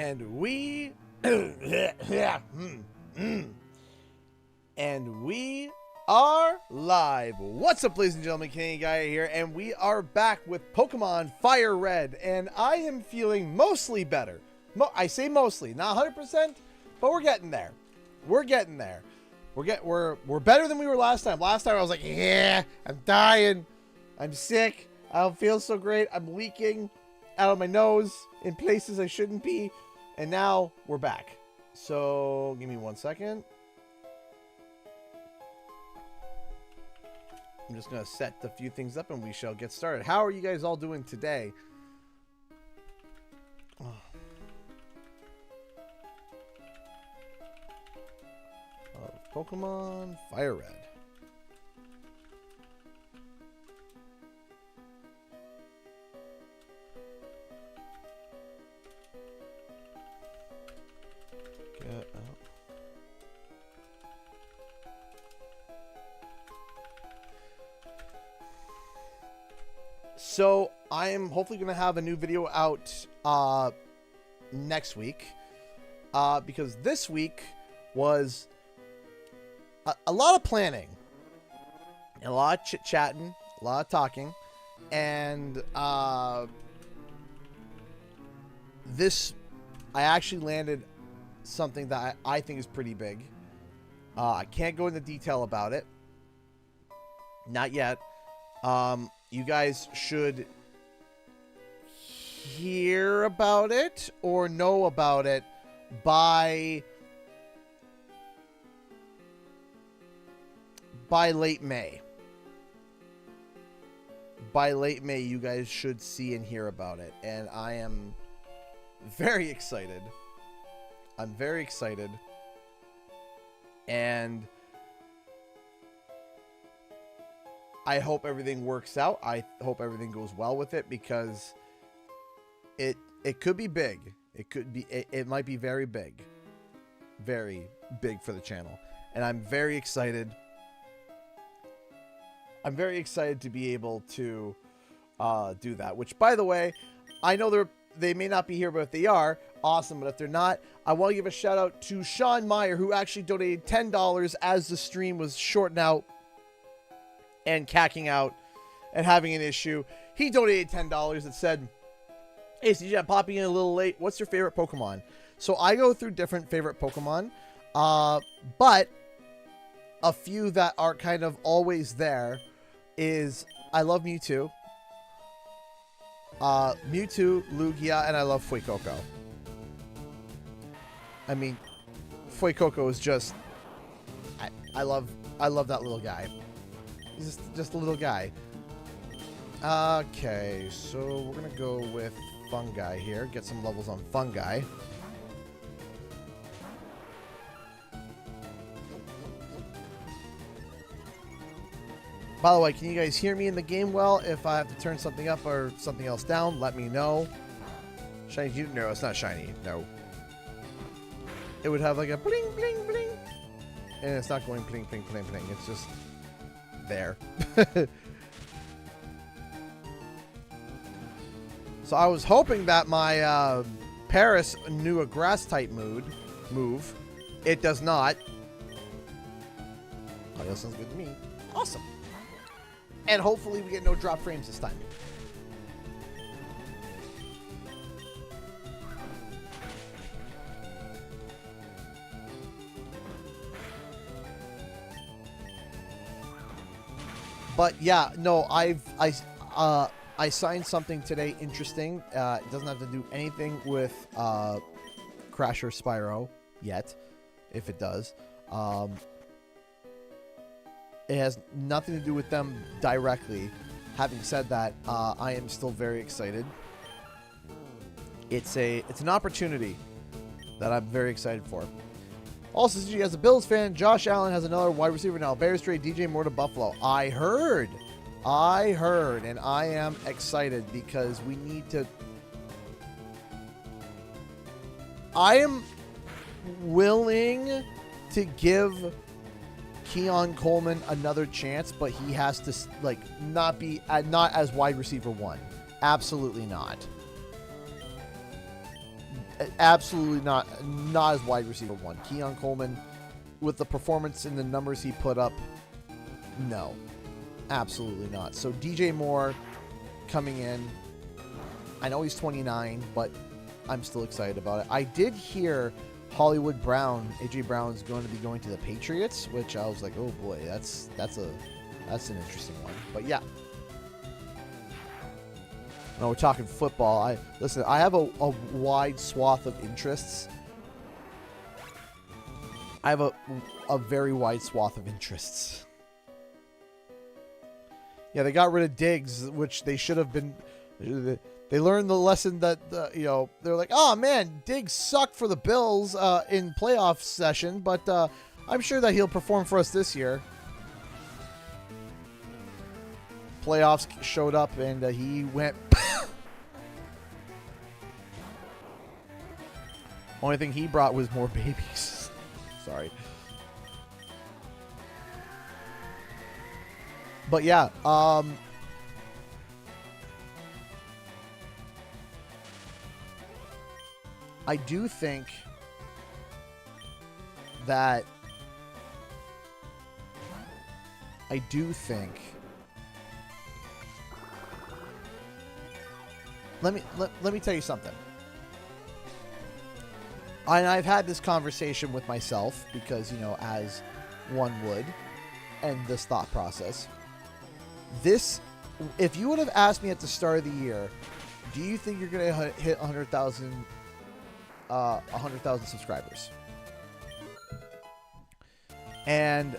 And we and we are live. What's up, ladies and gentlemen? Canadian Guy here, and we are back with Pokemon FireRed, and I am feeling mostly better. I say mostly, not 100%, but we're getting there. We're getting there. We're better than we were last time. Last time I was like, yeah, I'm dying, I'm sick, I don't feel so great, I'm leaking out of my nose in places I shouldn't be, and now we're back. So give me 1 second. I'm just gonna set a few things up and we shall get started. How are you guys all doing today? Pokemon FireRed. Get out. So I am hopefully going to have a new video out next week, because this week was a lot of planning, and a lot of chit-chatting, a lot of talking, and I actually landed something that I think is pretty big. I can't go into detail about it, not yet. You guys should hear about it or know about it by late May. By late May, you guys should see and hear about it. And I am very excited. I'm very excited. And I hope everything works out. I hope everything goes well with it, because it could be big. It might be very big. Very big for the channel. And I'm very excited. I'm very excited to be able to do that. Which, by the way, I know they may not be here, but if they are, awesome. But if they're not, I want to give a shout out to Sean Meyer, who actually donated $10 as the stream was shorting out and cacking out and having an issue. He donated $10. It said, "Hey, CJ, I'm popping in a little late. What's your favorite Pokemon?" So I go through different favorite Pokemon, but a few that are kind of always there is, I love Mewtwo, Lugia, and I love Fuecoco. I mean, Fuecoco is just, I love that little guy. He's just a little guy. Okay, so we're gonna go with Fungi here. Get some levels on Fungi. By the way, can you guys hear me in the game well? If I have to turn something up or something else down, let me know. Shiny? No, it's not shiny. No. It would have like a bling, bling, bling. And it's not going bling, bling, bling, bling. It's just there. So I was hoping that my Paris knew a grass type move. It does not. Oh, that sounds good to me. Awesome. And hopefully we get no drop frames this time. But yeah, no, I signed something today interesting. It doesn't have to do anything with Crash or Spyro yet, if it does. It has nothing to do with them directly. Having said that, I am still very excited. It's an opportunity that I'm very excited for. Also, as a Bills fan, Josh Allen has another wide receiver now. Bear Strait, DJ Moore to Buffalo. I heard, and I am excited because we need to. I am willing to give Keon Coleman another chance, but he has to not as wide receiver one. Absolutely not. absolutely not as wide receiver one. Keon Coleman, with the performance and the numbers he put up, no, absolutely not. So DJ Moore coming in. I know he's 29, but I'm still excited about it. I did hear Hollywood Brown, AJ Brown's going to be going to the Patriots, which I was like, oh boy, that's an interesting one. But yeah. No, we're talking football. I have a wide swath of interests. I have a very wide swath of interests. Yeah, they got rid of Diggs, which they should have been. They learned the lesson that they're like, oh man, Diggs sucked for the Bills in playoff session, but I'm sure that he'll perform for us this year. Playoffs showed up and he went. Only thing he brought was more babies. Sorry. But yeah, I do think that let me tell you something. And I've had this conversation with myself because, as one would, and this thought process. If you would have asked me at the start of the year, do you think you're going to hit 100,000 subscribers? And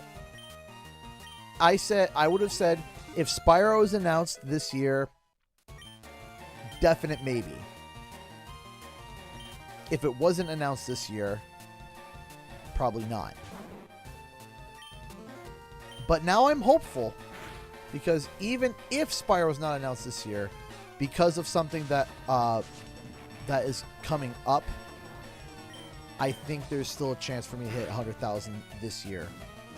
I would have said, if Spyro is announced this year, definite maybe. If it wasn't announced this year, probably not. But now I'm hopeful, because even if Spyro's not announced this year, because of something that is coming up, I think there's still a chance for me to hit 100,000 this year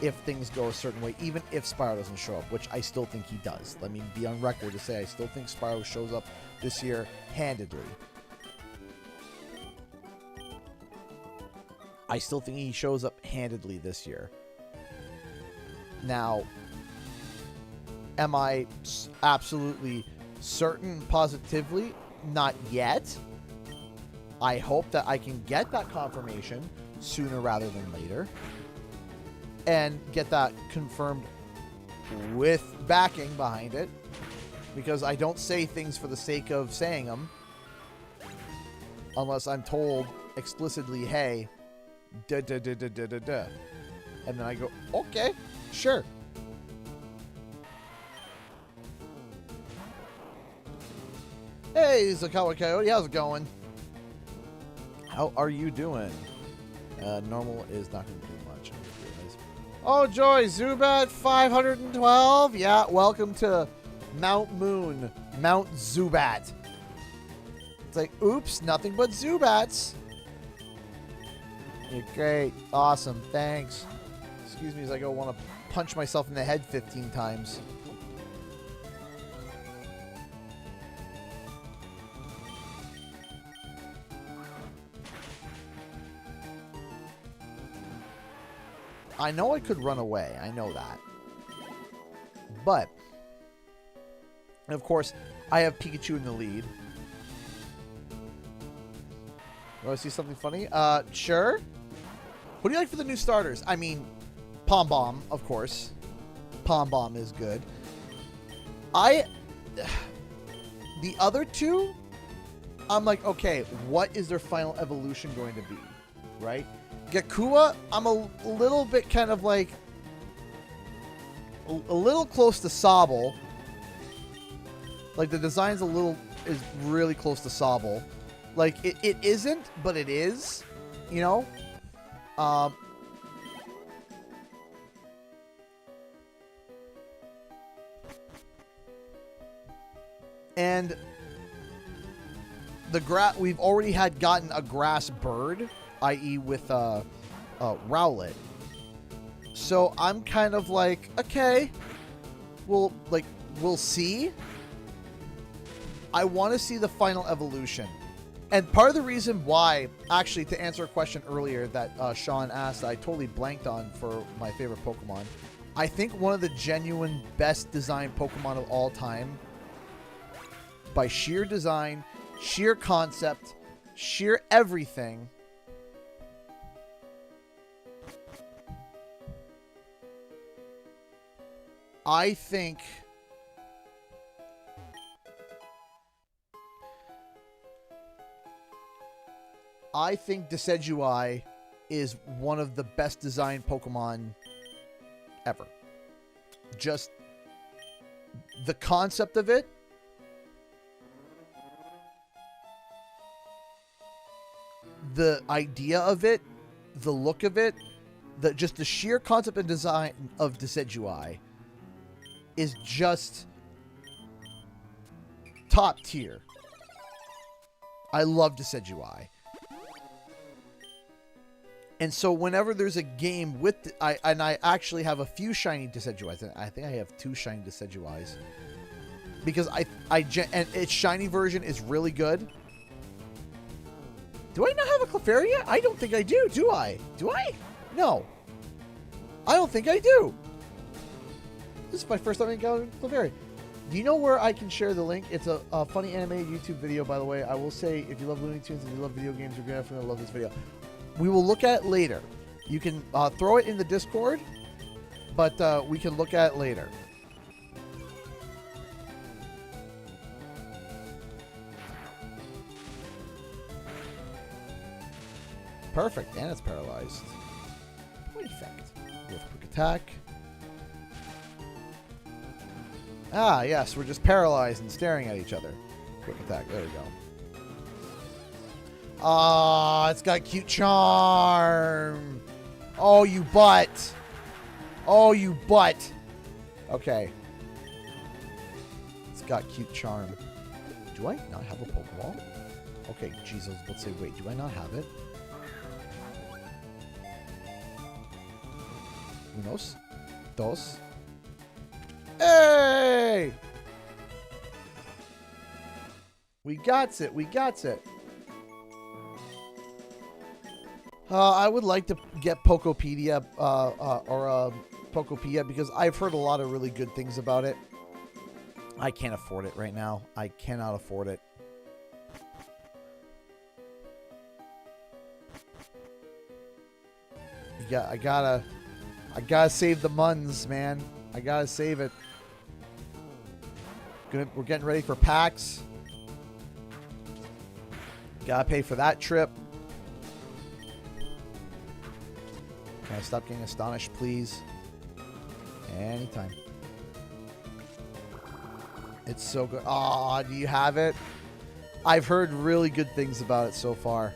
if things go a certain way, even if Spyro doesn't show up, which I still think he does. Let me be on record to say I still think Spyro shows up this year handedly. I still think he shows up handedly this year. Now, am I absolutely certain positively? Not yet. I hope that I can get that confirmation sooner rather than later and get that confirmed with backing behind it, because I don't say things for the sake of saying them unless I'm told explicitly, hey, da da da da da da da, and then I go, okay, sure. Hey, Zakawa Coyote, how's it going? How are you doing? Normal is not going to do much. Oh, joy, Zubat 512. Yeah, welcome to Mount Moon, Mount Zubat. It's like, oops, nothing but Zubats. You're great. Awesome. Thanks. Excuse me as I go want to punch myself in the head 15 times. I know I could run away. I know that. But, of course, I have Pikachu in the lead. You want to see something funny? Sure. What do you like for the new starters? I mean, Pom Bomb, of course. Pom Bomb is good. The other two, I'm like, okay, what is their final evolution going to be? Right? Gakua, I'm a little bit kind of like a little close to Sobble. Like the design's is really close to Sobble. Like it isn't, but it is, you know. And we've already gotten a grass bird, i.e. with Rowlet. So I'm kind of like, okay, we'll see. I want to see the final evolution. And part of the reason why, actually, to answer a question earlier that Sean asked, I totally blanked on for my favorite Pokemon. I think one of the genuine best designed Pokemon of all time, by sheer design, sheer concept, sheer everything, I think Decidueye is one of the best designed Pokemon ever. Just the concept of it, the idea of it, the look of it, just the sheer concept and design of Decidueye is just top tier. I love Decidueye. And so whenever there's a game with... I actually have a few shiny Decidueyes. I think I have 2 shiny Decidueyes. Because and its shiny version is really good. Do I not have a Clefairy yet? I don't think I do. Do I? Do I? No. I don't think I do. This is my first time I got a Clefairy. Do you know where I can share the link? It's a funny animated YouTube video, by the way. I will say, if you love Looney Tunes and you love video games, you're going to love this video. We will look at it later. You can throw it in the Discord, but we can look at it later. Perfect, and it's paralyzed. Point effect with quick attack. Ah, yes, we're just paralyzed and staring at each other. Quick attack, there we go. Ah, it's got cute charm. Oh, you butt. Oh, you butt. Okay. It's got cute charm. Do I not have a Pokeball? Okay, Jesus, let's say, wait, do I not have it? Unos. Dos. Hey! We got it. We got it. I would like to get Pokepedia or Pokepedia because I've heard a lot of really good things about it. I can't afford it right now. I cannot afford it. I gotta save the muns, man. I gotta save it. We're getting ready for PAX. Gotta pay for that trip. Can I stop getting astonished, please? Anytime. It's so good. Aw, do you have it? I've heard really good things about it so far.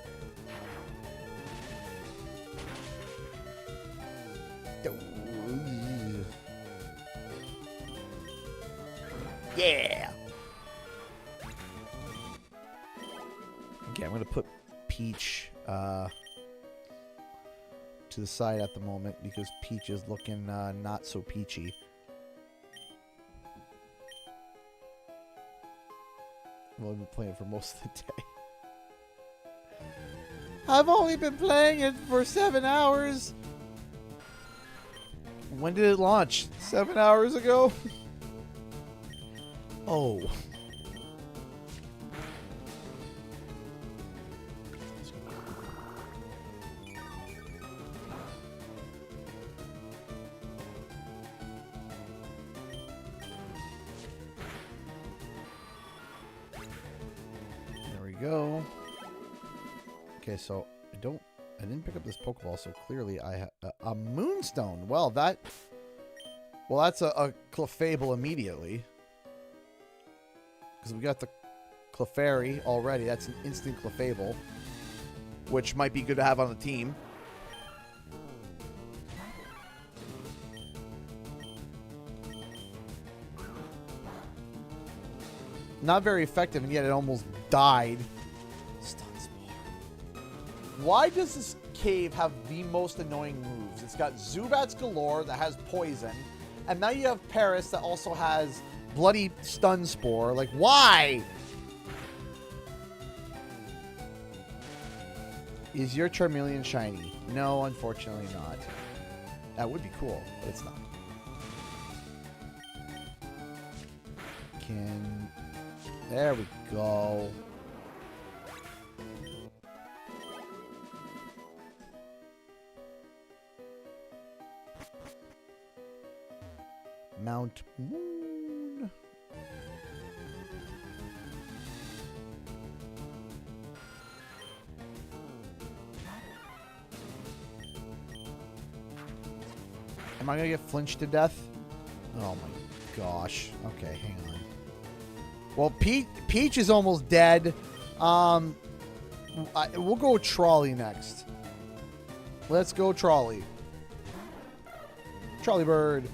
Yeah! Okay, I'm going to put Peach to the side at the moment because Peach is looking not so peachy. Well, I've been playing it for most of the day. I've only been playing it for 7 hours. When did it launch? 7 hours ago? Oh. There we go. Okay, so I didn't pick up this Pokeball, so clearly I have a Moonstone. Well, that's a Clefable immediately. Because we got the Clefairy already. That's an instant Clefable. Which might be good to have on the team. Not very effective, and yet it almost died. Stun Spore. Why does this cave have the most annoying moves? It's got Zubats galore that has poison. And now you have Paris that also has bloody Stun Spore. Like, why? Is your Charmeleon shiny? No, unfortunately not. That would be cool, but it's not. There we go. Mount Moon. Am I gonna get flinched to death? Oh my gosh. Okay, hang on. Well, Peach is almost dead. We'll go Trolley next. Let's go Trolley. Trolley Bird.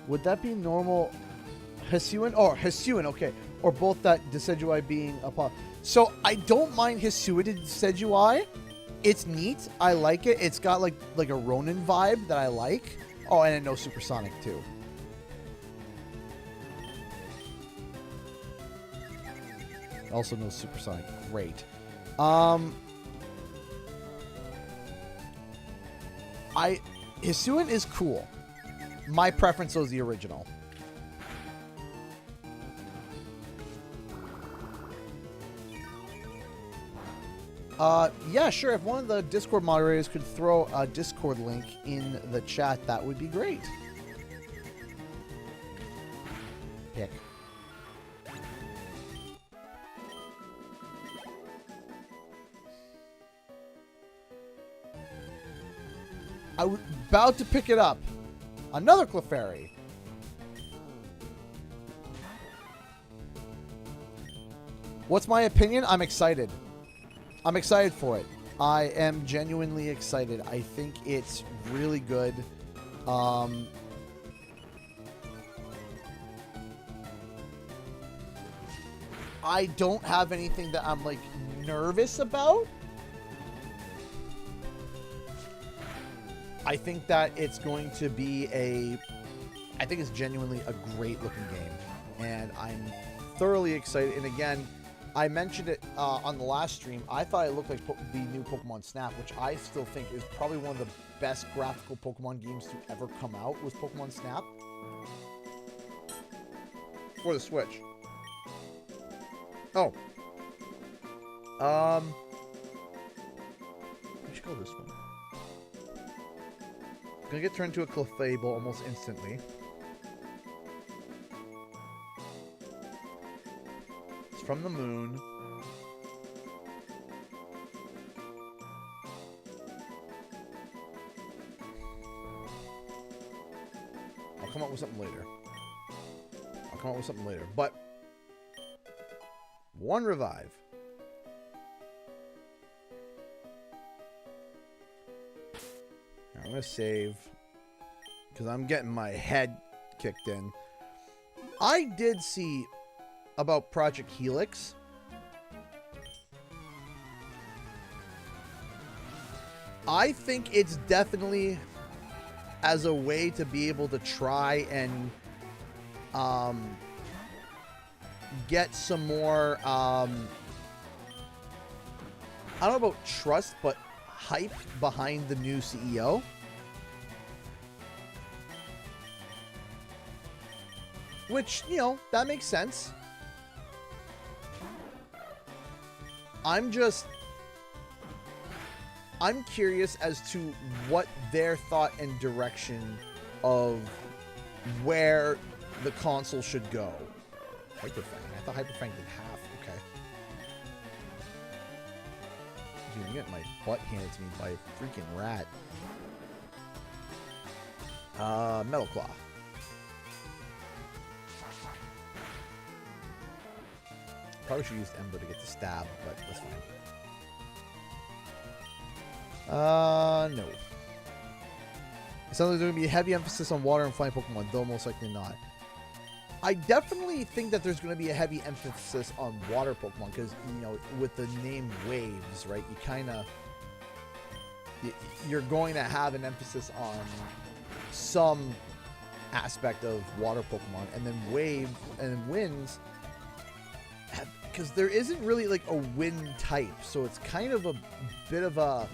Would that be normal? Hisuian? Oh, Hisuian, okay. Or both that Decidueye being a pop. So, I don't mind Hisuian Decidueye. It's neat. I like it. It's got like a Ronin vibe that I like. Oh, and it knows Supersonic too. Also knows Supersonic. Great. Hisuian is cool. My preference was the original. Yeah, sure. If one of the Discord moderators could throw a Discord link in the chat, that would be great. Pick. I was about to pick it up. Another Clefairy. What's my opinion? I'm excited. I'm excited for it. I am genuinely excited. I think it's really good. I don't have anything that I'm like nervous about. I think that it's going to be I think it's genuinely a great looking game. And I'm thoroughly excited. And again, I mentioned it on the last stream. I thought it looked like the new Pokemon Snap, which I still think is probably one of the best graphical Pokemon games to ever come out, was Pokemon Snap. For the Switch. Oh. We should go this one. Gonna get turned into a Clefable almost instantly. It's from the moon. I'll come up with something later. But one revive. I'm going to save because I'm getting my head kicked in. I did see about Project Helix. I think it's definitely as a way to be able to try and get some more, I don't know about trust, but hype behind the new CEO. Which, you know, that makes sense. I'm curious as to what their thought and direction of where the console should go. Hyperfang. I thought Hyperfang did half. Okay. Dude, I'm getting my butt handed to me by a freaking rat. Metal Claw. Probably should use Ember to get the stab, but that's fine. No. It sounds like there's going to be a heavy emphasis on water and flying Pokemon, though most likely not. I definitely think that there's going to be a heavy emphasis on water Pokemon because, you know, with the name Waves, right, you kind of, you're going to have an emphasis on some aspect of water Pokemon, and then Wave and Winds, because there isn't really like a wind type, so it's kind of a bit of a,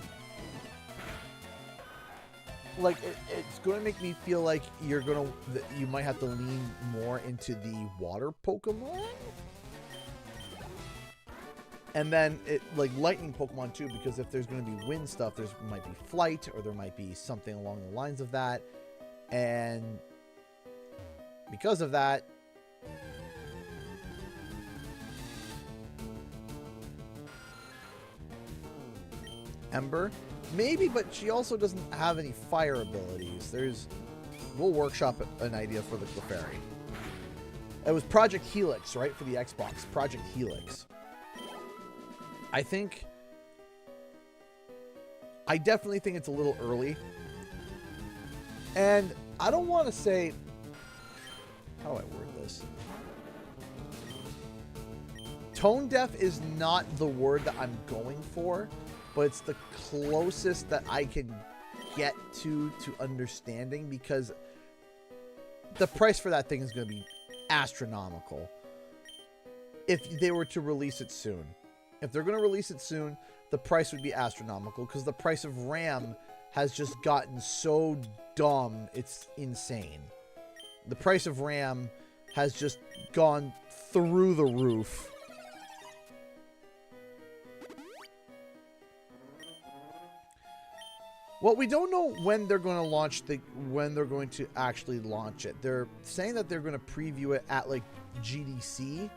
like, it's going to make me feel like you might have to lean more into the water Pokemon. And then like lightning Pokemon too, because if there's going to be wind stuff, there might be flight, or there might be something along the lines of that. And because of that, Ember, maybe, but she also doesn't have any fire abilities. We'll workshop an idea for the Clefairy. It was Project Helix, right, for the Xbox. Project Helix. I definitely think it's a little early. And I don't want to say, how do I word this? Tone deaf is not the word that I'm going for, but it's the closest that I can get to understanding, because the price for that thing is going to be astronomical if they were to release it soon. If they're going to release it soon, the price would be astronomical, because the price of RAM has just gotten so dumb, it's insane. The price of RAM has just gone through the roof. Well, we don't know when they're going to launch when they're going to actually launch it. They're saying that they're going to preview it at like GDC.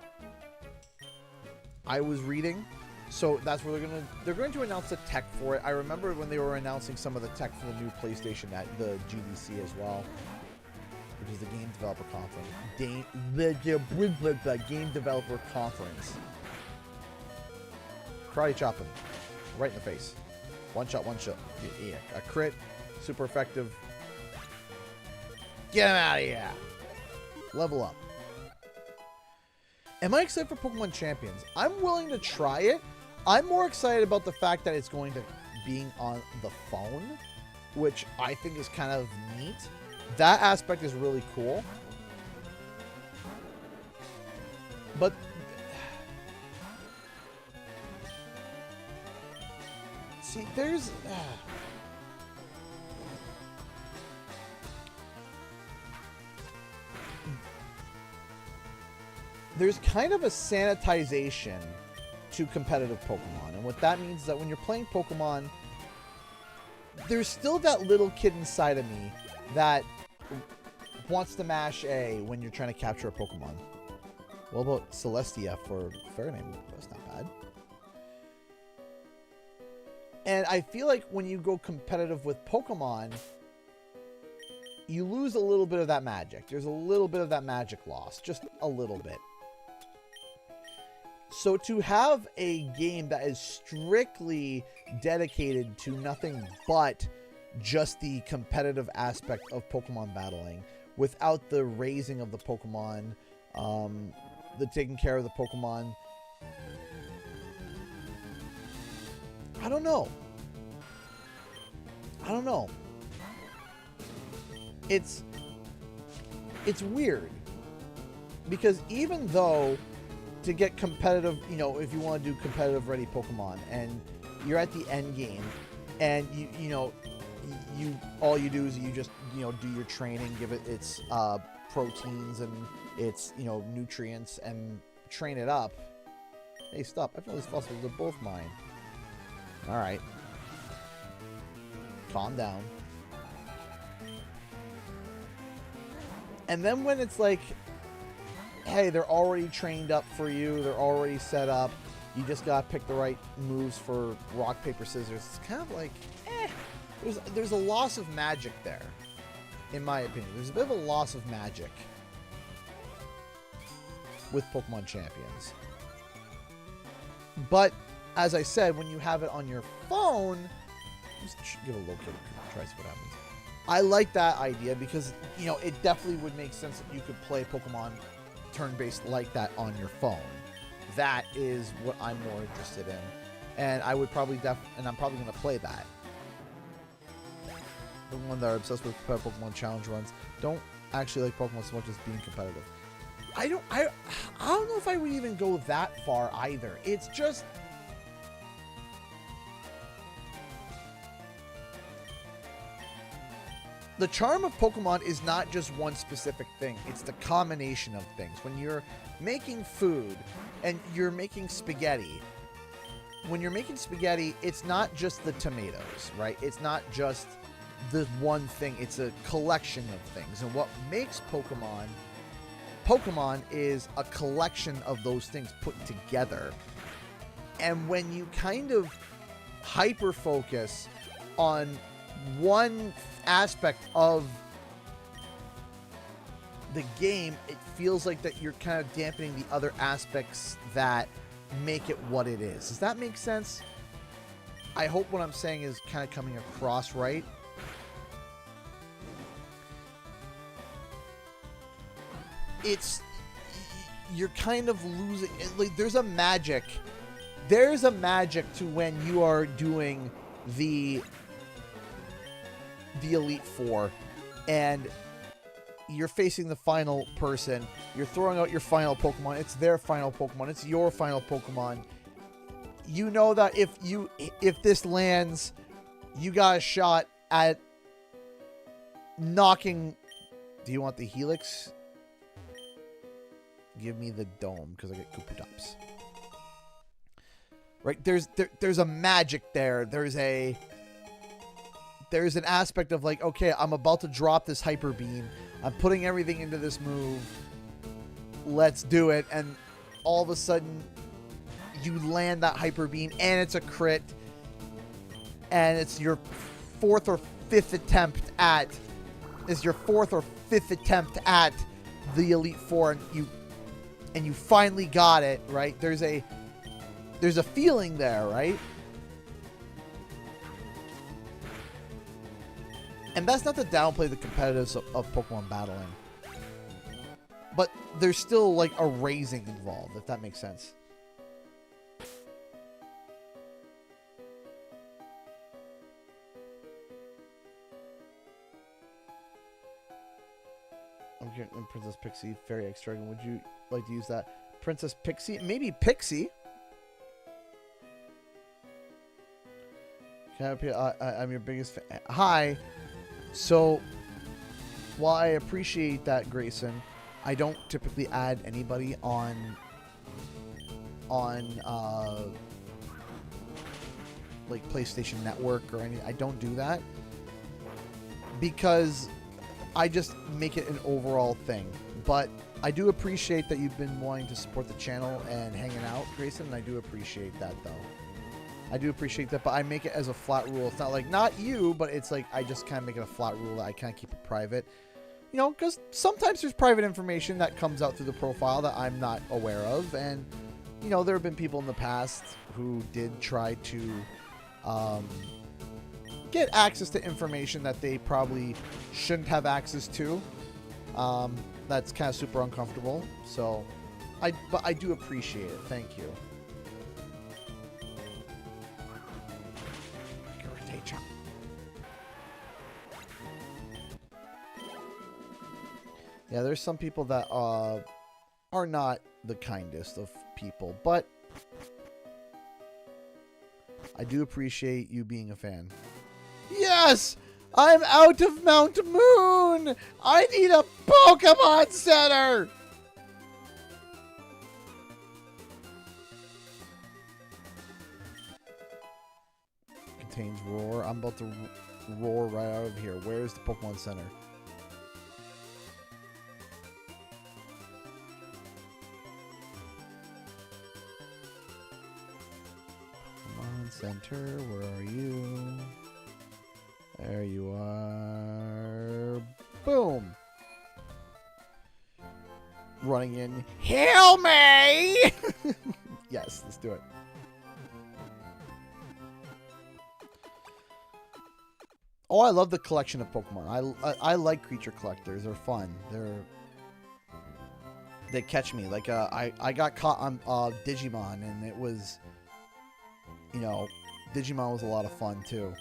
I was reading. So that's where they're going to announce the tech for it. I remember when they were announcing some of the tech for the new PlayStation at the GDC as well, which is the Game Developer Conference. The Game Developer Conference. Karate chop him right in the face. One shot, one shot. Yeah, a crit, super effective. Get him out of here. Level up. Am I excited for Pokemon Champions? I'm willing to try it. I'm more excited about the fact that it's going to being on the phone, which I think is kind of neat. That aspect is really cool. But see, there's kind of a sanitization to competitive Pokemon. And what that means is that when you're playing Pokemon, there's still that little kid inside of me that wants to mash A when you're trying to capture a Pokemon. What about Celestia for fair name? That's not bad. And I feel like when you go competitive with Pokemon, you lose a little bit of that magic. There's a little bit of that magic loss. Just a little bit. So to have a game that is strictly dedicated to nothing but just the competitive aspect of Pokemon battling, without the raising of the Pokemon, the taking care of the Pokemon, I don't know. It's weird, because even though to get competitive, you know, if you want to do competitive ready Pokemon and you're at the end game and you all you do is you just, you know, do your training, give it its proteins and its, you know, nutrients and train it up. Hey, stop. I feel these fossils are both mine. All right. Calm down. And then when it's like, hey, they're already trained up for you. They're already set up. You just got to pick the right moves for rock, paper, scissors. It's kind of like, there's a loss of magic there, in my opinion. There's a bit of a loss of magic with Pokemon Champions. But, as I said, when you have it on your phone, just give it a look at it. Try to see what happens. I like that idea because, you know, it definitely would make sense that you could play Pokemon turn-based like that on your phone. That is what I'm more interested in. And I would probably and I'm probably going to play that. The one that are obsessed with Pokemon challenge runs don't actually like Pokemon so much as being competitive. I don't know if I would even go that far either. It's just the charm of Pokemon is not just one specific thing. It's the combination of things. When you're making food and you're making spaghetti, when you're making spaghetti, it's not just the tomatoes, right? It's not just the one thing. It's a collection of things. And what makes Pokemon is a collection of those things put together. And when you kind of hyper focus on one aspect of the game, it feels like that you're kind of dampening the other aspects that make it what it is. Does that make sense? I hope what I'm saying is kind of coming across right. You're kind of losing, like, there's a magic to when you are doing the Elite Four and you're facing the final person, you're throwing out your final Pokemon, it's their final Pokemon, it's your final Pokemon. You know that if this lands, you got a shot at knocking. Do you want the Helix? Give me the dome because I get Koopa-Tops. Right? There's a magic there. There's an aspect of like, okay, I'm about to drop this Hyper Beam. I'm putting everything into this move. Let's do it. And all of a sudden, you land that Hyper Beam and it's a crit. And it's your fourth or fifth attempt at the Elite Four, and you finally got it, right? There's a feeling there, right? And that's not to downplay the competitiveness of Pokemon battling. But there's still like a raising involved, if that makes sense. I'm getting Princess Pixie, Fairy X Dragon. Would you like to use that? Princess Pixie? Maybe Pixie. Can I'm your biggest fan. Hi. So, while I appreciate that, Grayson, I don't typically add anybody on like PlayStation Network or anything. I don't do that because I just make it an overall thing. But I do appreciate that you've been wanting to support the channel and hanging out, Grayson, and I do appreciate that, though. I do appreciate that, but I make it as a flat rule. It's not like, not you, but it's like I just kind of make it a flat rule that I kind of keep it private. You know, because sometimes there's private information that comes out through the profile that I'm not aware of. And, you know, there have been people in the past who did try to get access to information that they probably shouldn't have access to. That's kind of super uncomfortable. So, but I do appreciate it. Thank you. Yeah, there's some people that are not the kindest of people, but I do appreciate you being a fan. Yes! I'm out of Mount Moon! I need a Pokemon Center! Contains roar. I'm about to roar right out of here. Where's the Pokemon Center? Center, where are you? There you are. Boom. Running in. Heal me! Yes, let's do it. Oh, I love the collection of Pokemon. I like creature collectors. They're fun. They catch me. Like I got caught on Digimon, and it was, you know, Digimon was a lot of fun too.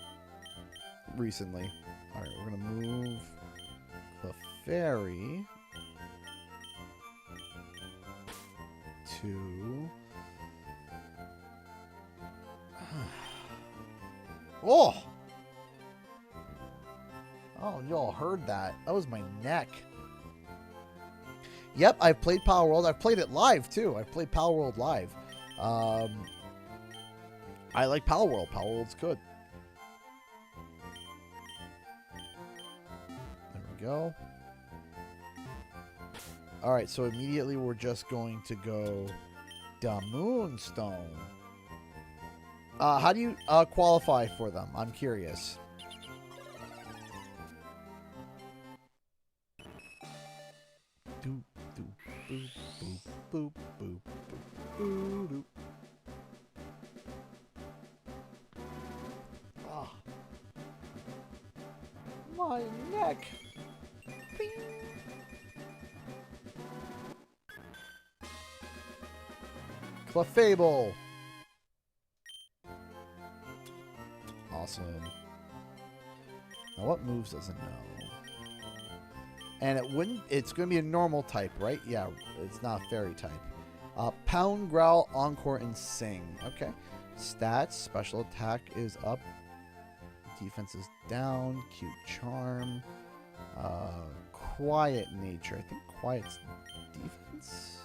Recently. All right, we're gonna move the fairy to. Oh! Oh, y'all heard that. That was my neck. Yep, I've played Power World. I've played it live, too. I've played Power World live. I like Power World. Power World's good. There we go. Alright, so immediately we're just going to go the Moonstone. How do you qualify for them? I'm curious. Doop, doop, boop, boop, boop, boop, boop, boop, doop. Ah. My neck. Bing. Clefable. Awesome. Now what moves does it know? And it's going to be a normal type, right? Yeah, it's not a fairy type. Pound, Growl, Encore, and Sing. Okay. Stats, special attack is up. Defense is down. Cute Charm. Quiet Nature. I think Quiet's defense?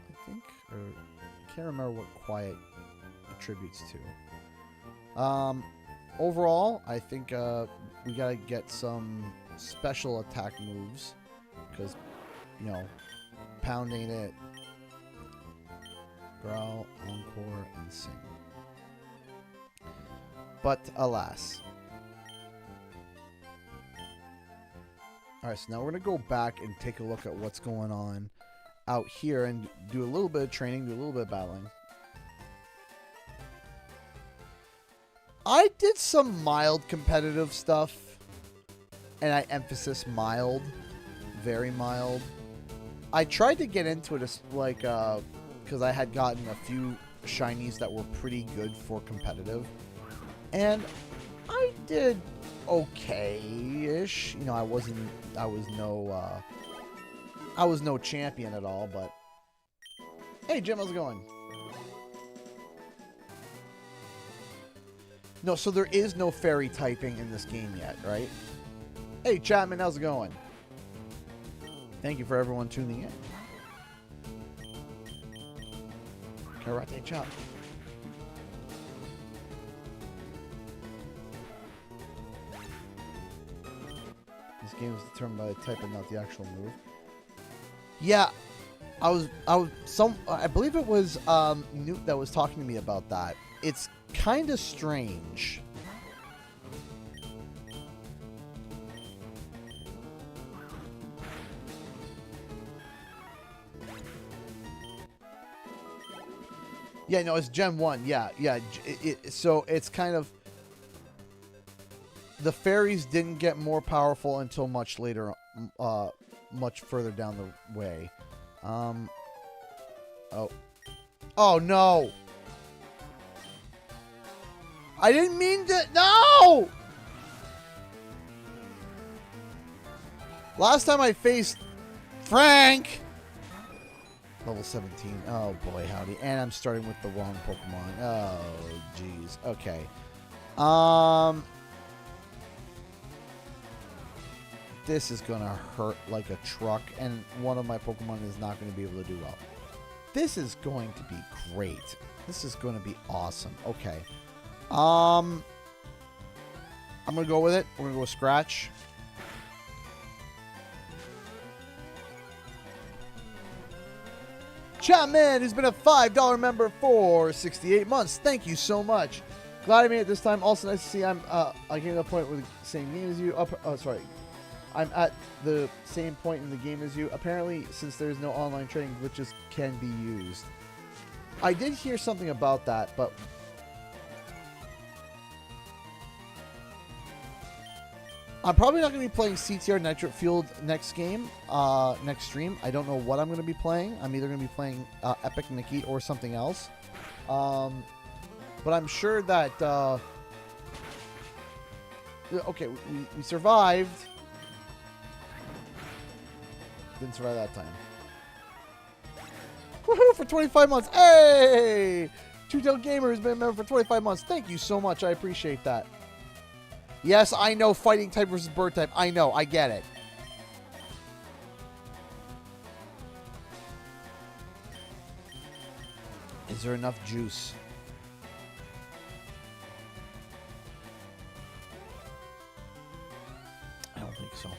I think? Or I can't remember what Quiet attributes to. Overall, I think we got to get some special attack moves. Because, you know, Pound ain't it. Growl, Encore, and Sing. But alas. Alright, so now we're going to go back and take a look at what's going on out here and do a little bit of training, do a little bit of battling. I did some mild competitive stuff. And I emphasize mild. Very mild. I tried to get into it like, because I had gotten a few shinies that were pretty good for competitive. And I did okay-ish. You know, I was no champion at all, but hey Jim, how's it going? No, so there is no fairy typing in this game yet, right? Hey Chapman, how's it going? Thank you for everyone tuning in. Karate chop. This game is determined by the type and not the actual move. Yeah, I believe it was Newt that was talking to me about that. It's kind of strange. Yeah, no, it's Gen 1. Yeah. So it's kind of... The fairies didn't get more powerful until much later, much further down the way. Oh. Oh, no! I didn't mean to... No! Last time I faced Frank... Level 17. Oh, boy, howdy. And I'm starting with the wrong Pokemon. Oh, jeez. Okay. This is going to hurt like a truck, and one of my Pokemon is not going to be able to do well. This is going to be great. This is going to be awesome. Okay. I'm going to go with it. We're going to go with Scratch. Chapman, who's been a $5 member for 68 months. Thank you so much. Glad I made it this time. Also nice to see I came to the point with the same game as you. Sorry. I'm at the same point in the game as you. Apparently, since there's no online trading, glitches can be used. I did hear something about that, but... I'm probably not going to be playing CTR Nitro Fueled next game, next stream. I don't know what I'm going to be playing. I'm either going to be playing Epic Mickey or something else. But I'm sure that... okay, we survived. Didn't survive that time. Woohoo, for 25 months. Hey! Two-Tailed Gamer has been a member for 25 months. Thank you so much. I appreciate that. Yes, I know fighting type versus bird type. I know. I get it. Is there enough juice? I don't think so.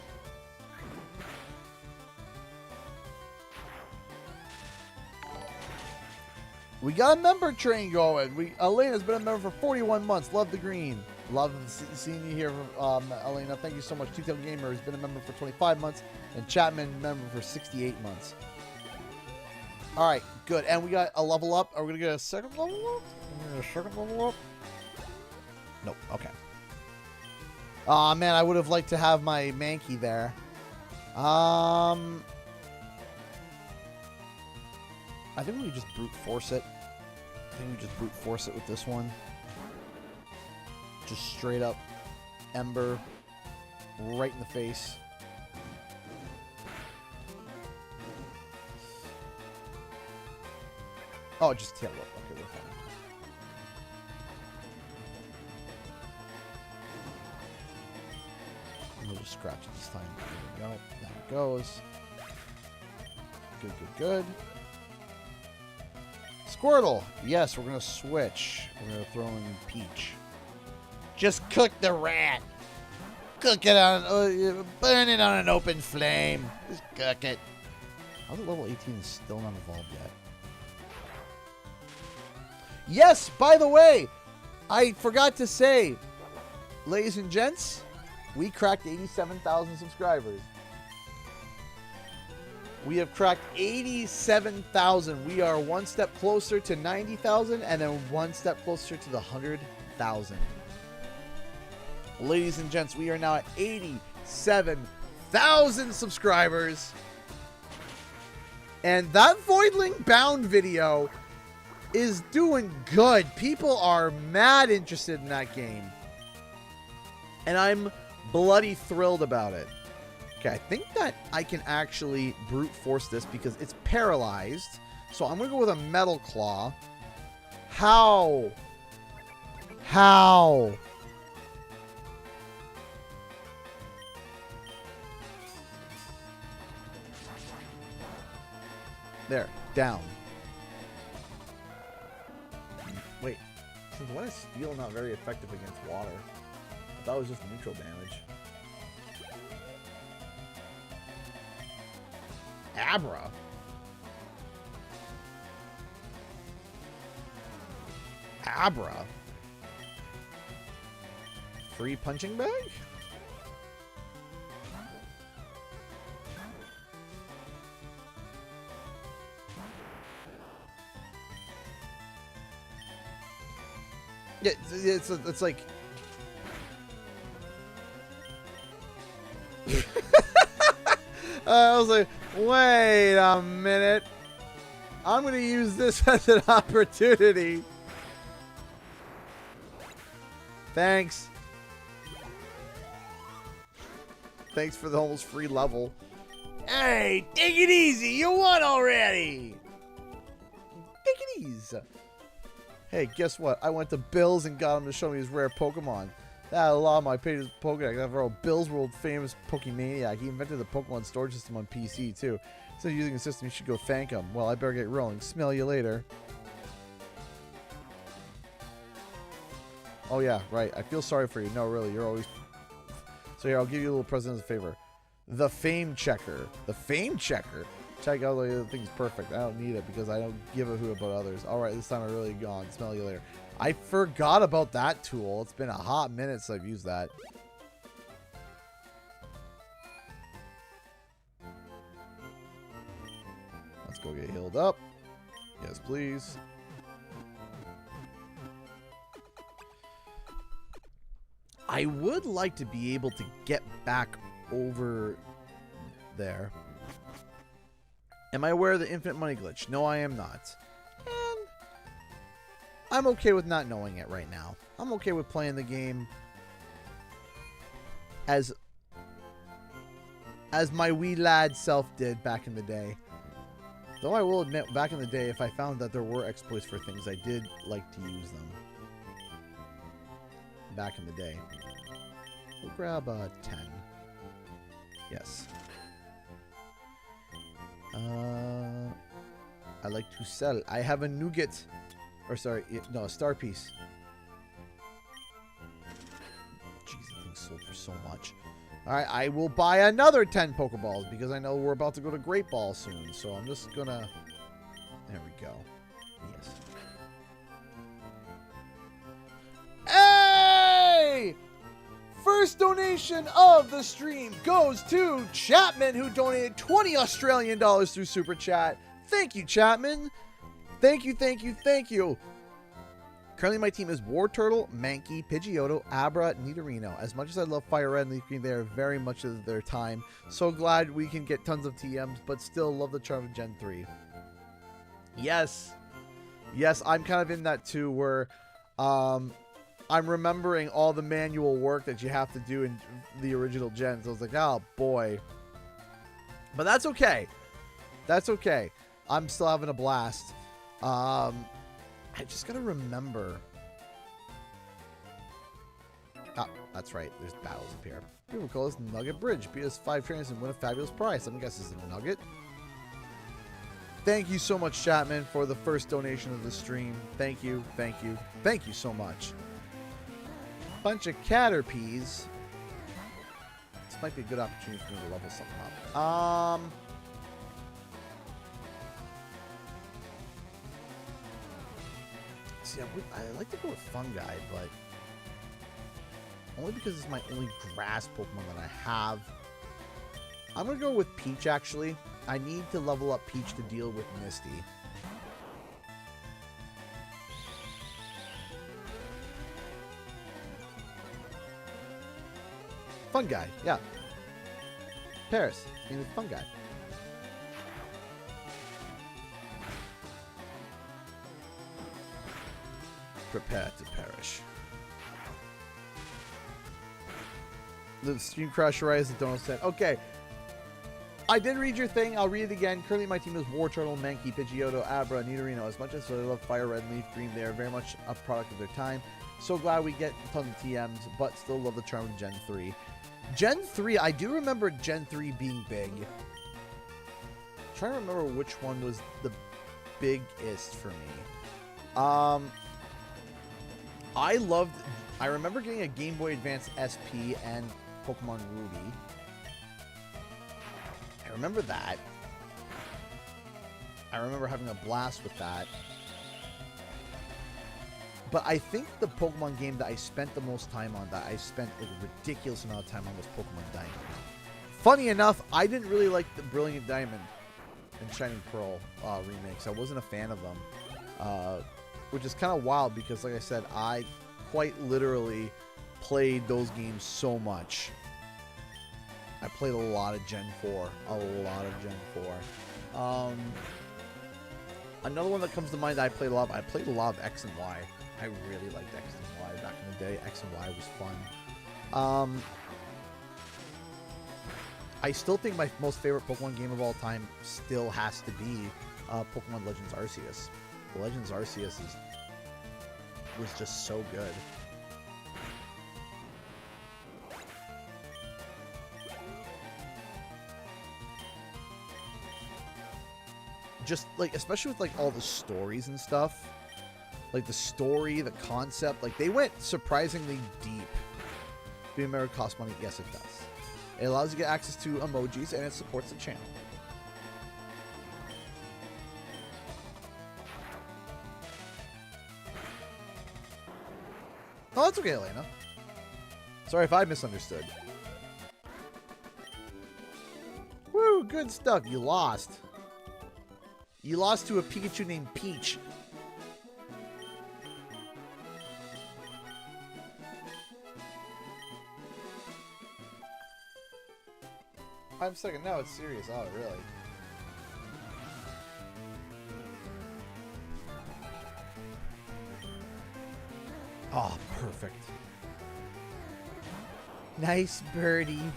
We got a member train going. Elena's been a member for 41 months. Love the green. Love seeing you here, Elena. Thank you so much. Two-Tailed Gamer has been a member for 25 months. And Chapman, member for 68 months. All right, good. And we got a level up. Are we going to get a second level up? Nope. Okay. Aw, man, I would have liked to have my Mankey there. I think we just brute force it. With this one. Just straight up Ember right in the face. Oh, just tail whip. Okay, we're fine. We'll just scratch it this time. There we go. There it goes. Good, good, good. Squirtle. Yes, we're going to switch. We're going to throw in Peach. Just cook the rat. Cook it on, burn it on an open flame. Just cook it. How's it level 18 and still not evolved yet? Yes, by the way, I forgot to say, ladies and gents, we cracked 87,000 subscribers. We have cracked 87,000. We are one step closer to 90,000 and then one step closer to the 100,000. Ladies and gents, we are now at 87,000 subscribers. And that Voidling Bound video is doing good. People are mad interested in that game. And I'm bloody thrilled about it. Okay, I think that I can actually brute force this because it's paralyzed. So I'm going to go with a Metal Claw. How? How? There, down. Wait, since when is steel not very effective against water? I thought it was just neutral damage. Abra? Abra? Free punching bag? Yeah, it's like... I was like, wait a minute. I'm going to use this as an opportunity. Thanks. Thanks for the almost free level. Hey, take it easy. You won already. Take it easy. Hey, guess what? I went to Bill's and got him to show me his rare Pokemon. That a lot of my pages Pokedex. After all, Bill's world famous Pokemaniac. He invented the Pokemon storage system on PC too. Instead of using a system, you should go thank him. Well, I better get rolling. Smell you later. Oh yeah, right. I feel sorry for you. No, really, you're always... So here, I'll give you a little present as a favor. The Fame Checker. The Fame Checker? Check out the other things perfect. I don't need it because I don't give a hoot about others. Alright, this time I'm really gone. Smell you later. I forgot about that tool. It's been a hot minute since I've used that. Let's go get healed up. Yes, please. I would like to be able to get back over there. Am I aware of the infinite money glitch? No, I am not. And I'm okay with not knowing it right now. I'm okay with playing the game as my wee lad self did back in the day. Though I will admit, back in the day, if I found that there were exploits for things, I did like to use them. Back in the day. We'll grab 10. Yes. I like to sell. I have a Nugget. Or sorry, no, a star piece. Jeez, that thing sold for so much. Alright, I will buy another 10 Pokeballs because I know we're about to go to Great Ball soon. So I'm just gonna... There we go. Yes. Hey! First donation of the stream goes to Chapman, who donated 20 Australian dollars through Super Chat. Thank you, Chapman. Thank you, thank you, thank you. Currently, my team is War Turtle, Mankey, Pidgeotto, Abra, Nidorino. As much as I love FireRed and Leaf Green, they are very much of their time. So glad we can get tons of TMs, but still love the charm of Gen 3. Yes. Yes, I'm kind of in that too, where I'm remembering all the manual work that you have to do in the original gens. I was like, oh, boy. But that's okay. That's okay. I'm still having a blast. I just gotta remember. Ah, that's right. There's battles up here. People call this Nugget Bridge. Beat us 5 trainers and win a fabulous prize. I'm guessing it's a Nugget. Thank you so much, Chapman, for the first donation of the stream. Thank you, thank you, thank you so much. Bunch of Caterpies. This might be a good opportunity for me to level something up. See, I like to go with Fungi, but only because it's my only grass Pokemon that I have. I'm going to go with Peach, actually. I need to level up Peach to deal with Misty. Fungi, yeah. Paris, name is Fungi. Prepare to perish. The stream crash rise the Donald said. Okay. I did read your thing. I'll read it again. Currently my team is War Turtle, Mankey, Pidgeotto, Abra, Nidorino. As much as I love FireRed and Leaf Green, they are very much a product of their time. So glad we get tons of TMs, but still love the charm of Gen 3. Gen 3, I do remember Gen 3 being big. I'm trying to remember which one was the biggest for me. I remember getting a Game Boy Advance SP and Pokemon Ruby. I remember that. I remember having a blast with that. But I think the Pokemon game that I spent the most time on, that I spent like a ridiculous amount of time on, was Pokemon Diamond. Funny enough, I didn't really like the Brilliant Diamond and Shining Pearl remakes. I wasn't a fan of them. Which is kind of wild because, like I said, I quite literally played those games so much. I played a lot of Gen 4. A lot of Gen 4. Another one that comes to mind that I played a lot of X and Y. I really liked X and Y back in the day. X and Y was fun. I still think my most favorite Pokemon game of all time still has to be Pokemon Legends Arceus. Legends Arceus was just so good. Just like, especially with like all the stories and stuff, like the story, the concept, like they went surprisingly deep. Do you remember cost money? Yes, it does. It allows you to get access to emojis and it supports the channel. Oh, that's okay, Elena. Sorry if I misunderstood. Woo, good stuff. You lost. You lost to a Pikachu named Peach. I'm second. No, it's serious. Oh, really? Oh, perfect. Nice birdie.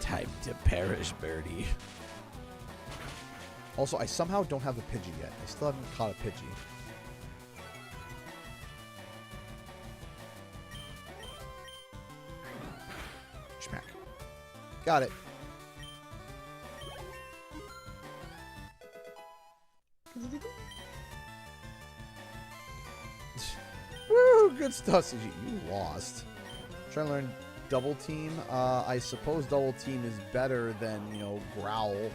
Time to perish, birdie. Also, I somehow don't have the Pidgey yet. I still haven't caught a Pidgey. Schmack. Got it. Woo! Good stuff, CG. You lost. Trying to learn double team. I suppose double team is better than, you know, growl.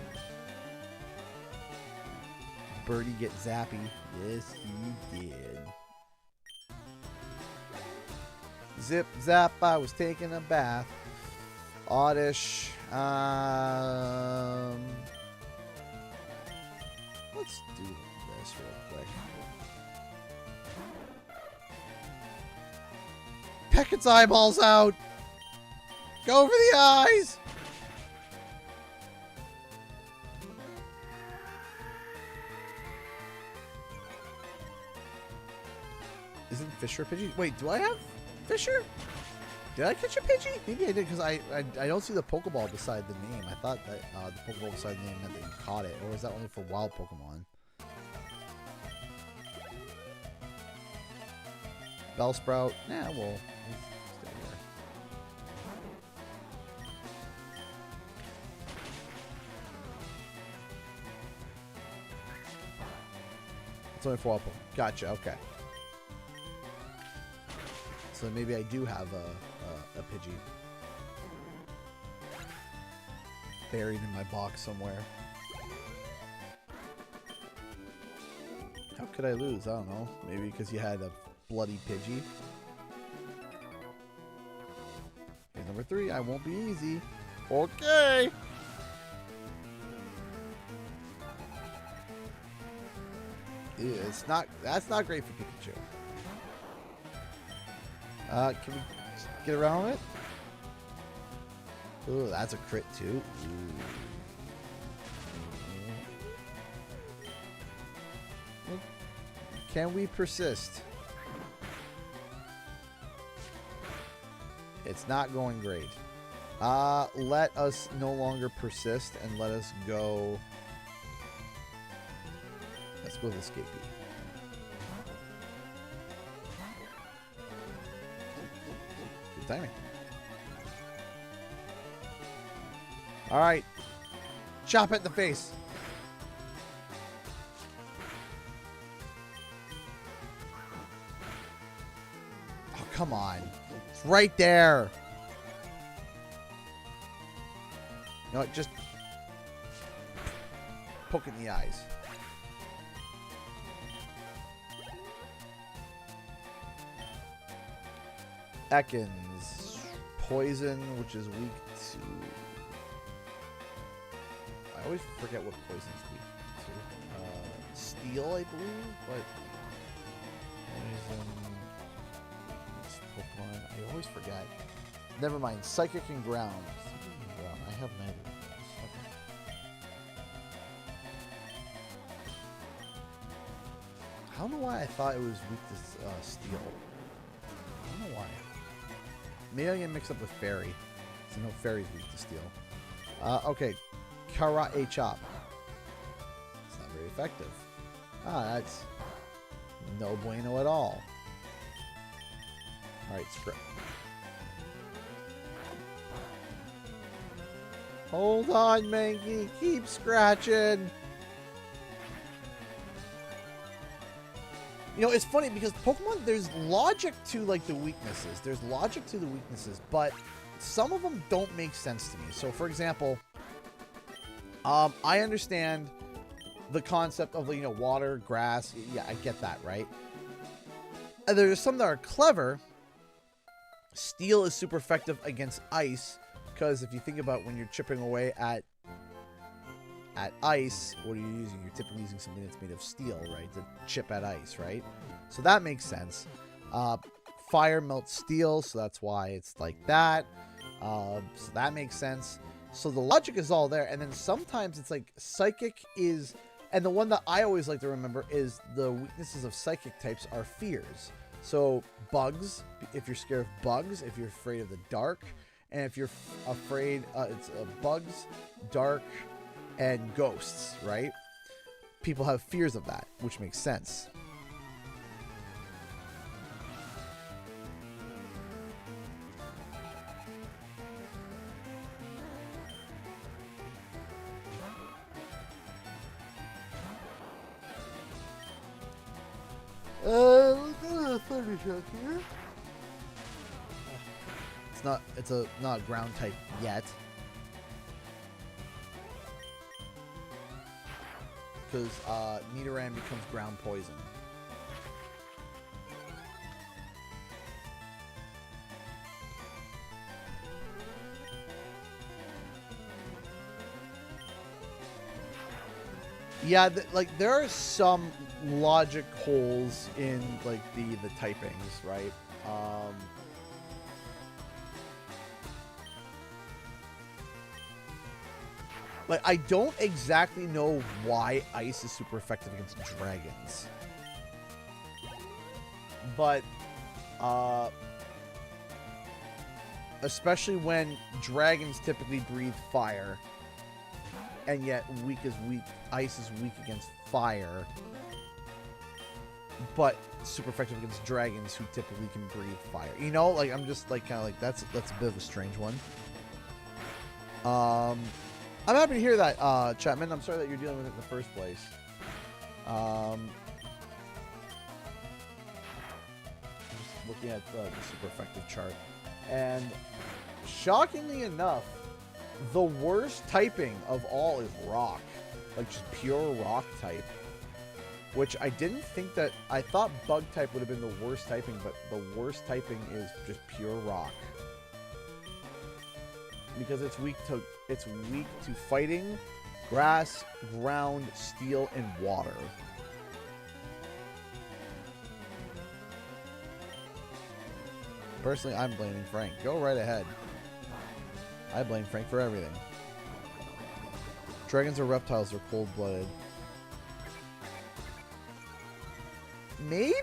Birdie get zappy. Yes, he did. Zip zap. I was taking a bath. Oddish. Let's do this real quick. Peck its eyeballs out. Go for the eyes. Isn't Fisher a Pidgey? Wait, do I have Fisher? Did I catch a Pidgey? Maybe I did, because I don't see the Pokeball beside the name. I thought that the Pokeball beside the name meant that you caught it. Or is that only for wild Pokemon? Bellsprout. Nah, we'll stay here. It's only for wild Pokemon. Gotcha, okay. So maybe I do have a Pidgey buried in my box somewhere. How could I lose? I don't know. Maybe because you had a bloody Pidgey. Okay, number 3. I won't be easy. Okay. Ew, it's not. That's not great for Pikachu. Can we get around it? Ooh, that's a crit too. Ooh. Can we persist? It's not going great. Let us no longer persist and let us go. Let's go with Escapee. Timing. All right. Chop it in the face. Oh, come on. It's right there. You know what? Just poke it in the eyes. Ekans. Poison, which is weak to... I always forget what poison is weak to. Steel, I believe, but... Poison... Pokemon, I always forget. Never mind. Psychic and Ground. Psychic and Ground. I have neither of those. Okay. I don't know why I thought it was weak to Steel. I don't know why. Maybe I get mixed up with Fairy. So no, Fairy's weak to Steel. Okay. Karate Chop. It's not very effective. That's no bueno at all. Alright, script. Hold on, Mankey. Keep scratching. You know, it's funny because Pokemon, there's logic to, like, the weaknesses. There's logic to the weaknesses, but some of them don't make sense to me. So, for example, I understand the concept of, you know, water, grass. Yeah, I get that, right? And there's some that are clever. Steel is super effective against ice because if you think about when you're chipping away at ice, what are you using? You're typically using something that's made of steel, right? To chip at ice, right? So that makes sense. Fire melts steel, so that's why it's like that. So that makes sense. So the logic is all there. And then sometimes it's like psychic is, and the one that I always like to remember is the weaknesses of psychic types are fears. So bugs, if you're scared of bugs, if you're afraid of the dark, and if you're afraid, it's bugs, dark, and ghosts, right? People have fears of that, which makes sense. Let's go to the Thundershock here. It's not ground type yet. Because Nidoran becomes ground poison. Yeah, like there are some logic holes in like the typings, right? Like I don't exactly know why ice is super effective against dragons, but especially when dragons typically breathe fire. And yet ice is weak against fire, but super effective against dragons who typically can breathe fire. You know, like I'm just like kind of like that's a bit of a strange one. I'm happy to hear that, Chapman. I'm sorry that you're dealing with it in the first place. Just looking at the super effective chart, and shockingly enough, the worst typing of all is rock. Like just pure rock type. Which I didn't think that... I thought bug type would have been the worst typing, but the worst typing is just pure rock. Because it's weak to fighting, grass, ground, steel, and water. Personally, I'm blaming Frank. Go right ahead. I blame Frank for everything. Dragons are reptiles. They're cold-blooded. Maybe?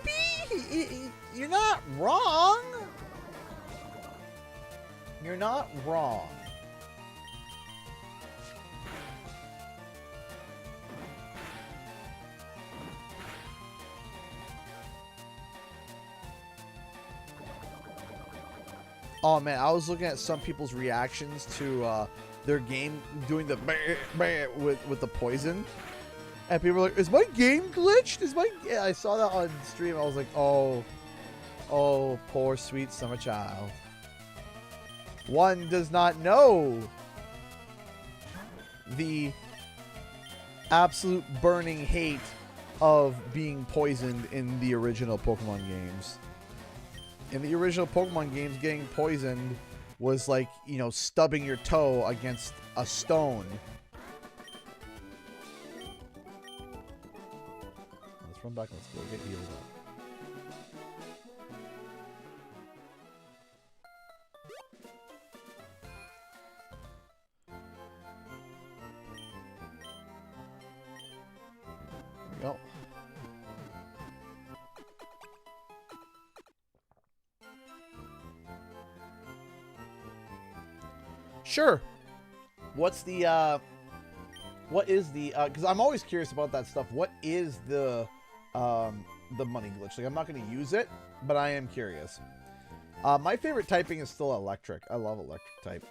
You're not wrong. You're not wrong. Oh man, I was looking at some people's reactions to their game doing the with the poison, and people were like, "Is my game glitched? Is my?" Yeah, I saw that on stream. I was like, "Oh, poor sweet summer child. One does not know the absolute burning hate of being poisoned in the original Pokemon games." In the original Pokemon games, getting poisoned was like, you know, stubbing your toe against a stone. Let's run back. Let's go get healed up. There we go. Sure. What's the what is the because I'm always curious about that stuff. What is the money glitch? Like I'm not going to use it, but I am curious. My favorite typing is still electric. I love electric type.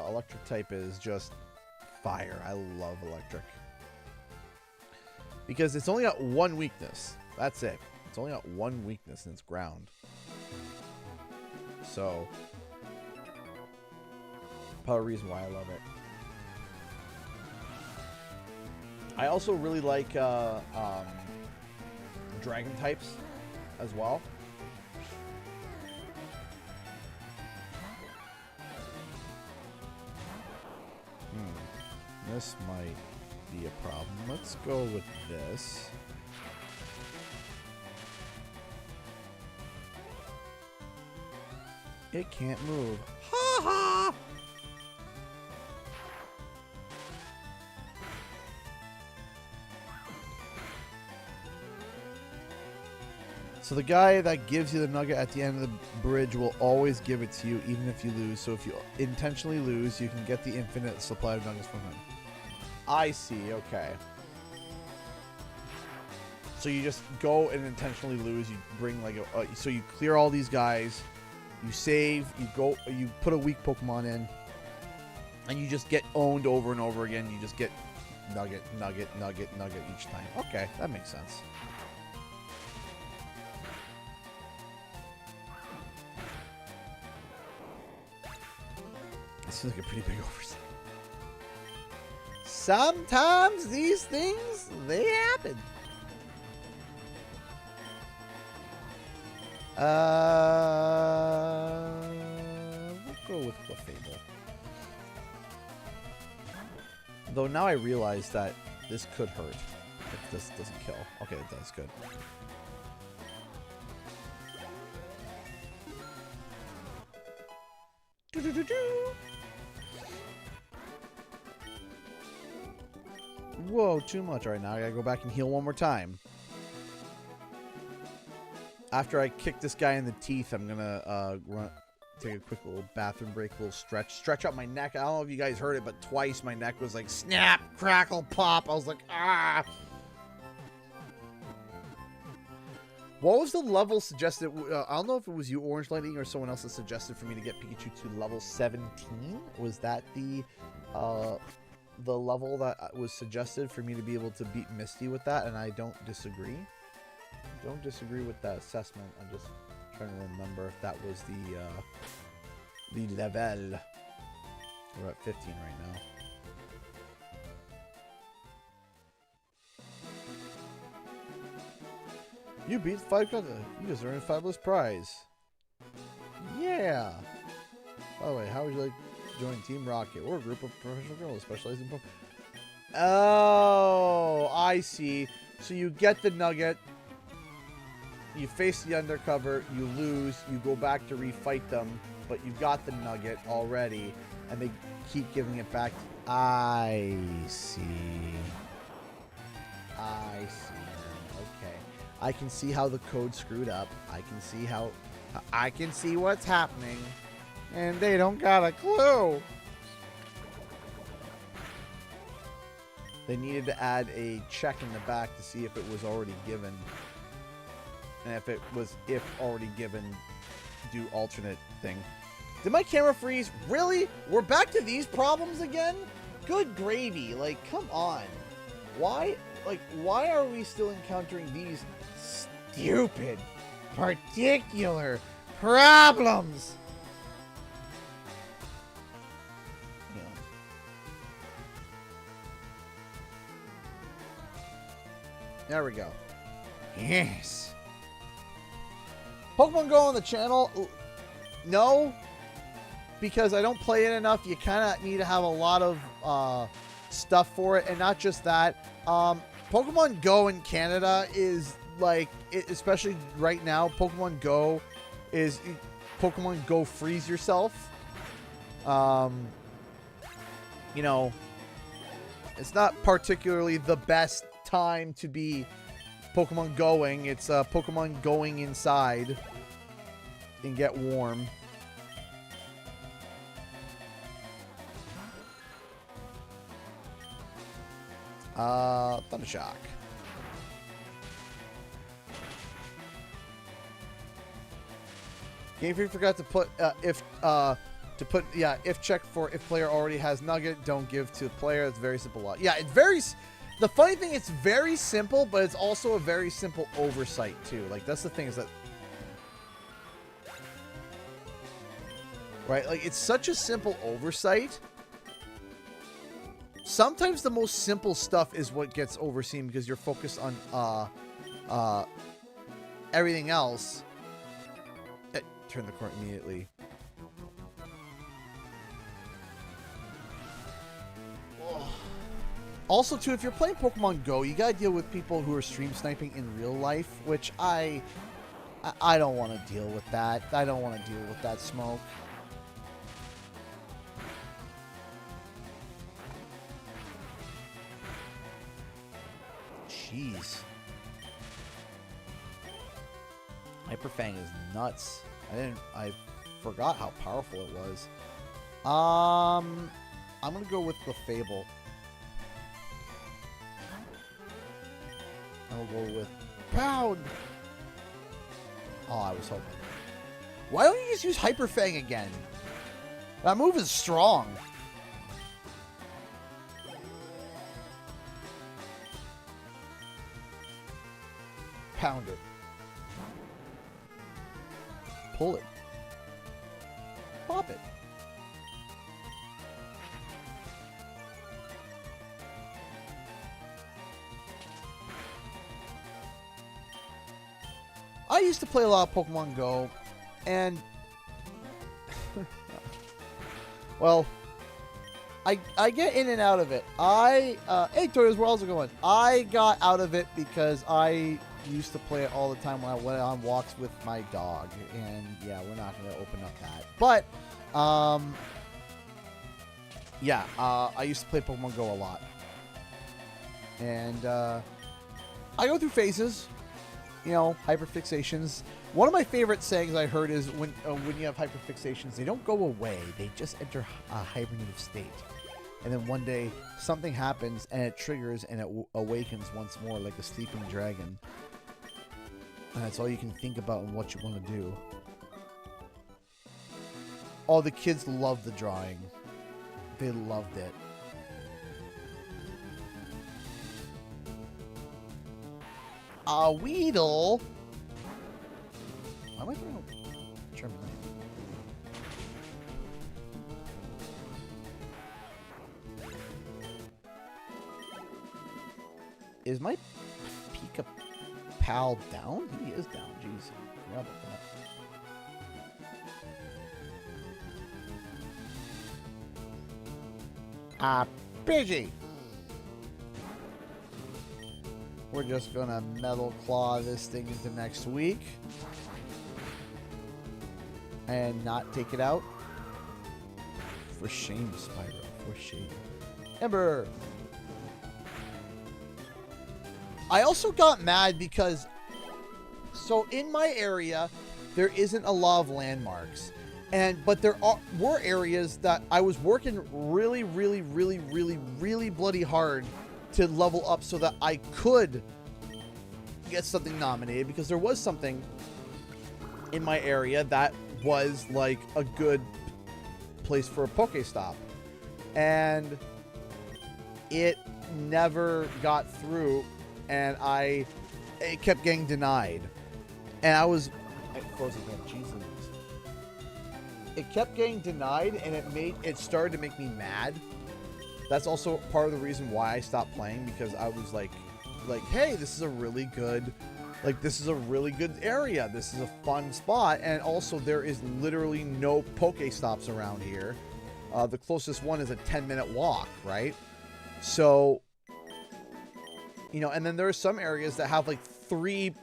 Electric type is just fire. I love electric because it's only got one weakness. That's it. It's only got one weakness, and it's ground. So part of the reason why I love it. I also really like dragon types as well. This might be a problem. Let's go with this. It can't move. Ha ha! So the guy that gives you the nugget at the end of the bridge will always give it to you, even if you lose. So if you intentionally lose, you can get the infinite supply of nuggets from him. I see, okay. So you just go and intentionally lose. You bring like a... so you clear all these guys. You save. You go. You put a weak Pokemon in. And you just get owned over and over again. You just get nugget, nugget, nugget, nugget each time. Okay, that makes sense. This seems like a pretty big oversight. Sometimes these things, they happen. We'll go with Clefable. Though now I realize that this could hurt if this doesn't kill. Okay, it does. Good. Whoa, too much right now. I gotta go back and heal one more time. After I kick this guy in the teeth, I'm gonna take a quick little bathroom break, a little stretch out my neck. I don't know if you guys heard it, but twice my neck was like snap, crackle, pop. I was like, ah. What was the level suggested? I don't know if it was you, Orange Lightning, or someone else that suggested for me to get Pikachu to level 17. Was that the level that was suggested for me to be able to beat Misty with that? And I don't disagree. Don't disagree with that assessment. I'm just trying to remember if that was the level. We're at 15 right now. You beat 5 You just earned a fabulous prize. Yeah. By the way, how would you like to join Team Rocket? We're a group of professional girls specializing in Oh, I see. So you get the nugget. You face the undercover. You lose. You go back to refight them. But you got the nugget already. And they keep giving it back. I see. I see. Okay. I can see how the code screwed up. I can see how... I can see what's happening. And they don't got a clue. They needed to add a check in the back to see if it was already given. And if it was already given, do alternate thing. Did my camera freeze? Really? We're back to these problems again? Good gravy. Like, come on. Why? Like, why are we still encountering these stupid, particular problems? Yeah. There we go. Yes. Pokemon Go on the channel? No. Because I don't play it enough. You kind of need to have a lot of stuff for it. And not just that. Pokemon Go in Canada is like, especially right now, Pokemon Go is Pokemon Go freeze yourself. You know, it's not particularly the best time to be Pokemon going. It's Pokemon going inside and get warm. Thundershock. Game Freak forgot to put if check for if player already has nugget, don't give to player. It's very simple. Yeah, it's very. The funny thing, it's very simple, but it's also a very simple oversight too. Like that's the thing is that, right? Like it's such a simple oversight. Sometimes the most simple stuff is what gets overseen because you're focused on everything else. Turn the corner immediately. Also, too, if you're playing Pokemon Go, you gotta deal with people who are stream sniping in real life, which I don't want to deal with that. I don't want to deal with that smoke. Jeez. Hyperfang is nuts. I forgot how powerful it was. I'm gonna go with the Fable. I'll go with Pound. Oh, I was hoping. Why don't you just use Hyperfang again? That move is strong. Pound it. Pull it. Pop it. I used to play a lot of Pokemon Go, and well, I get in and out of it. Hey Toyos, where else are going? I got out of it because I used to play it all the time when I went on walks with my dog, and yeah, we're not going to open up that. But yeah, I used to play Pokemon Go a lot, and I go through phases. You know, hyperfixations. One of my favorite sayings I heard is when you have hyperfixations, they don't go away. They just enter a hibernative state. And then one day, something happens, and it triggers, and it awakens once more like a sleeping dragon. And that's all you can think about and what you want to do. Oh, the kids loved the drawing. They loved it. A Weedle. Why am I throwing a trim Is my Pika Pal down? He is down. Jeez. Forgot about that. Pidgey. We're just gonna Metal Claw this thing into next week. And not take it out. For shame, Spyro. For shame. Ember! I also got mad because... So, in my area, there isn't a lot of landmarks. But there were areas that I was working really bloody hard to level up so that I could get something nominated, because there was something in my area that was like a good place for a Pokestop, and it never got through, and it kept getting denied, and I froze again. Jesus. It kept getting denied, and it started to make me mad. That's also part of the reason why I stopped playing, because I was like, hey, this is a really good, area. This is a fun spot. And also there is literally no Pokestops around here. The closest one is a 10-minute walk, right? So, you know, and then there are some areas that have like three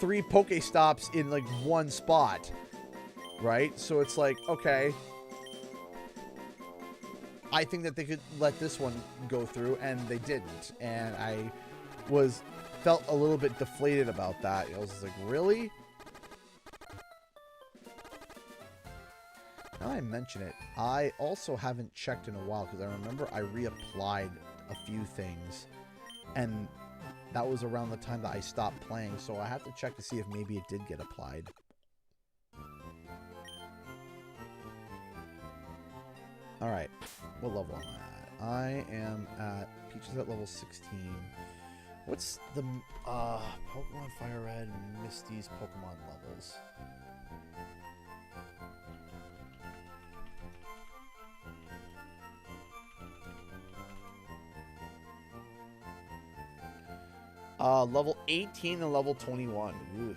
Pokestops in like one spot, right? So it's like, okay, I think that they could let this one go through, and they didn't. And I felt a little bit deflated about that. I was just like, really? Now I mention it, I also haven't checked in a while, because I remember I reapplied a few things, and that was around the time that I stopped playing, so I have to check to see if maybe it did get applied. Alright, what level am I at? I am at... Peach is at level 16. What's the... Pokemon FireRed and Misty's Pokemon levels? Level 18 and level 21. Ooh.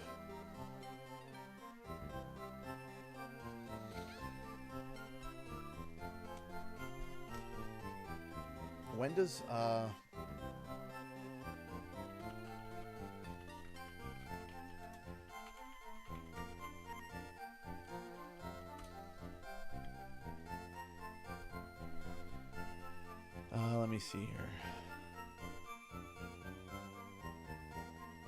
When does, let me see here.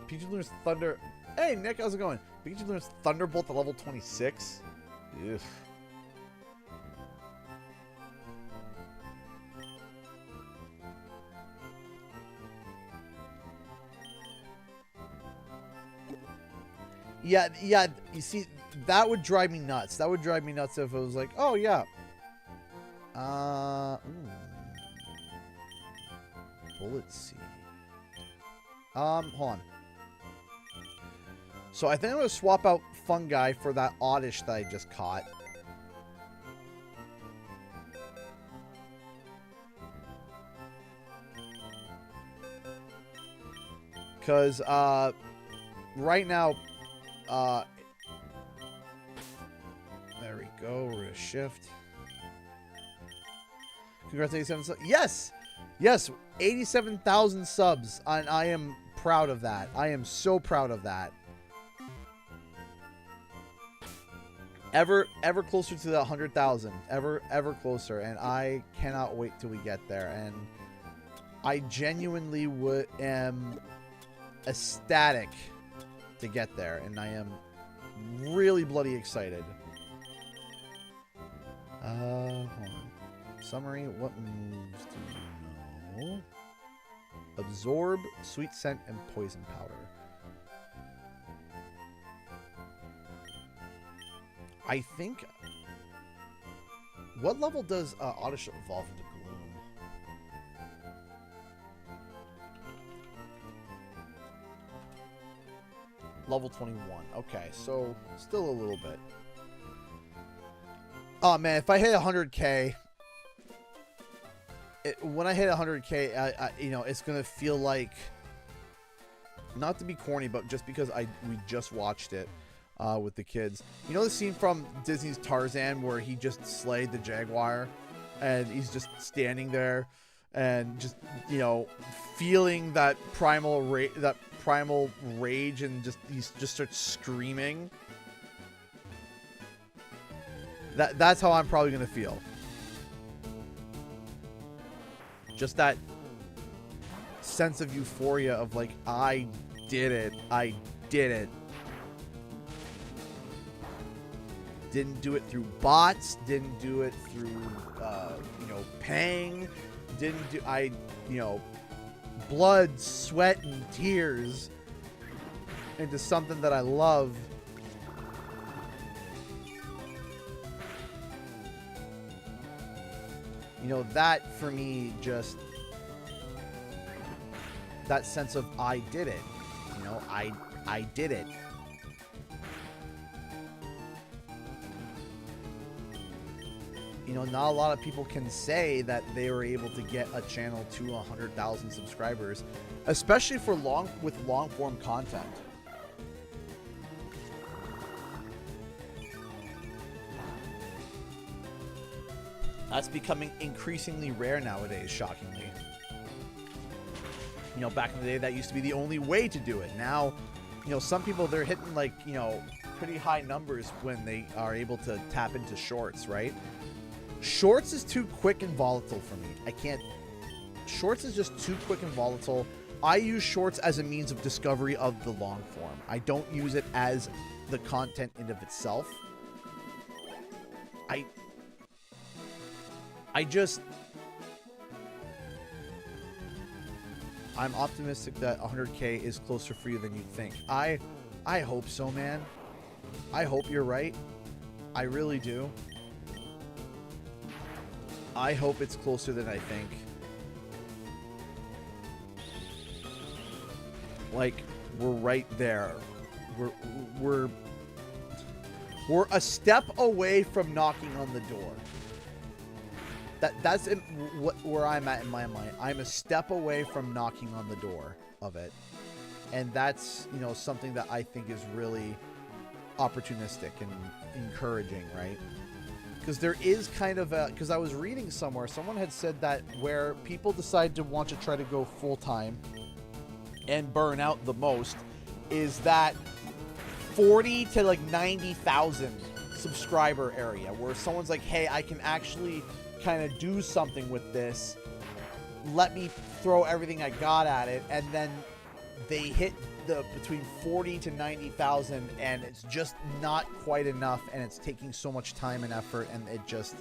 Peach Luna's Thunder Hey, Nick, how's it going? Pikachu learns Thunderbolt at level 26. Ugh. Yeah, you see, that would drive me nuts. That would drive me nuts if it was like, oh, yeah. Bullet Seed. Hold on. So I think I'm going to swap out Fungi for that Oddish that I just caught. Because, right now, there we go. We're going to shift. Congratulations. Yes! Yes! 87,000 subs. And I am proud of that. I am so proud of that. Ever closer to the 100,000. Ever closer. And I cannot wait till we get there. And I genuinely am ecstatic to get there. And I am really bloody excited. Hold on. Summary. What moves do you know? Absorb, Sweet Scent, and Poison Powder. I think... What level does Oddish evolve into Gloom? Level 21. Okay, so still a little bit. Oh, man, if I hit 100K... when I hit 100K, you know, it's going to feel like... Not to be corny, but just because we just watched it. With the kids. You know the scene from Disney's Tarzan where he just slayed the jaguar and he's just standing there and just, you know, feeling that primal rage and he just starts screaming. That's how I'm probably going to feel. Just that sense of euphoria of like, I did it. I did it. Didn't do it through bots. Didn't do it through, you know, paying. Didn't do, you know, blood, sweat, and tears into something that I love. You know, that for me just, that sense of I did it. You know, I did it. You know, not a lot of people can say that they were able to get a channel to 100,000 subscribers, especially for with long form content. That's becoming increasingly rare nowadays, shockingly. You know, back in the day, that used to be the only way to do it. Now, you know, some people, they're hitting like, you know, pretty high numbers when they are able to tap into shorts, right? Shorts is too quick and volatile for me. I can't... Shorts is just too quick and volatile. I use shorts as a means of discovery of the long form. I don't use it as the content in of itself. I'm optimistic that 100K is closer for you than you'd think. I hope so, man. I hope you're right. I really do. I hope it's closer than I think. Like, we're right there. We're a step away from knocking on the door. That's where I'm at in my mind. I'm a step away from knocking on the door of it. And that's, you know, something that I think is really opportunistic and encouraging, right? Because there is kind of a... Because I was reading somewhere, someone had said that where people decide to want to try to go full-time and burn out the most is that 40 to like 90,000 subscriber area where someone's like, hey, I can actually kind of do something with this. Let me throw everything I got at it. And then they hit the between 40 to 90,000, and it's just not quite enough, and it's taking so much time and effort, and it just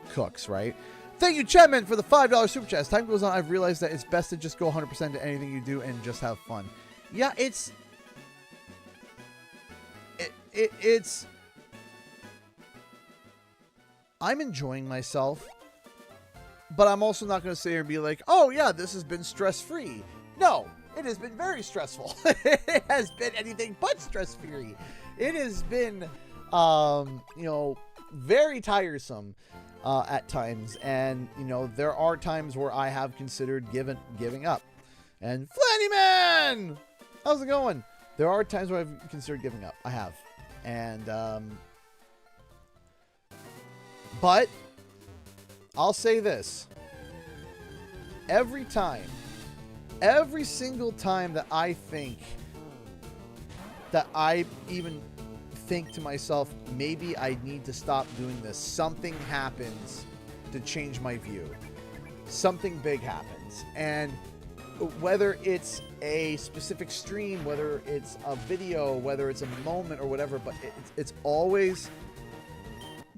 cooks, right? Thank you, Chapman, for the $5 super chat. As time goes on, I've realized that it's best to just go 100% to anything you do and just have fun. Yeah, it's I'm enjoying myself, but I'm also not going to sit here and be like, oh yeah, this has been stress-free. No, it has been very stressful. It has been anything but stress-free. It has been, you know, very tiresome at times. And, you know, there are times where I have considered giving up. And Flanny Man! How's it going? There are times where I've considered giving up. I have. And, but I'll say this. Every single time that I think that I even think to myself, maybe I need to stop doing this, something happens to change my view. Something big happens. And whether it's a specific stream, whether it's a video, whether it's a moment or whatever, but it's always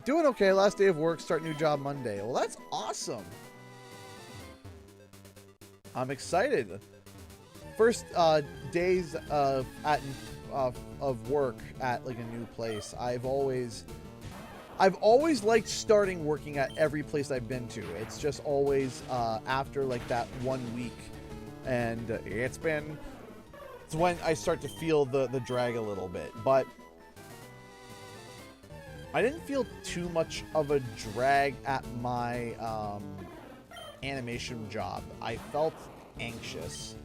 doing okay. Last day of work, start new job Monday. Well, that's awesome. I'm excited. First days of work at like a new place. I've always liked starting working at every place I've been to. It's just always after like that 1 week, and it's when I start to feel the drag a little bit. But I didn't feel too much of a drag at my animation job. I felt anxious.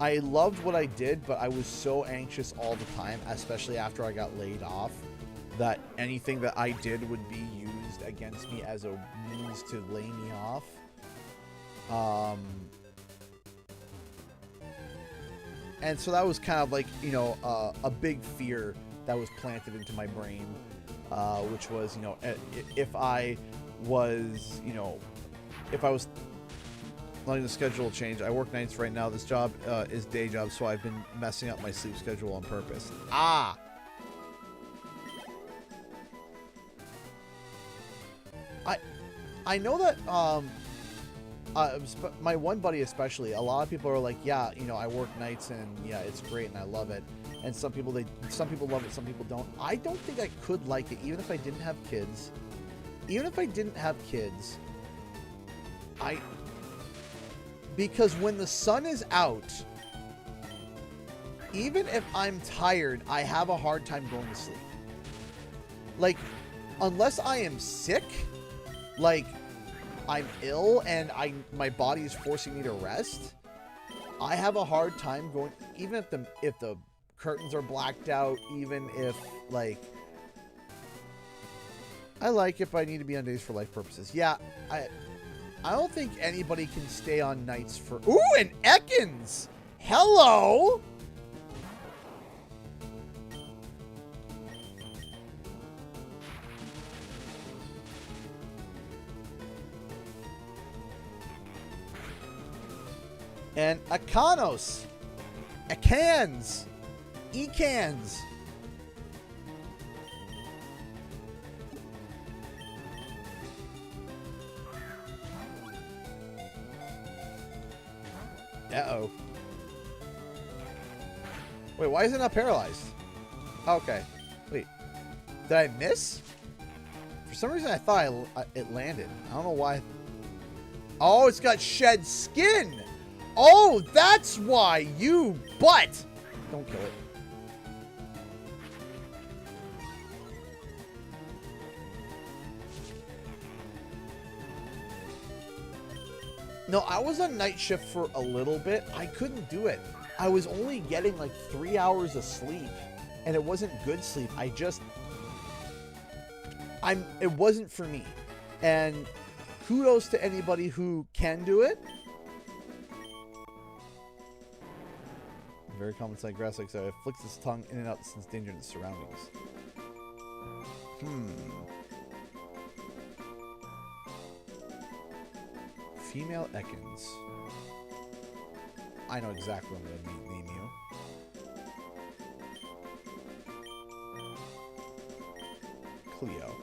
I loved what I did, but I was so anxious all the time, especially after I got laid off, that anything that I did would be used against me as a means to lay me off. And so that was kind of like, you know, a big fear that was planted into my brain, which was, you know, if I was letting the schedule change. I work nights right now. This job is day job, so I've been messing up my sleep schedule on purpose. Ah! I know that my one buddy especially, a lot of people are like, yeah, you know, I work nights and yeah, it's great and I love it. And some people love it, some people don't. I don't think I could like it, even if I didn't have kids. Because when the sun is out, even if I'm tired, I have a hard time going to sleep. Like, unless I am sick, like I'm ill and my body is forcing me to rest, I have a hard time going, even if the curtains are blacked out, even if like I like if I need to be on days for life purposes. Yeah, I don't think anybody can stay on nights for... Ooh, and Ekans! Hello! And Akanos. Ekans. Ekans. Uh-oh. Wait, why is it not paralyzed? Okay. Wait. Did I miss? For some reason, I thought it landed. I don't know why. Oh, it's got shed skin. Oh, that's why. You butt. Don't kill it. No, I was on night shift for a little bit. I couldn't do it. I was only getting like 3 hours of sleep, and it wasn't good sleep. It wasn't for me. And kudos to anybody who can do it. Very common sight grass, like so it flicks its tongue in and out since danger in its surroundings. Female Ekans. I know exactly what I'm going to name you. Cleo.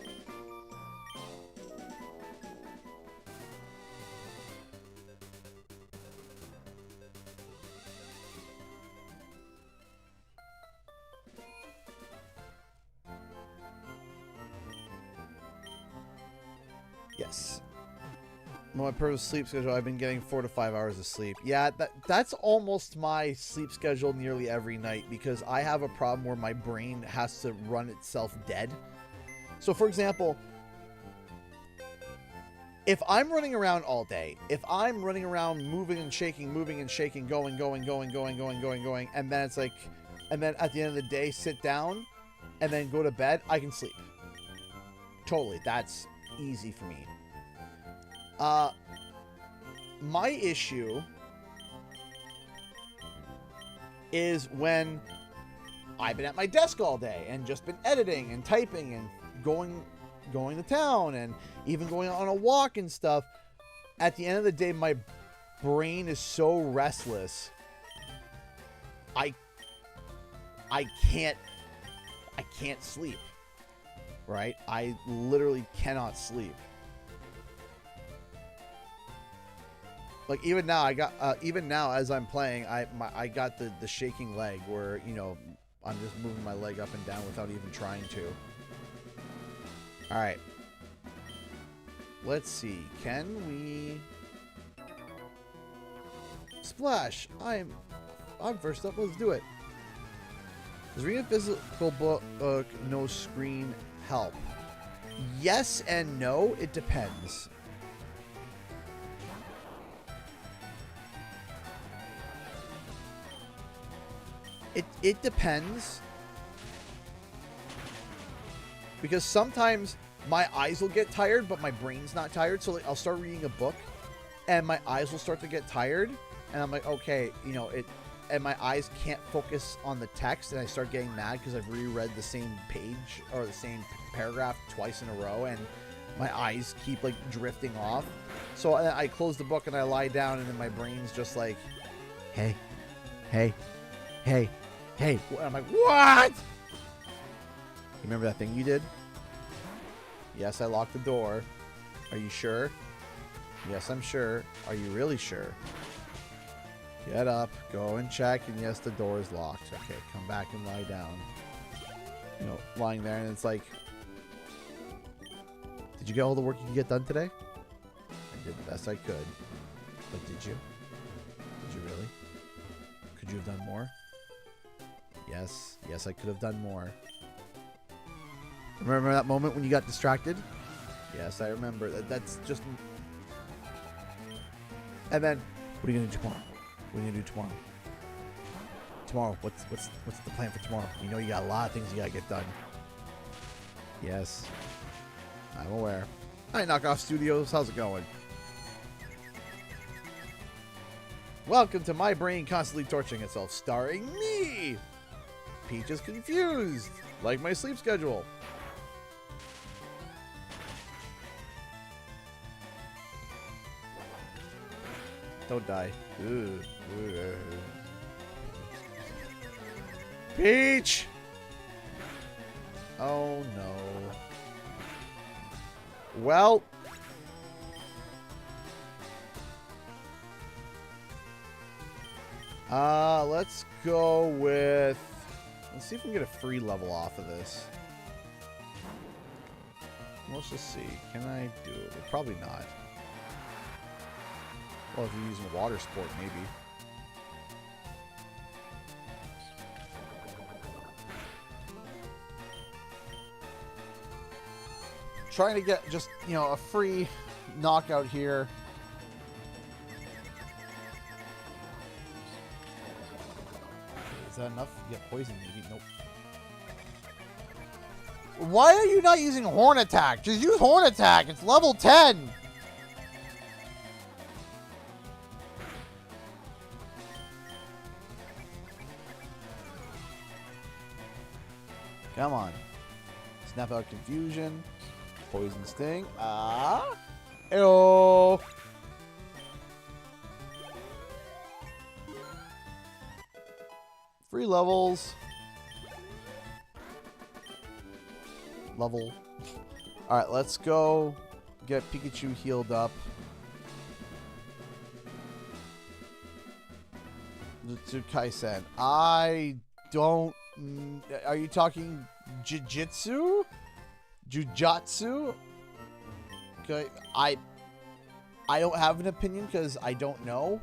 Yes. My perfect sleep schedule, I've been getting 4 to 5 hours of sleep. Yeah, that's almost my sleep schedule nearly every night, because I have a problem where my brain has to run itself dead. So, for example, if I'm running around all day, if I'm running around moving and shaking, going, and then it's like, and then at the end of the day, sit down and then go to bed, I can sleep. Totally. That's easy for me. My issue is when I've been at my desk all day and just been editing and typing and going to town and even going on a walk and stuff. At the end of the day, my brain is so restless. I can't sleep. Right? I literally cannot sleep. Like even now, even now as I'm playing, I got the shaking leg where, you know, I'm just moving my leg up and down without even trying to. All right. Let's see. Can we splash? I'm first up. Let's do it. Does reading a physical book no screen help? Yes and no. It depends. It depends, because sometimes my eyes will get tired, but my brain's not tired. So like, I'll start reading a book, and my eyes will start to get tired, and I'm like, okay, you know it, and my eyes can't focus on the text, and I start getting mad because I've reread the same page or the same paragraph twice in a row, and my eyes keep like drifting off. So I close the book and I lie down, and then my brain's just like, hey. And I'm like, what? You remember that thing you did? Yes, I locked the door. Are you sure? Yes, I'm sure. Are you really sure? Get up, go and check, and yes, the door is locked. Okay, come back and lie down. You know, lying there, and it's like, did you get all the work you could get done today? I did the best I could. But did you? Did you really? Could you have done more? Yes, I could have done more. Remember that moment when you got distracted? Yes, I remember. That's just... And then, what are you going to do tomorrow? What are you going to do tomorrow? Tomorrow, what's the plan for tomorrow? You know you got a lot of things you got to get done. Yes, I'm aware. Hi, Knockoff Studios. How's it going? Welcome to My Brain Constantly Torturing Itself, starring me! Peach is confused, like my sleep schedule. Don't die. Ooh. Peach! Oh no. Well. Let's go with... Let's see if we can get a free level off of this. Let's just see. Can I do it? Well, probably not. Well, if you're using water sport, maybe. Trying to get just, you know, a free knockout here. Is that enough? Yeah, poison maybe. Nope. Why are you not using Horn Attack? Just use Horn Attack. It's level 10. Come on. Snap out Confusion. Poison Sting. Ah. Ew. Free levels. Level. Alright, let's go get Pikachu healed up. Jutsu-Kaisen. I don't... Are you talking Jujitsu? Jujatsu? Okay, I don't have an opinion because I don't know.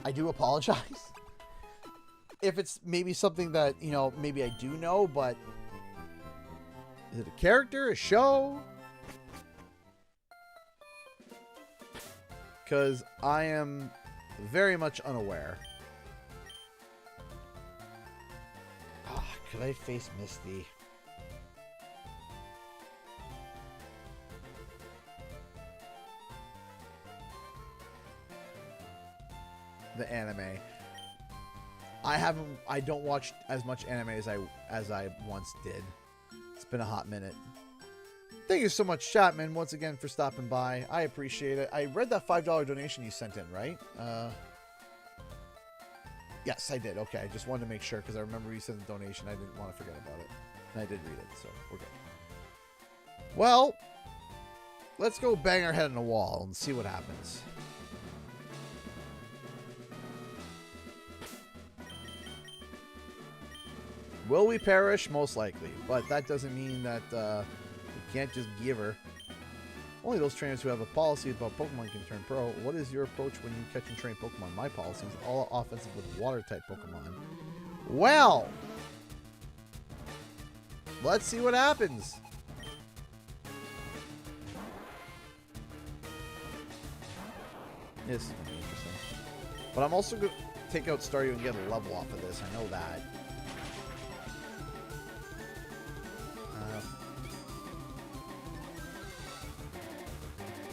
I do apologize. If it's maybe something that, you know, maybe I do know, but... Is it a character? A show? Because I am very much unaware. Could I face Misty? The anime. I don't watch as much anime as I once did. It's been a hot minute. Thank you so much, Chapman, once again for stopping by. I appreciate it. I read that $5 donation you sent in, right? Yes, I did. Okay, I just wanted to make sure because I remember you sent the donation. I didn't want to forget about it. And I did read it, so we're good. Well, let's go bang our head on the wall and see what happens. Will we perish? Most likely. But that doesn't mean that we can't just give her. Only those trainers who have a policy about Pokemon can turn pro. What is your approach when you catch and train Pokemon? My policy is all offensive with water-type Pokemon. Well, let's see what happens. This is going to be interesting. But I'm also going to take out Staryu and get a level off of this. I know that.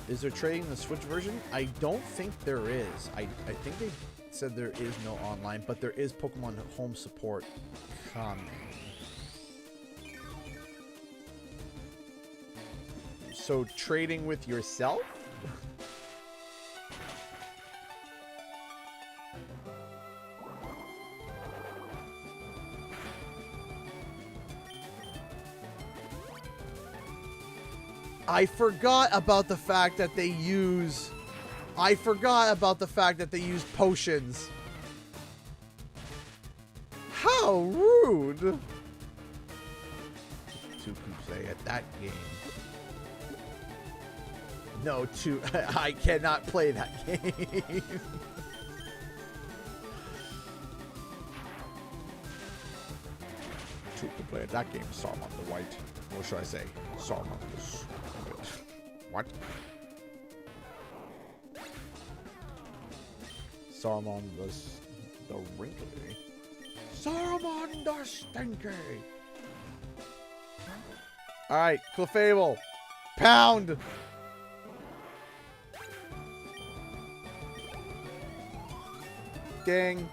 Is there trading the Switch version? I don't think there is. I think they said there is no online, but there is Pokemon Home support coming. So trading with yourself? I forgot about the fact that they use... I forgot about the fact that they use potions. How rude! To play at that game. No, I cannot play that game. To play at that game, Saruman the White. What should I say? Saruman the... What? Saruman the wrinkly. Saruman the stinky. Alright, Clefable. Pound! Ding.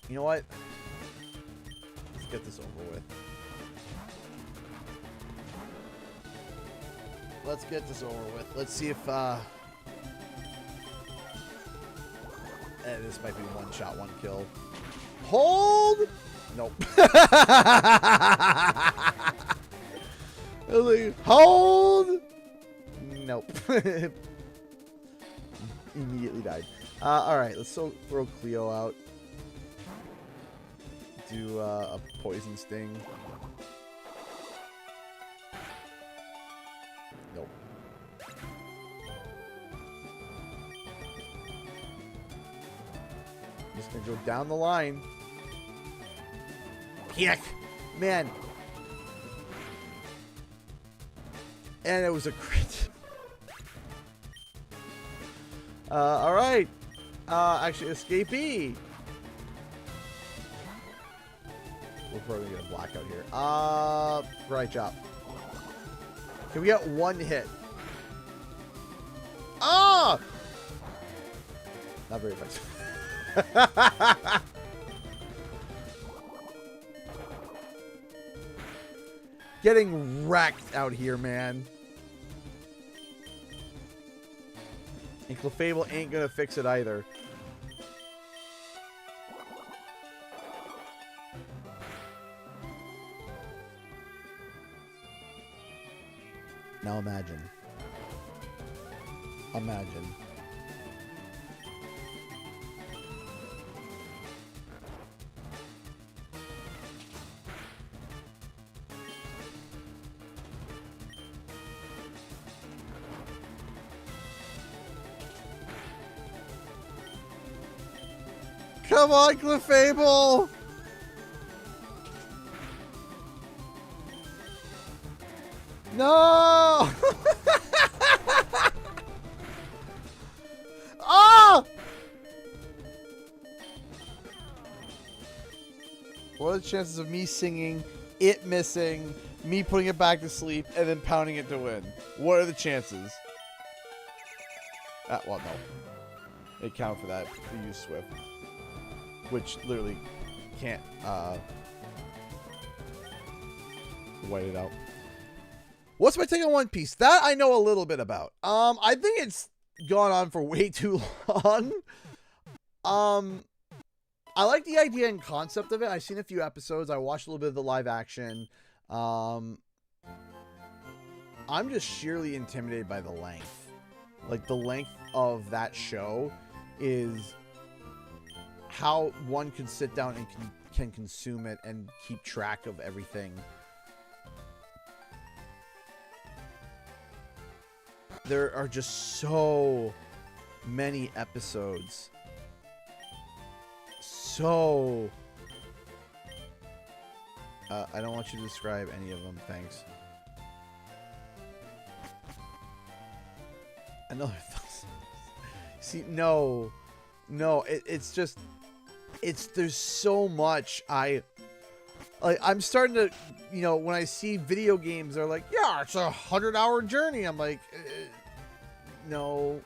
You know what? Let's get this over with. Let's get this over with. Let's see if, this might be one shot, one kill. Hold! Nope. Hold! Nope. Immediately died. Alright, let's throw Cleo out. Do a poison sting. Nope. Just gonna go down the line. Yuck! Man. And it was a crit. Alright. Actually, escapee. We're probably gonna get a blackout here. Right chop. Can we get one hit? Ah! Not very effective. Getting wrecked out here, man. And Clefable ain't gonna fix it either. Now imagine. Imagine. Come on, Clefable! No! Ah! What are the chances of me singing, it missing, me putting it back to sleep, and then pounding it to win? What are the chances? Well, no. They count for that. We use Swift. Which literally can't white it out. What's my take on One Piece? That I know a little bit about. I think it's gone on for way too long. I like the idea and concept of it. I've seen a few episodes. I watched a little bit of the live action. I'm just sheerly intimidated by the length. Like, the length of that show is how one can sit down and can consume it and keep track of everything. There are just so many episodes. So... I don't want you to describe any of them, thanks. Another thousand. See, no, it's just, there's so much. I'm starting to, you know, when I see video games, they're like, yeah, it's a 100-hour journey. I'm like, no,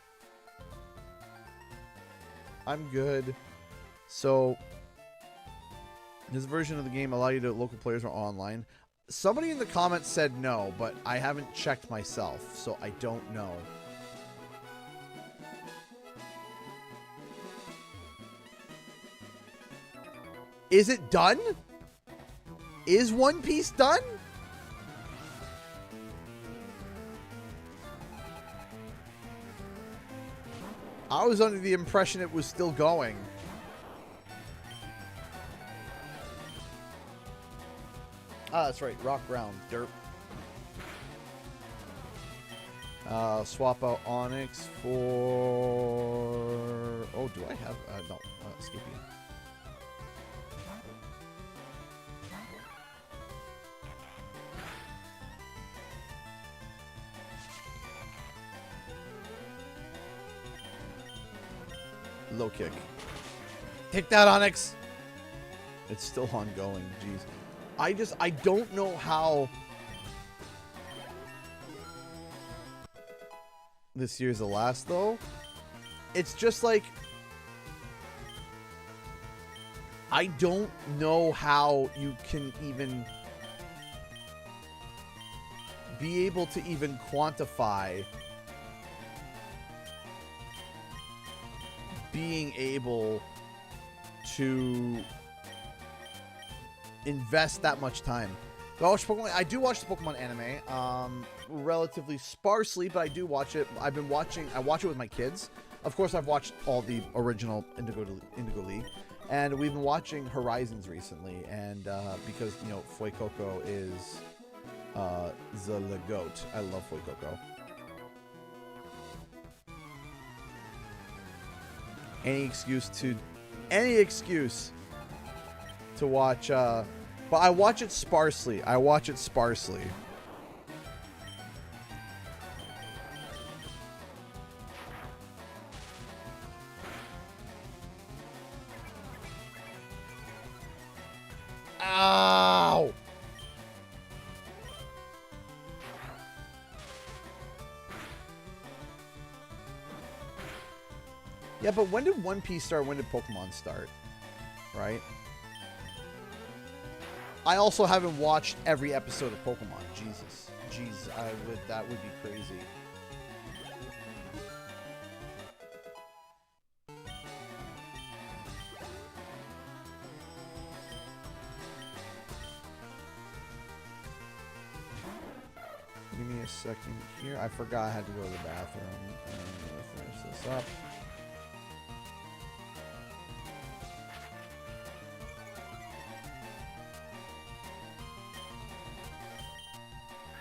I'm good. So, this version of the game allow you to local players or online. Somebody in the comments said no, but I haven't checked myself, so I don't know. Is it done? Is One Piece done? I was under the impression it was still going. Ah, that's right. Rock ground. Dirt. Swap out Onyx for... Oh, do I have... no. Skippy. Low kick. Take that, Onyx! It's still ongoing. Jeez. I don't know how this year's the last, though. It's just like, I don't know how you can even be able to even quantify being able to invest that much time. I do watch the Pokemon anime, relatively sparsely, but I do watch it. I watch it with my kids. Of course, I've watched all the original Indigo League, and we've been watching Horizons recently, and because, you know, Fuecoco is the goat. I love Fuecoco. Any excuse to watch, but I watch it sparsely. Ow! Yeah, but when did One Piece start? When did Pokemon start? Right? I also haven't watched every episode of Pokemon. Jesus. Jeez, that would be crazy. Give me a second here. I forgot I had to go to the bathroom. I'm gonna finish this up.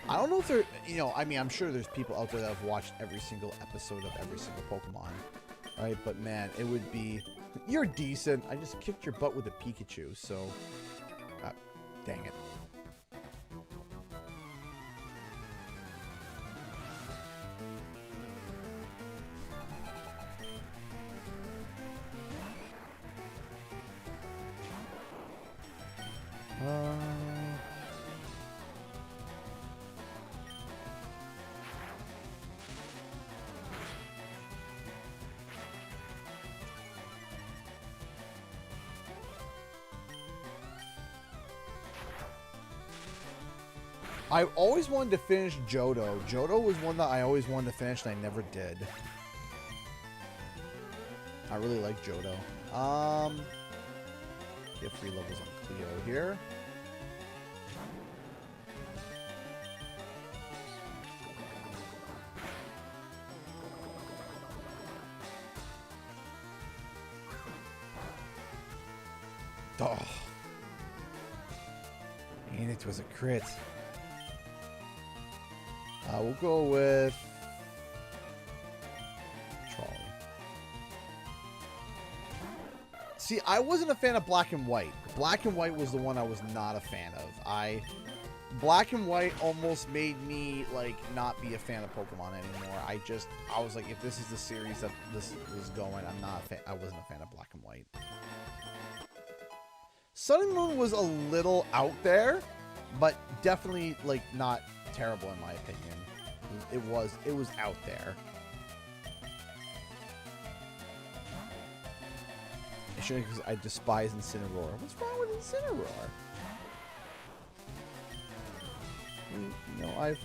I don't know if there, you know, I mean, I'm sure there's people out there that have watched every single episode of every single Pokemon, right? But man, it would be, you're decent. I just kicked your butt with a Pikachu, so, dang it. I always wanted to finish Johto. Johto was one that I always wanted to finish, and I never did. I really like Johto. Get free levels on Cleo here. Oh. And it was a crit. We'll go with Trolley. See, I wasn't a fan of Black and White. Black and White was the one I was not a fan of. Black and White almost made me, like, not be a fan of Pokemon anymore. I was like, if this is the series that this is going, I'm not a fan. I wasn't a fan of Black and White. Sun and Moon was a little out there, but definitely, like, not terrible in my opinion. It was out there. Because I despise Incineroar. What's wrong with Incineroar? You know,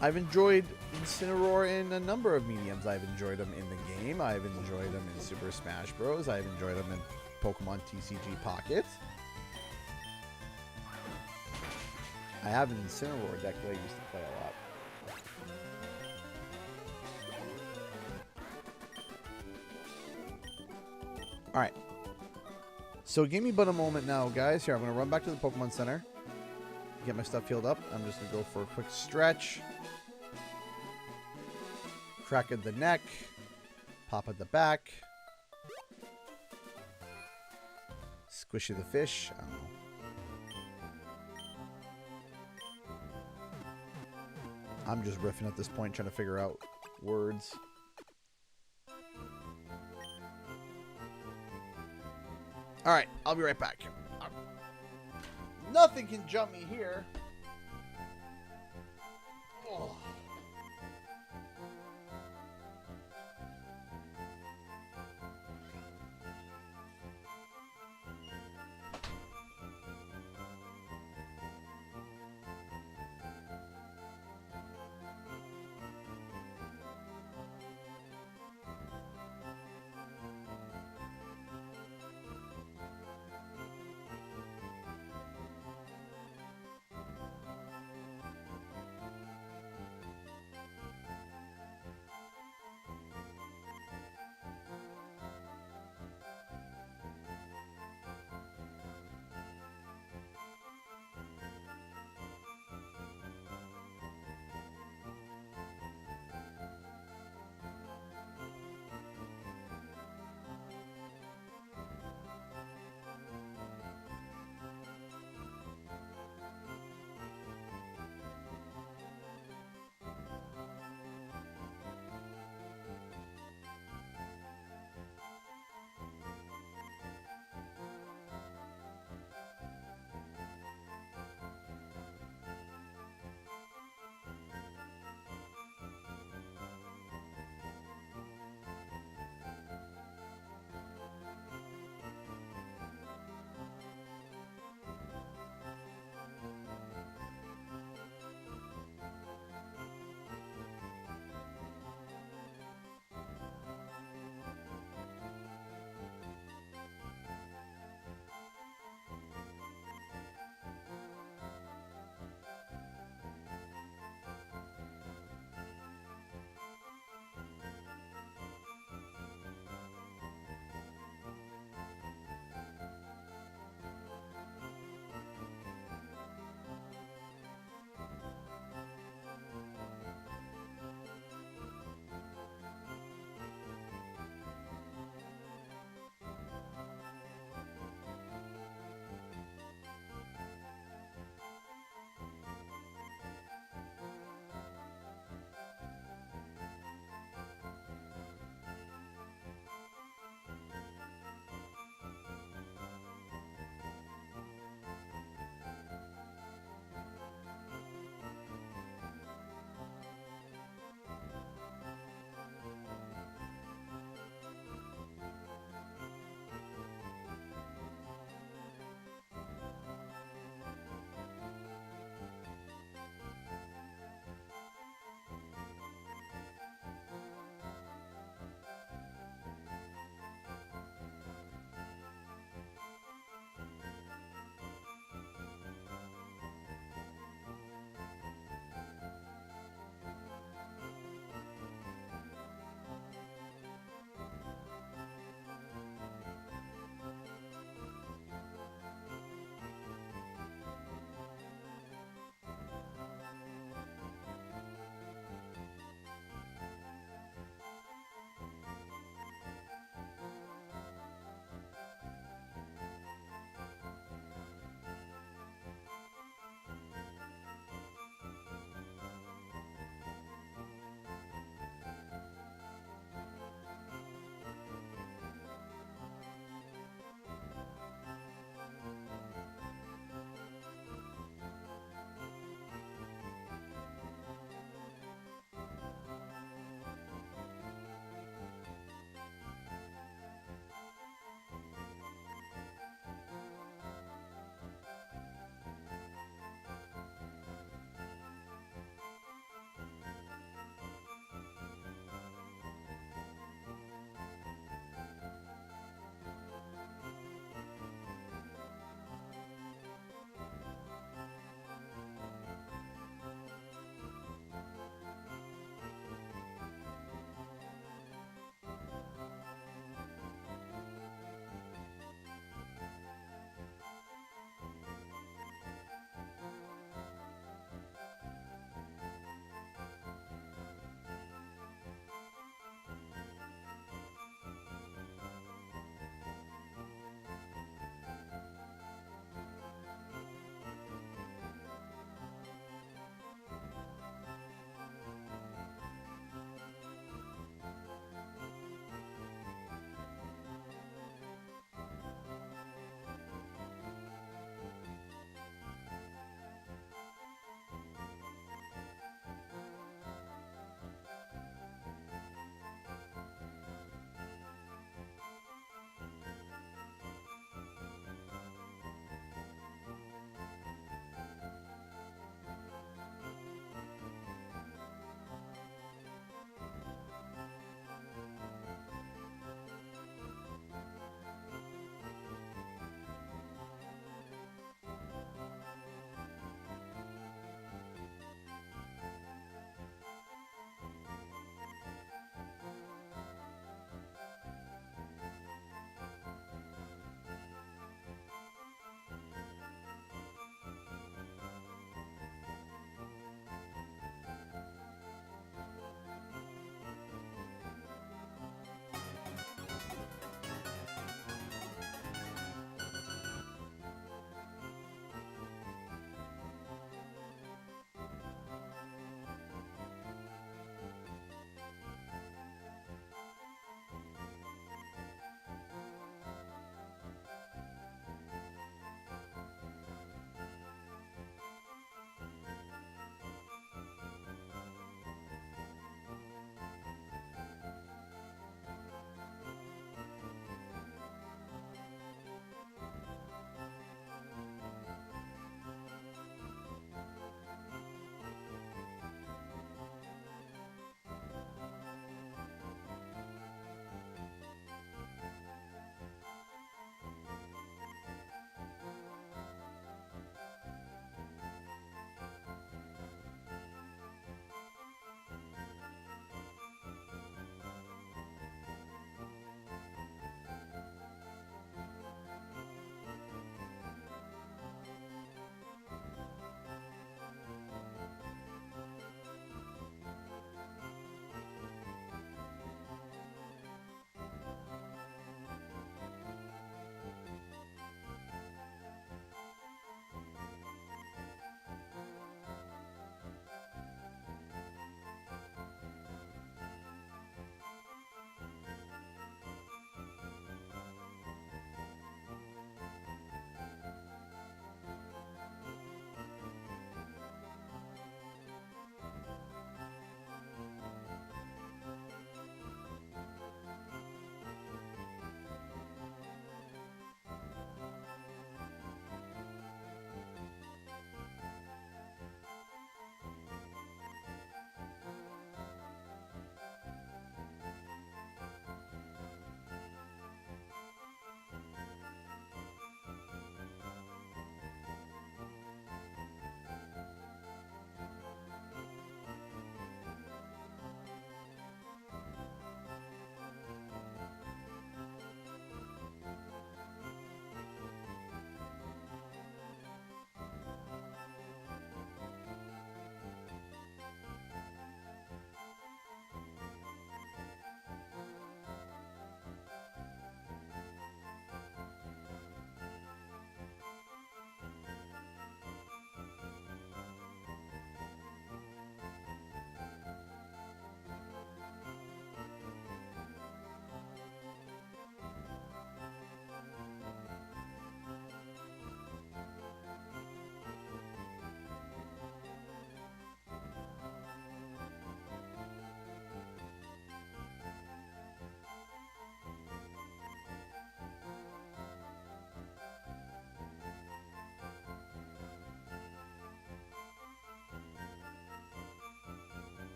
I've enjoyed Incineroar in a number of mediums. I've enjoyed them in the game. I've enjoyed them in Super Smash Bros. I've enjoyed them in Pokemon TCG Pocket. I have an Incineroar deck that I used to play a lot. Alright. So give me but a moment now, guys. Here, I'm going to run back to the Pokemon Center. Get my stuff healed up. I'm just going to go for a quick stretch. Crack at the neck. Pop at the back. Squishy the fish. I don't know. I'm just riffing at this point, trying to figure out words. Alright, I'll be right back. Nothing can jump me here. Oh.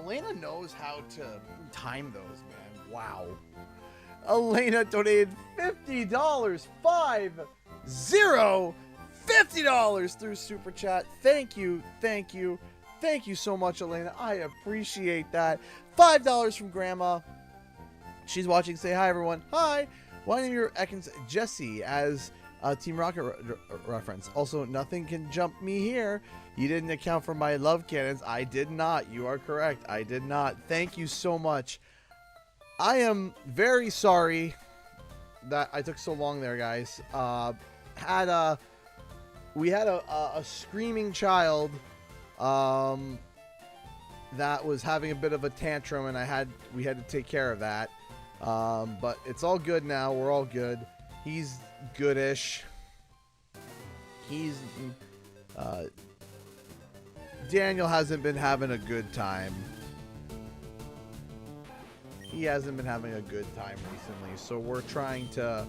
Elena knows how to time those, man. Wow. Elena donated $50. $50 through Super Chat. Thank you. Thank you. Thank you so much, Elena. I appreciate that. $5 from Grandma. She's watching. Say hi, everyone. Hi. Why name your Ekans Jesse as a Team Rocket reference? Also, nothing can jump me here. You didn't account for my love cannons. I did not. You are correct. I did not. Thank you so much. I am very sorry that I took so long there, guys. We had a screaming child that was having a bit of a tantrum, and we had to take care of that. But it's all good now. We're all good. He's goodish. Daniel hasn't been having a good time. He hasn't been having a good time recently, so we're trying to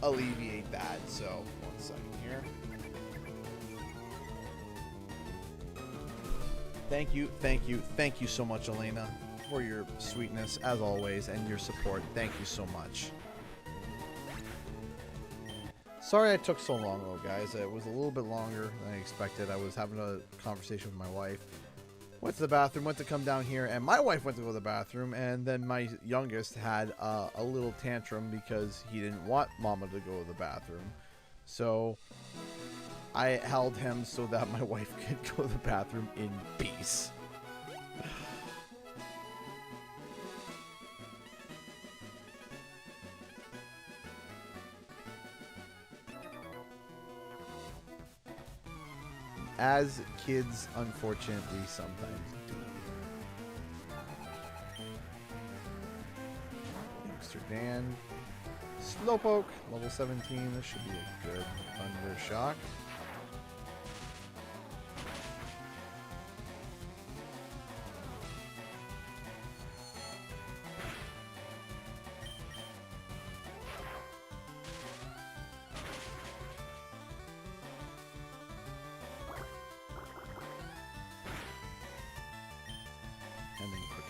alleviate that. So, 1 second here. Thank you so much, Elena, for your sweetness as always and your support. Thank you so much. Sorry I took so long though, guys. It was a little bit longer than I expected. I was having a conversation with my wife. Went to the bathroom, went to come down here, and my wife went to go to the bathroom, and then my youngest had a little tantrum because he didn't want Mama to go to the bathroom. So I held him so that my wife could go to the bathroom in peace. As kids, unfortunately, sometimes do. Youngster Dan. Slowpoke, level 17. This should be a good Thunder Shock.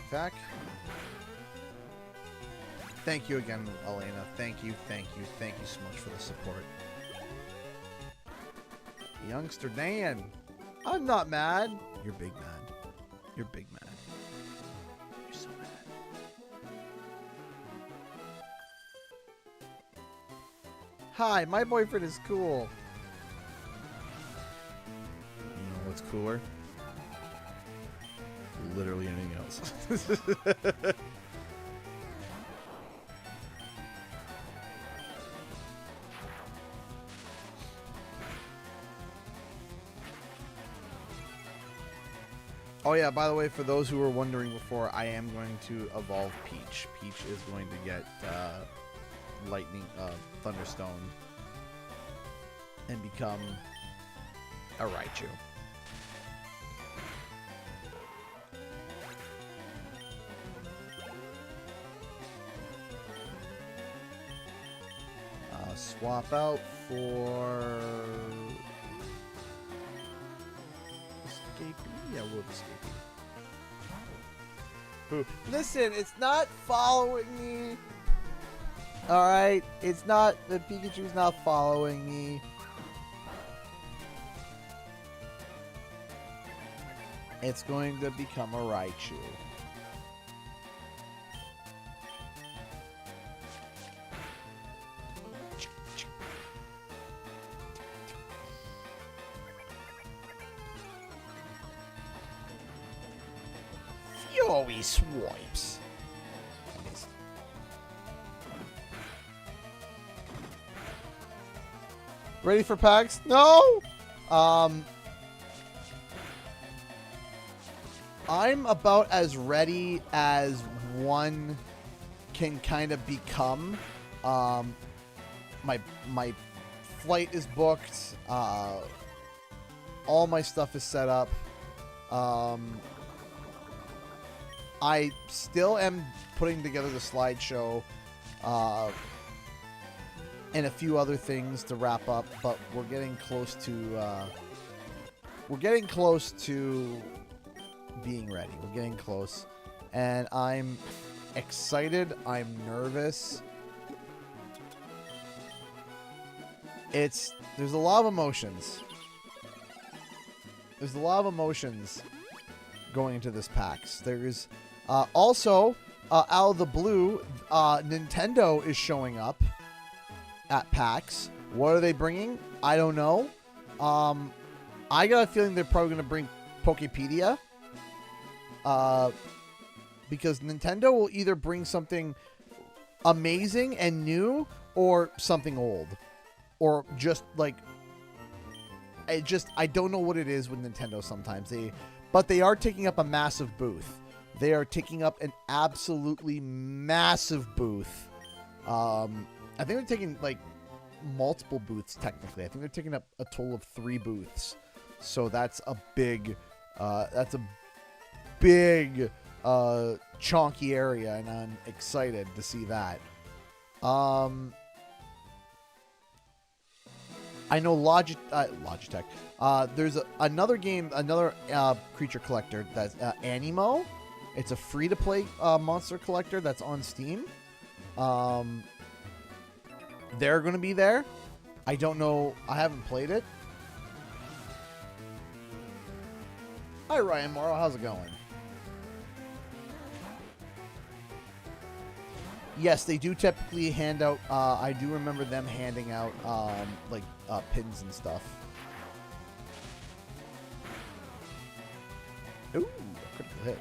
Attack. Thank you again, Elena. Thank you so much for the support. Youngster Dan. I'm not mad. You're big mad. You're big mad. You're so mad. Hi, my boyfriend is cool. You know what's cooler? Literally anything else. Oh yeah, by the way, for those who were wondering before, I am going to evolve Peach. Peach is going to get lightning, thunderstoned and become a Raichu. Swap out for Escapee. Yeah, we'll Escapee. Boo. Listen, it's not following me. Alright? It's not, the Pikachu's not following me. It's going to become a Raichu. Fury swipes. Ready for packs? No. I'm about as ready as one can kind of become. My flight is booked. All my stuff is set up. I still am putting together the slideshow and a few other things to wrap up, but we're getting close to we're getting close to being ready. We're getting close, and I'm excited. I'm nervous. There's a lot of emotions. There's a lot of emotions going into this PAX. There's also out of the blue, Nintendo is showing up at PAX. What are they bringing? I don't know. I got a feeling they're probably going to bring Pokepedia. Because Nintendo will either bring something amazing and new or something old. Or just like... I don't know what it is with Nintendo sometimes. But they are taking up a massive booth. They are taking up an absolutely massive booth. I think they're taking like multiple booths technically. I think they're taking up a total of 3 booths. So that's a big chonky area, and I'm excited to see that. I know Logitech. There's another game, another creature collector that's Animo. It's a free-to-play monster collector that's on Steam. They're going to be there. I don't know. I haven't played it. Hi, Ryan Morrow. How's it going? Yes, they do typically hand out... I do remember them handing out, pins and stuff. Ooh, a critical hit.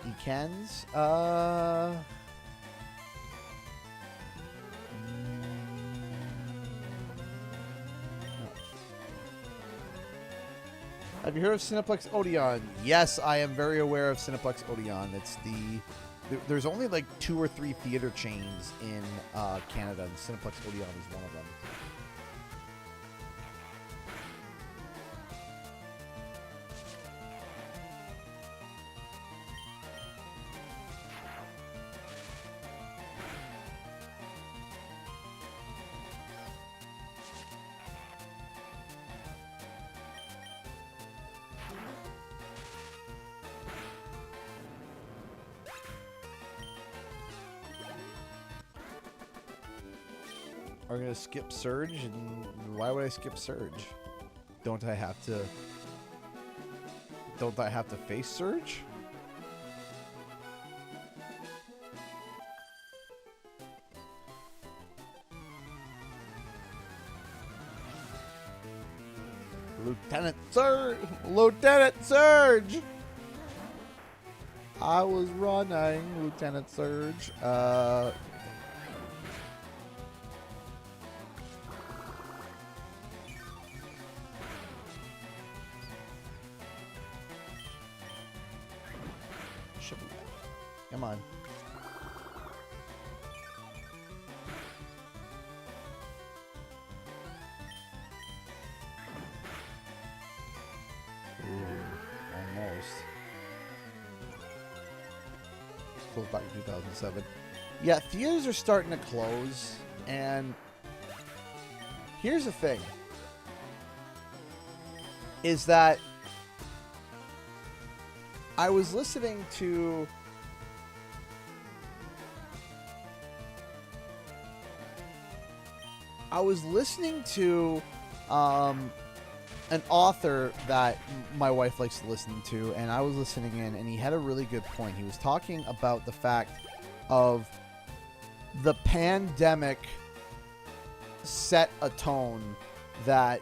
Ekans? Have you heard of Cineplex Odeon? Yes, I am very aware of Cineplex Odeon. It's there's only like 2 or 3 theater chains in Canada, and Cineplex Odeon is one of them. Are we gonna skip Surge? And why would I skip Surge? Don't I have to face Surge? Lieutenant Surge! Lieutenant Surge! I was running, Lieutenant Surge. Come on. Ooh, almost. Closed back in 2007. Yeah, theaters are starting to close, and here's the thing. Is that I was listening to an author that my wife likes to listen to, and I was listening in, and he had a really good point. He was talking about the fact of the pandemic set a tone that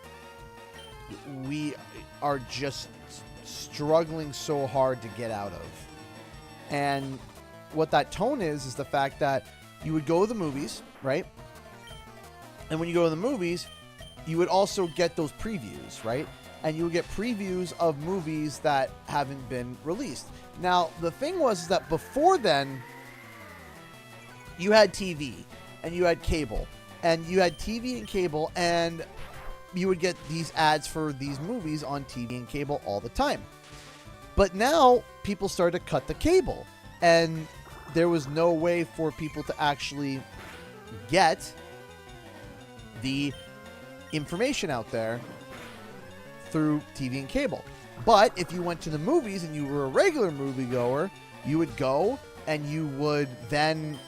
we are just struggling so hard to get out of. And what that tone is the fact that you would go to the movies, right? And when you go to the movies, you would also get those previews, right? And you would get previews of movies that haven't been released. Now, the thing was that before then, you had TV and you had cable. And you had TV and cable, and you would get these ads for these movies on TV and cable all the time. But now, people started to cut the cable. And there was no way for people to actually get the information out there through TV and cable. But if you went to the movies and you were a regular moviegoer, you would go and you would then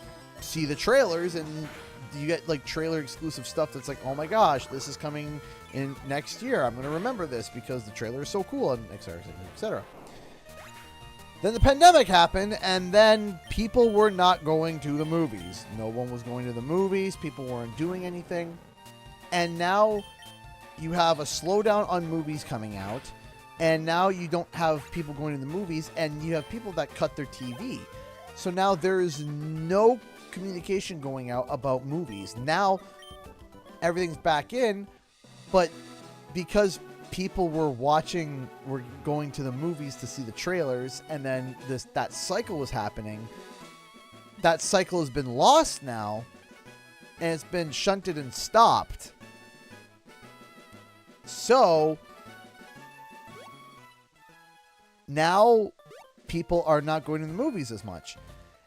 see the trailers, and you get like trailer exclusive stuff that's like, oh my gosh, this is coming in next year. I'm going to remember this because the trailer is so cool, and et cetera, et cetera, et cetera. Then the pandemic happened, and then people were not going to the movies. No one was going to the movies. People weren't doing anything. And now you have a slowdown on movies coming out, and now you don't have people going to the movies, and you have people that cut their TV. So now there is no communication going out about movies. Now everything's back in, but because people were going to the movies to see the trailers, and then that cycle was happening. That cycle has been lost now, and it's been shunted and stopped. So now people are not going to the movies as much.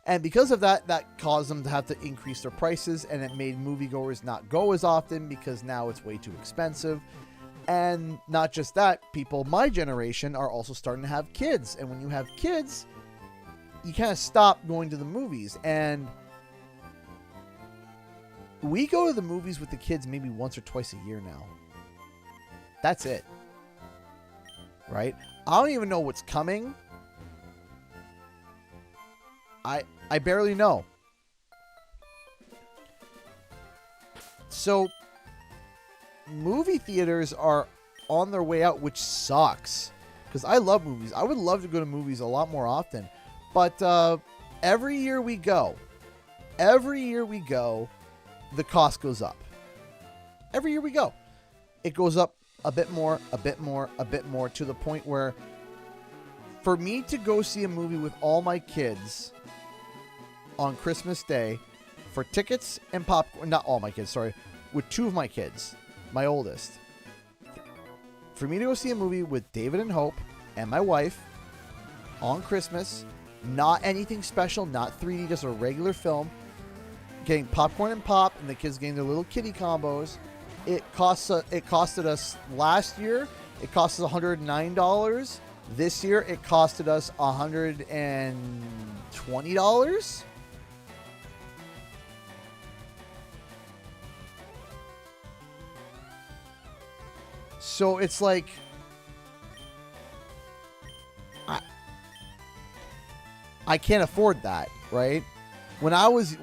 And because of that, that caused them to have to increase their prices, and it made moviegoers not go as often because now it's way too expensive. And not just that, people my generation are also starting to have kids. And when you have kids, you kind of stop going to the movies. And we go to the movies with the kids maybe once or twice a year now. That's it. Right? I don't even know what's coming. I barely know. So movie theaters are on their way out, which sucks. Because I love movies. I would love to go to movies a lot more often. But every year we go, the cost goes up. Every year we go. It goes up a bit more, a bit more, a bit more, to the point where for me to go see a movie with all my kids on Christmas Day, for tickets and popcorn, not all my kids, sorry, with two of my kids, my oldest, for me to go see a movie with David and Hope and my wife on Christmas, not anything special, not 3D, just a regular film, getting popcorn and pop, and the kids getting their little kitty combos, it costed us last year, it cost us $109. This year, it costed us $120. So it's like, I can't afford that, right? When I was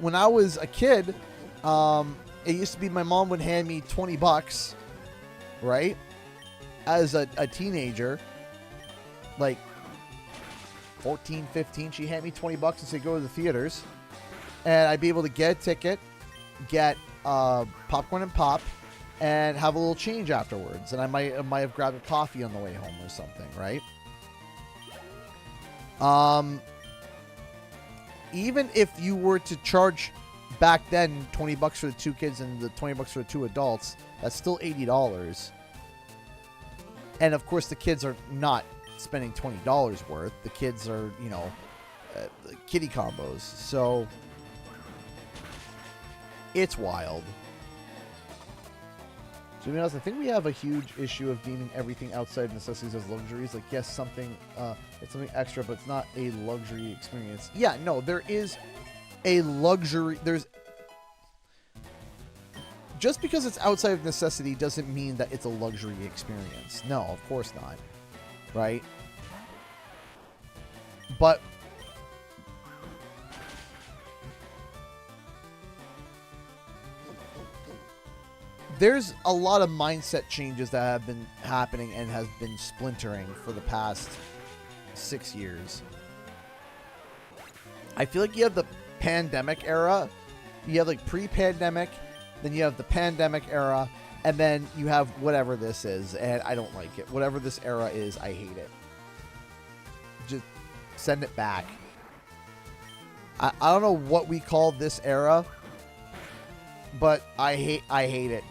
a kid, it used to be my mom would hand me $20, right? As a teenager, like 14, 15, she handed me $20 and said, go to the theaters. And I'd be able to get a ticket, get popcorn and pop, and have a little change afterwards. And I might have grabbed a coffee on the way home or something, right? Even if you were to charge back then $20 for the two kids and the $20 for the two adults, that's still $80. And of course, the kids are not spending $20 worth. The kids are, kitty combos. So it's wild. So, to be honest, I think we have a huge issue of deeming everything outside necessities as luxuries. Like, yes, it's something extra, but it's not a luxury experience. Yeah, no, there is a luxury. Just because it's outside of necessity doesn't mean that it's a luxury experience. No, of course not. Right? But there's a lot of mindset changes that have been happening and has been splintering for the past 6 years. I feel like you have the pandemic era, you have like pre-pandemic, then you have the pandemic era, and then you have whatever this is, and I don't like it. Whatever this era is, I hate it. Just send it back. I don't know what we call this era, but I hate it.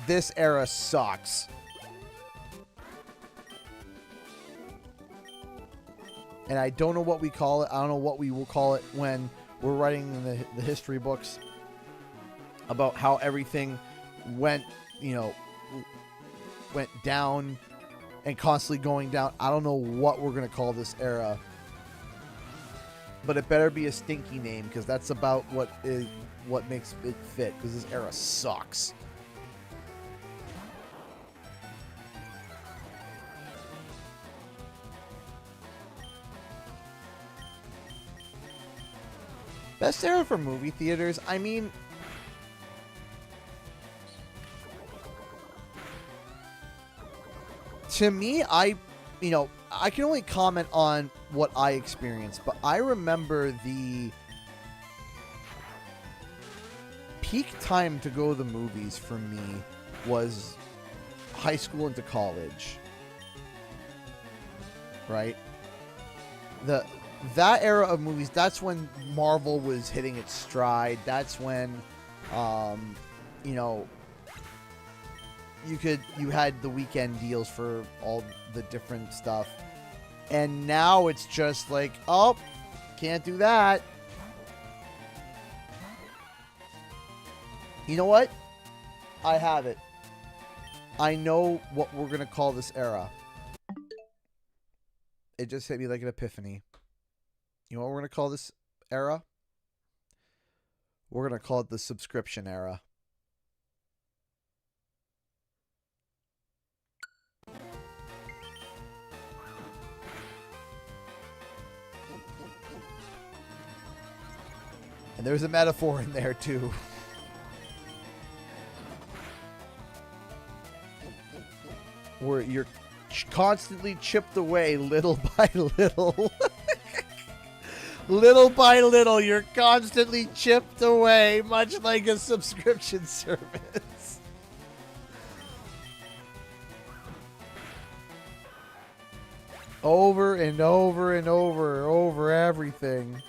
this era sucks. And I don't know what we call it. I don't know what we will call it when we're writing the history books about how everything went, you know, went down and constantly going down. I don't know what we're going to call this era. But it better be a stinky name, because that's about what makes it fit, because this era sucks. Best era for movie theaters? I mean, to me, I can only comment on what I experienced, but I remember the peak time to go to the movies for me was high school into college. Right? That era of movies, that's when Marvel was hitting its stride. That's when, you know, you had the weekend deals for all the different stuff. And now it's just like, oh, can't do that. You know what? I have it. I know what we're going to call this era. It just hit me like an epiphany. You know what we're going to call this era? We're going to call it the subscription era. And there's a metaphor in there too. Where you're constantly chipped away little by little. Little by little, you're constantly chipped away, much like a subscription service. Over and over and over everything.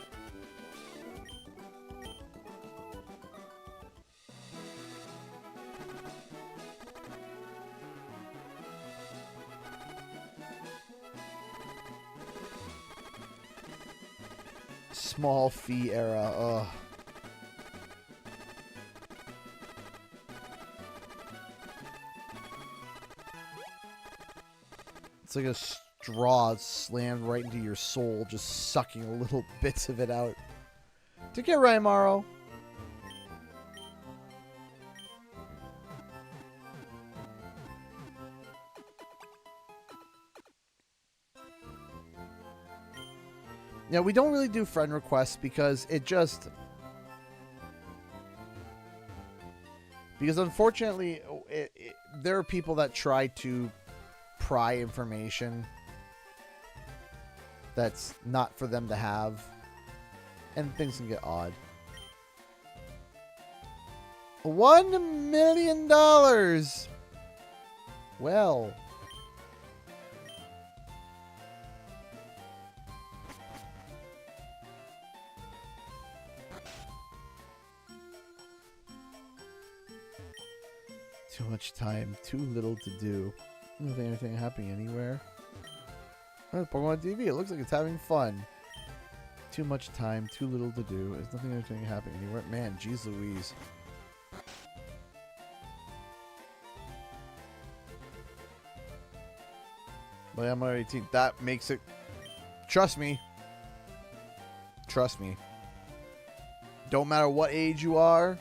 Small fee era. Ugh. It's like a straw slammed right into your soul, just sucking little bits of it out. Take care, Ryan Morrow. Yeah, we don't really do friend requests because it just... Because unfortunately, there are people that try to pry information that's not for them to have. And things can get odd. $1 million! Well... Too much time, too little to do. I don't think anything happening anywhere. Oh, Pokemon TV, it looks like it's having fun. Too much time, too little to do. There's nothing anything happening anywhere. Man, jeez Louise. But I'm already 18. That makes it... Trust me. Trust me. Don't matter what age you are.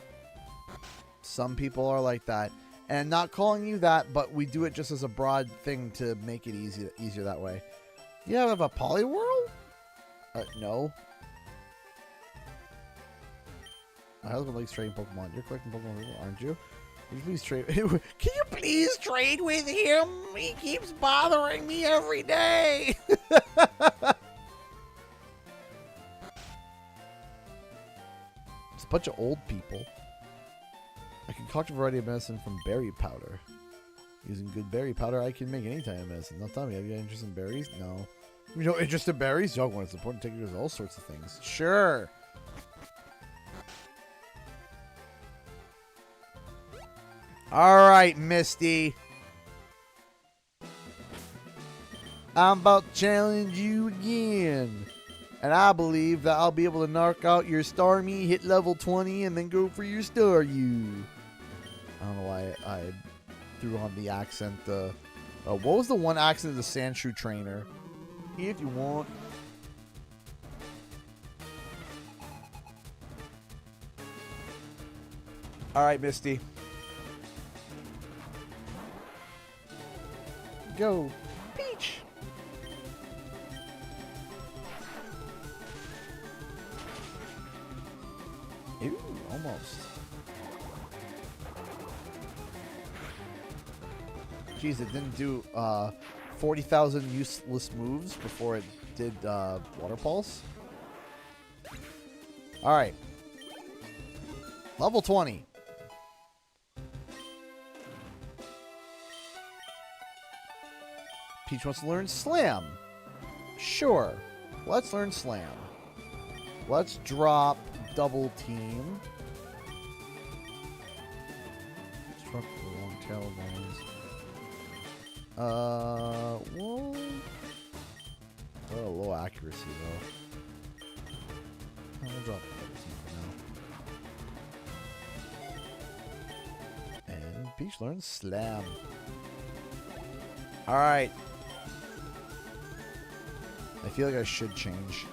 Some people are like that. And not calling you that, but we do it just as a broad thing to make it easier that way. You have a Poliwhirl? No. My husband likes trading Pokemon. You're collecting Pokemon, aren't you? Can you please trade? Can you please trade with him? He keeps bothering me every day. It's a bunch of old people. I can concoct a variety of medicine from berry powder. Using good berry powder, I can make any type of medicine. Now tell me, have you got interest in berries? No. You know, interest in berries? Young one, it's important to take it to all sorts of things. Sure. All right, Misty. I'm about to challenge you again. And I believe that I'll be able to knock out your Starmie, hit level 20, and then go for your Staryu. I don't know why I threw on the accent. What was the one accent of the Sandshrew trainer? If you want. All right, Misty. Go, Peach. Ooh, almost. Jeez, it didn't do 40,000 useless moves before it did Water Pulse. All right. Level 20. Peach wants to learn Slam. Sure. Let's learn Slam. Let's drop Double Team. Struck the long tail lines. Well, low accuracy though. I'll drop Double Team for now. And Peach learns Slam. All right. I feel like I should change.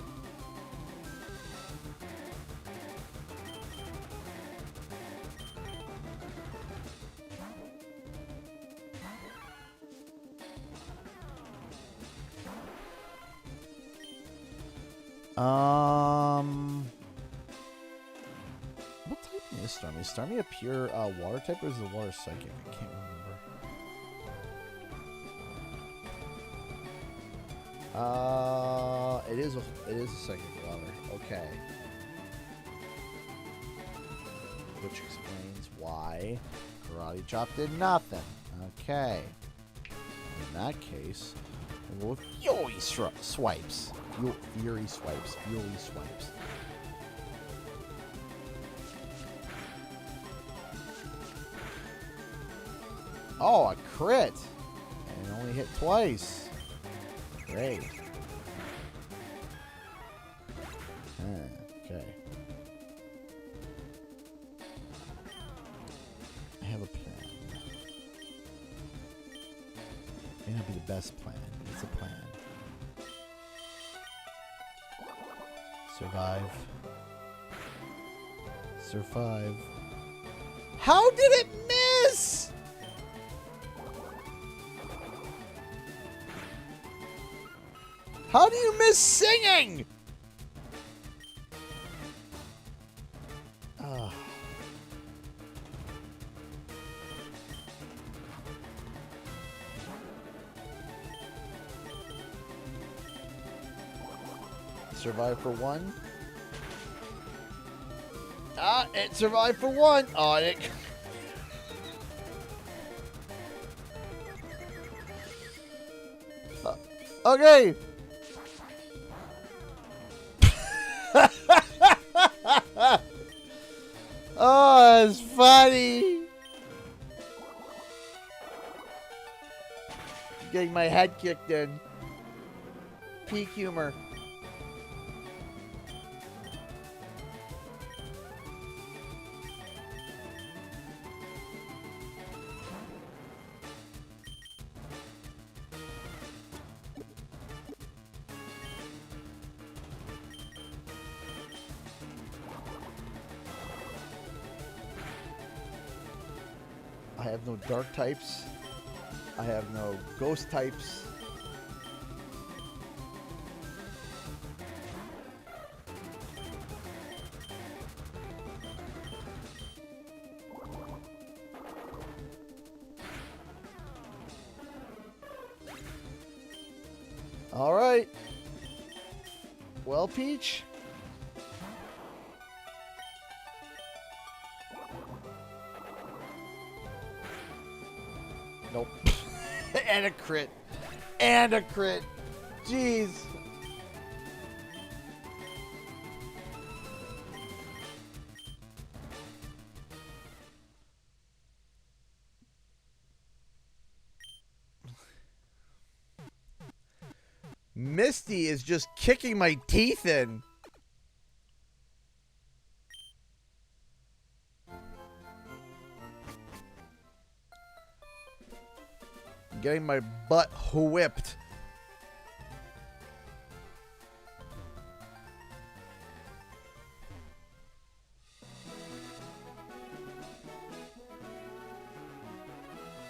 What type is Starmie? Is Starmie a pure water type or is it water psychic? I can't remember. It is a psychic water. Okay. Which explains why Karate Chop did nothing. Okay. In that case, we'll go with Fury Swipes. Fury Swipes. Fury Swipes. Oh, a crit! And it only hit twice. Great. Okay. I have a plan. May not be the best plan, but it's a plan. Survive. Survive. How did it miss? How do you miss singing? Survive for one. It survived for one. Oh, it. Okay. Oh, it's funny. Getting my head kicked in. Peak humor. I have no dark types. I have no ghost types. All right. Well, Peach. Nope. And a crit. And a crit. Jeez. Misty is just kicking my teeth in. Getting my butt whipped.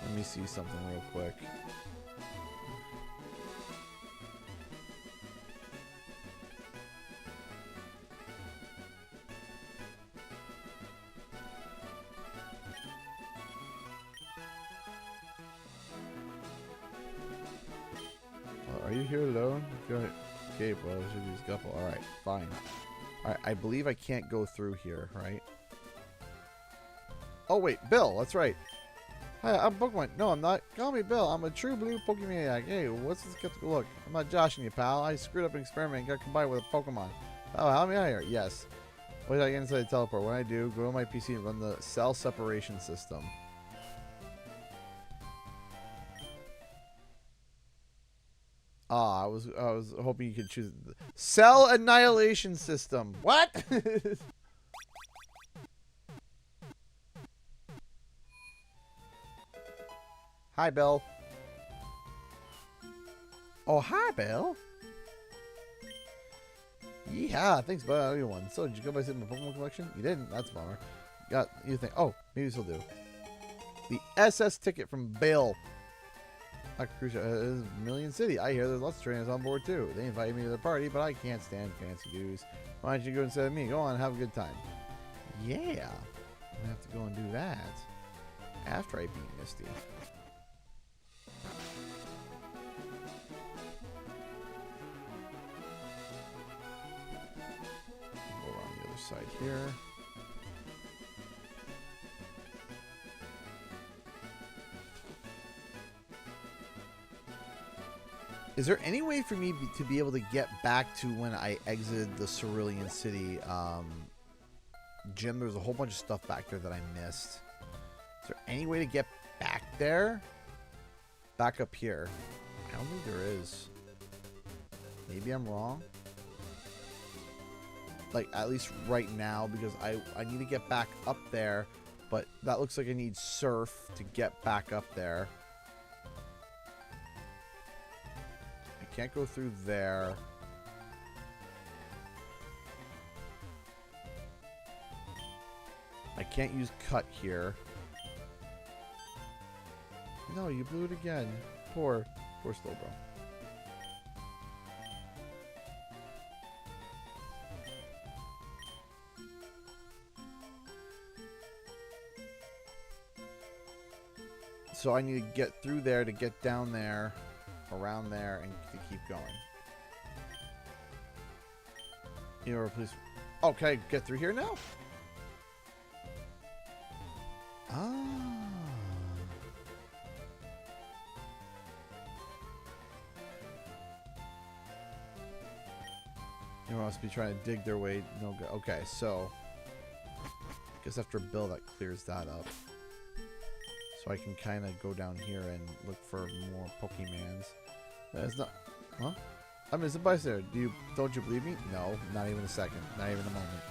Let me see something real quick. Are you here alone? Okay, well, there should be a couple. Alright, fine. Alright, I believe I can't go through here, right? Oh, wait, Bill, that's right. Hi, I'm Pokemon. No, I'm not. Call me Bill. I'm a true blue Pokemaniac. Hey, what's this skeptical look? I'm not joshing you, pal. I screwed up an experiment and got combined with a Pokemon. Oh, help me out here. Yes. What did I get inside the teleport? When I do, go to my PC and run the cell separation system. Ah, I was hoping you could choose the cell annihilation system. What? Hi, Bill. Oh, hi, Bill. Yeah, thanks, bud. I owe you one. So, did you go by sitting in the Pokemon collection? You didn't? That's a bummer. You think, oh, maybe this will do. The SS ticket from Bill. Is Million City. I hear there's lots of trainers on board, too. They invited me to their party, but I can't stand fancy dues. Why don't you go instead of me? Go on, have a good time. Yeah. I'm going to have to go and do that after I beat Misty. Go around the other side here. Is there any way for me to be able to get back to when I exited the Cerulean City gym? There was a whole bunch of stuff back there that I missed. Is there any way to get back there? Back up here. I don't think there is. Maybe I'm wrong. Like, at least right now, because I need to get back up there. But that looks like I need Surf to get back up there. Can't go through there. I can't use cut here. No, you blew it again. Poor Slowbro. So I need to get through there to get down there. Around there and to keep going. You know, please. Oh, can I get through here now? Ah. You must be trying to dig their way. No good. Okay, so I guess after Bill that clears that up. So I can kind of go down here and look for more Pokemans. That's not... Huh? I'm just a bystander. Don't you believe me? No, not even a second. Not even a moment.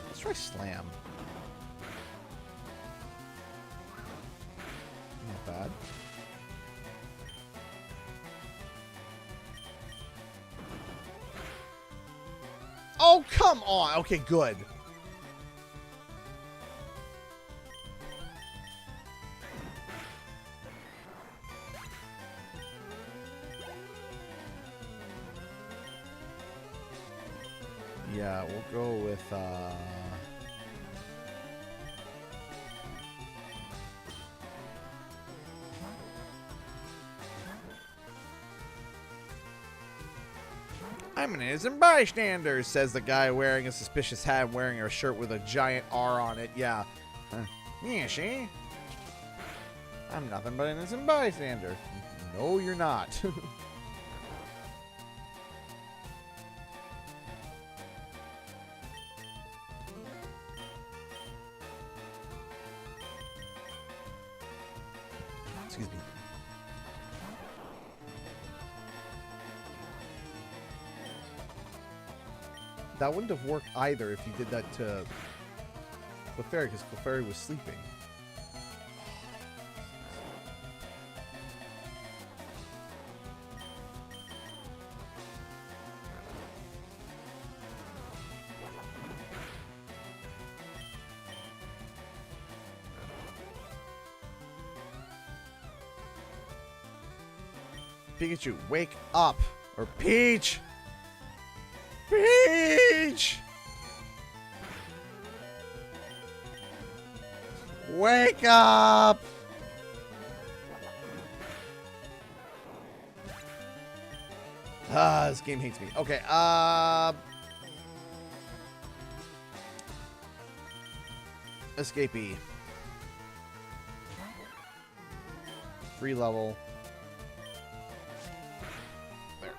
Let's try Slam. Not bad. Oh, come on. Okay, good. Yeah, we'll go with, I'm an innocent bystander, says the guy wearing a suspicious hat and wearing a shirt with a giant R on it. Yeah. Yeah, see? I'm nothing but an innocent bystander. No, you're not. Excuse me. That wouldn't have worked either if you did that to Clefairy, because Clefairy was sleeping. Pikachu, wake up! Or Peach! Peach! Wake up! This game hates me. Okay, Escapee. Free level. There.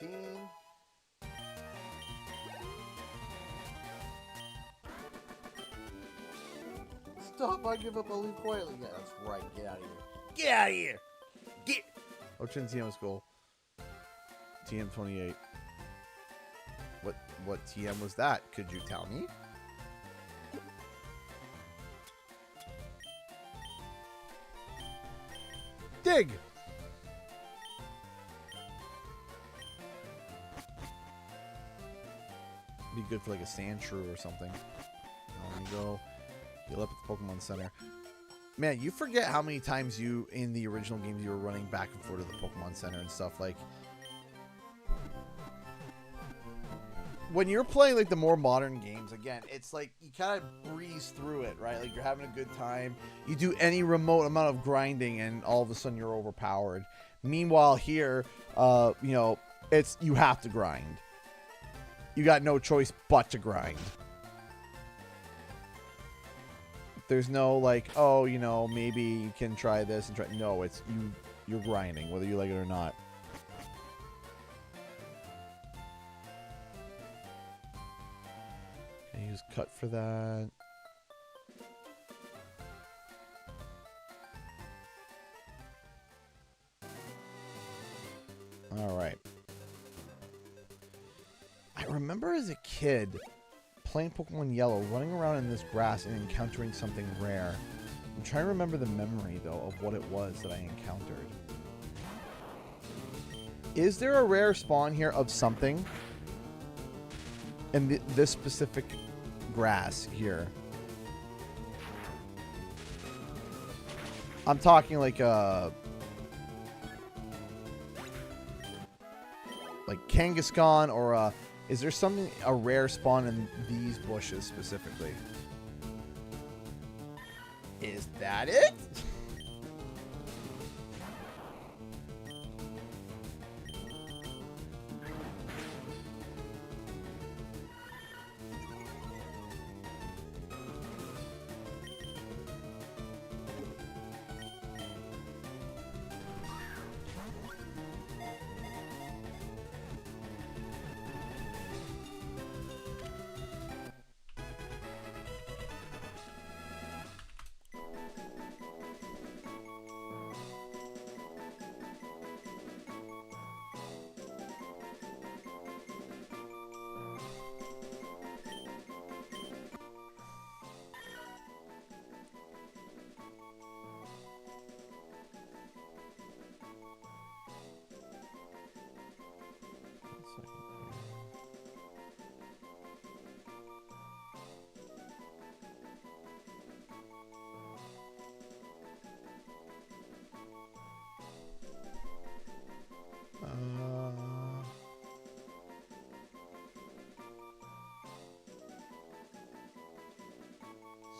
18. Stop, I give up, I'll leave quietly. Yeah, that's right. Get out of here. Get out of here! Get! Ochin TM school. TM 28. What TM was that? Could you tell me? Dig! Be good for like a sand shrew or something. There you go. Heal up at the Pokemon Center. Man, you forget how many times you, in the original games, you were running back and forth to the Pokemon Center and stuff. Like, when you're playing, like, the more modern games, again, it's like, you kind of breeze through it, right? Like, you're having a good time. You do any remote amount of grinding, and all of a sudden you're overpowered. Meanwhile, here, you know, it's, you have to grind. You got no choice but to grind. There's no like, oh, you know, maybe you can try this and try. No, it's you're grinding, whether you like it or not. Can I use cut for that? All right. I remember as a kid playing Pokemon Yellow, running around in this grass and encountering something rare. I'm trying to remember the memory, though, of what it was that I encountered. Is there a rare spawn here of something in this specific grass here? I'm talking like Kangaskhan or a... Is there something, a rare spawn in these bushes specifically? Is that it?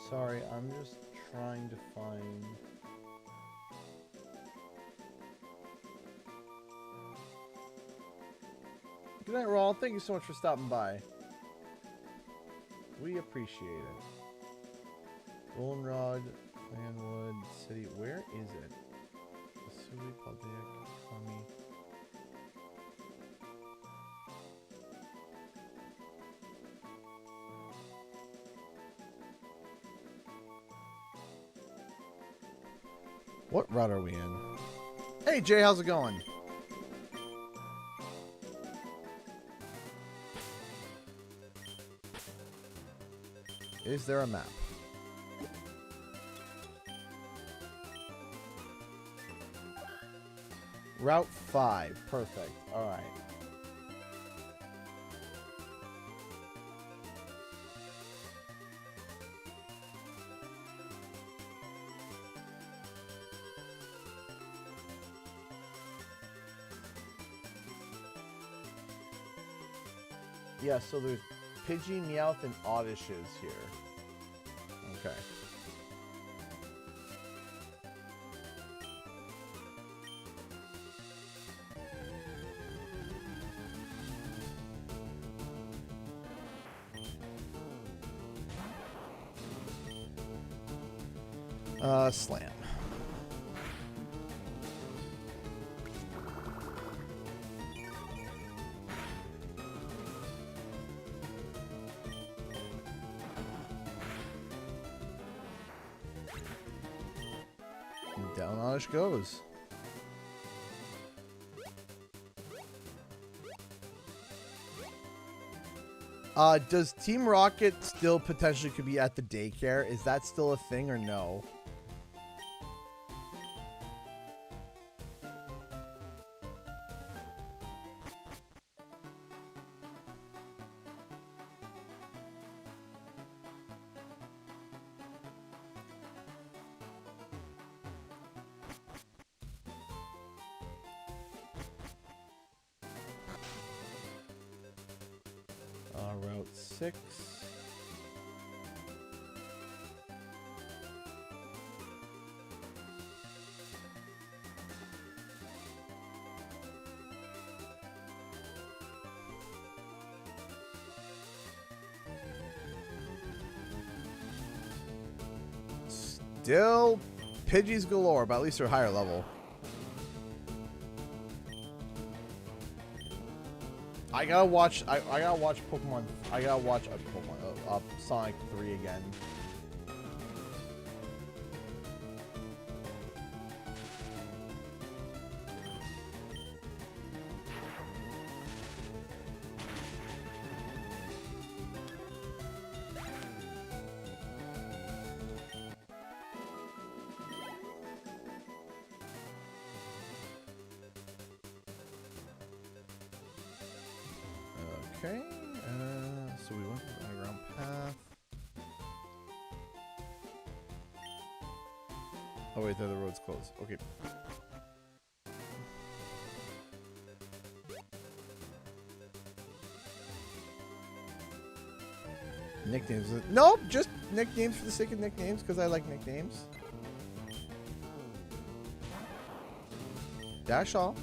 Sorry, I'm just trying to find... Good night, Rawl. Thank you so much for stopping by. We appreciate it. Goldenrod, Clanwood, City. Where is it? Kasui, Paldea, Kami. What route are we in? Hey, Jay, how's it going? Is there a map? Route 5. Perfect. All right. Yeah, so there's Pidgey, Meowth, and Oddish here. Okay. Slam. Down Oddish goes. Does Team Rocket still potentially could be at the daycare? Is that still a thing or no? Route 6. Still Pidgeys galore, but at least they're higher level. I gotta watch Pokemon. I gotta watch Sonic 3 again. Okay, so we went to the underground path. Oh wait, there the road's closed. Okay. Nicknames. Nope, just nicknames for the sake of nicknames, because I like nicknames. Dash off.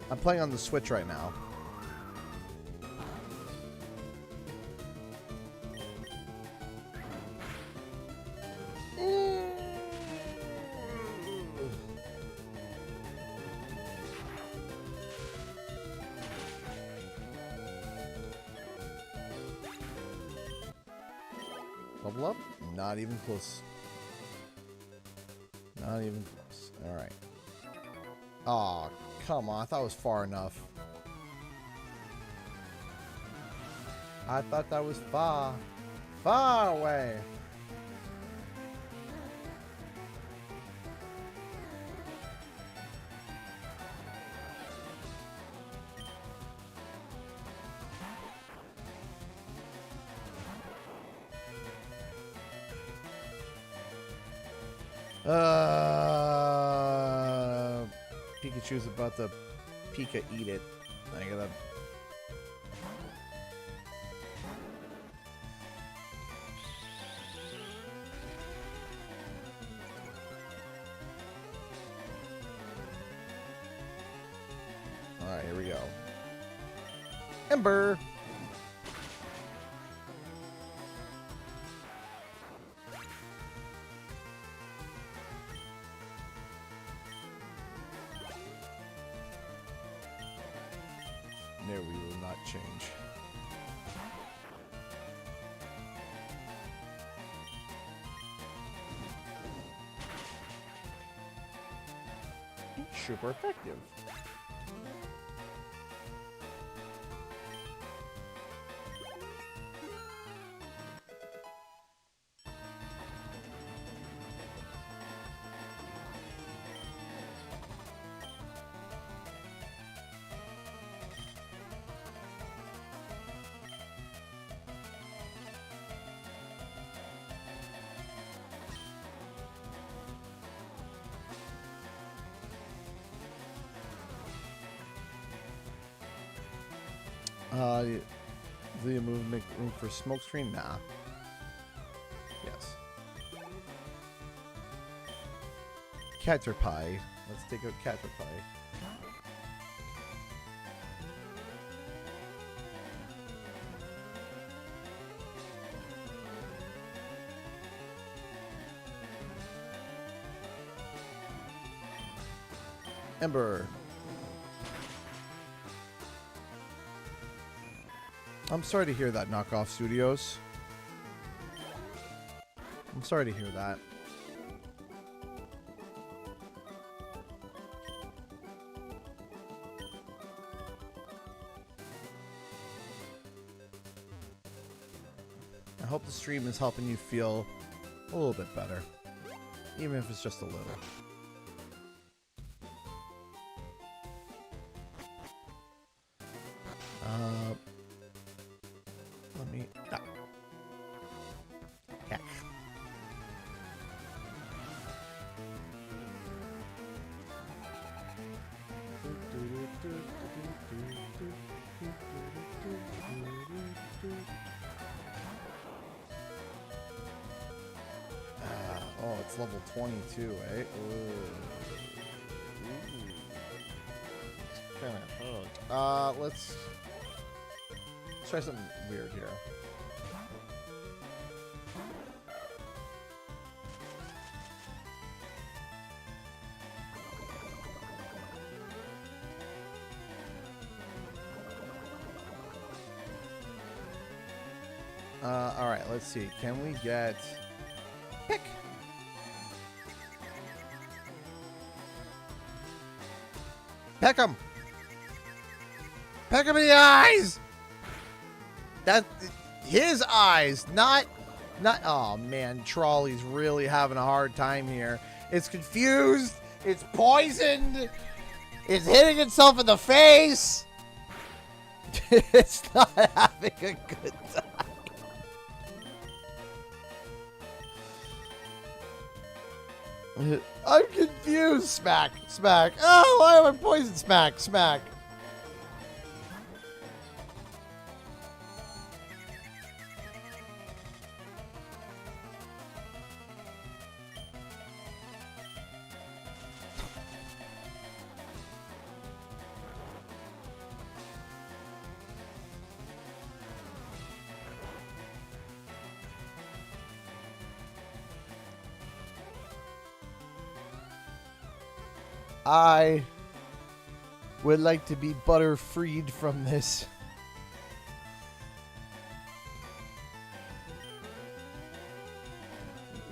I'm playing on the Switch right now. Level up? Not even close. Not even close. Alright. Aw, come on. I thought it was far enough. I thought that was far. Far away. Pikachu's about to Pika eat it. I gotta. Alright, here we go. Ember! No, we will not change. super effective. Do you move make room for smoke screen? Nah. Yes. Caterpie. Let's take out Caterpie. Ember. I'm sorry to hear that, Knockoff Studios. I'm sorry to hear that. I hope the stream is helping you feel a little bit better. Even if it's just a little. Let me... Ah. Yeah. Oh, it's level 22, eh? Kind of hurt. Let's try something weird here. All right, let's see. Can we get pick? Peck him! Peck him in the eyes! That's his eyes, not. Oh man, Trolley's really having a hard time here. It's confused. It's poisoned. It's hitting itself in the face. It's not having a good time. I'm confused. Smack, smack. Oh, why am I poisoned? Smack, smack. I would like to be butter-freed from this.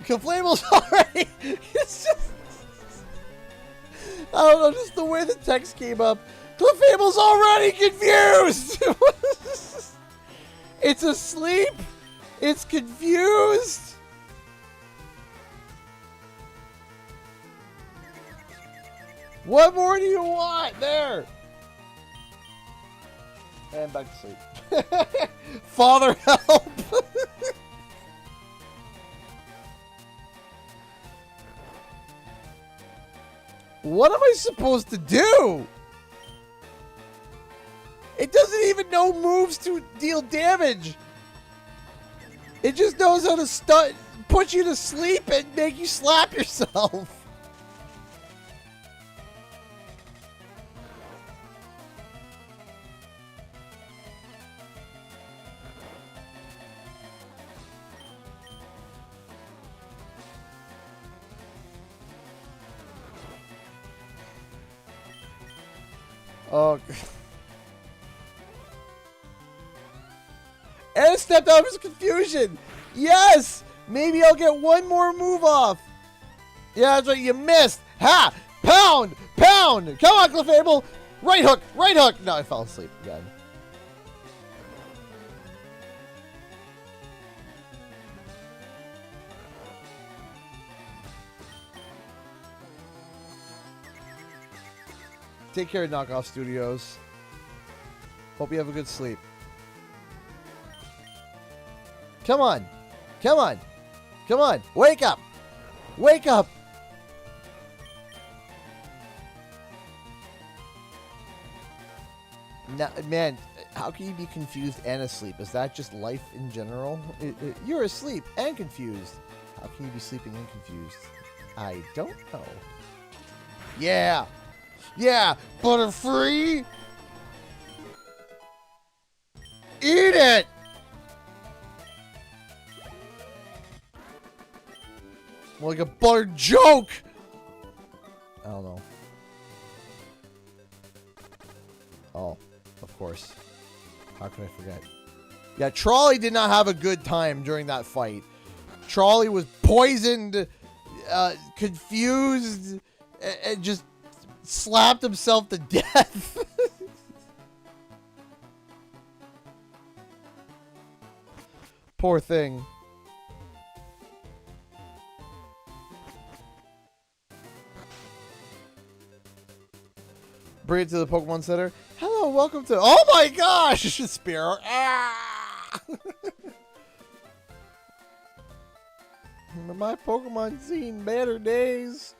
Conflatable's already... It's just... I don't know, just the way the text came up. Clefable's already confused! It's asleep! It's confused! What more do you want? There! And back to sleep. Father, help! What am I supposed to do? It doesn't even know moves to deal damage. It just knows how to put you to sleep and make you slap yourself. Oh. And stepped out of his confusion. Yes! Maybe I'll get one more move off. Yeah, that's right. You missed. Ha! Pound! Pound! Come on, Clefable! Right hook! Right hook! No, I fell asleep again. Take care, Knockoff Studios. Hope you have a good sleep. Come on. Come on. Come on. Wake up. Wake up. Now, man, how can you be confused and asleep? Is that just life in general? You're asleep and confused. How can you be sleeping and confused? I don't know. Yeah. Yeah. Butterfree. Eat it. More like a buttered joke. I don't know. Oh, of course. How could I forget? Yeah, Trolley did not have a good time during that fight. Trolley was poisoned, confused, and just slapped himself to death. Poor thing. Bring it to the Pokemon Center. Hello, welcome to... Oh my gosh! Spear. Ah! My Pokemon seen better days.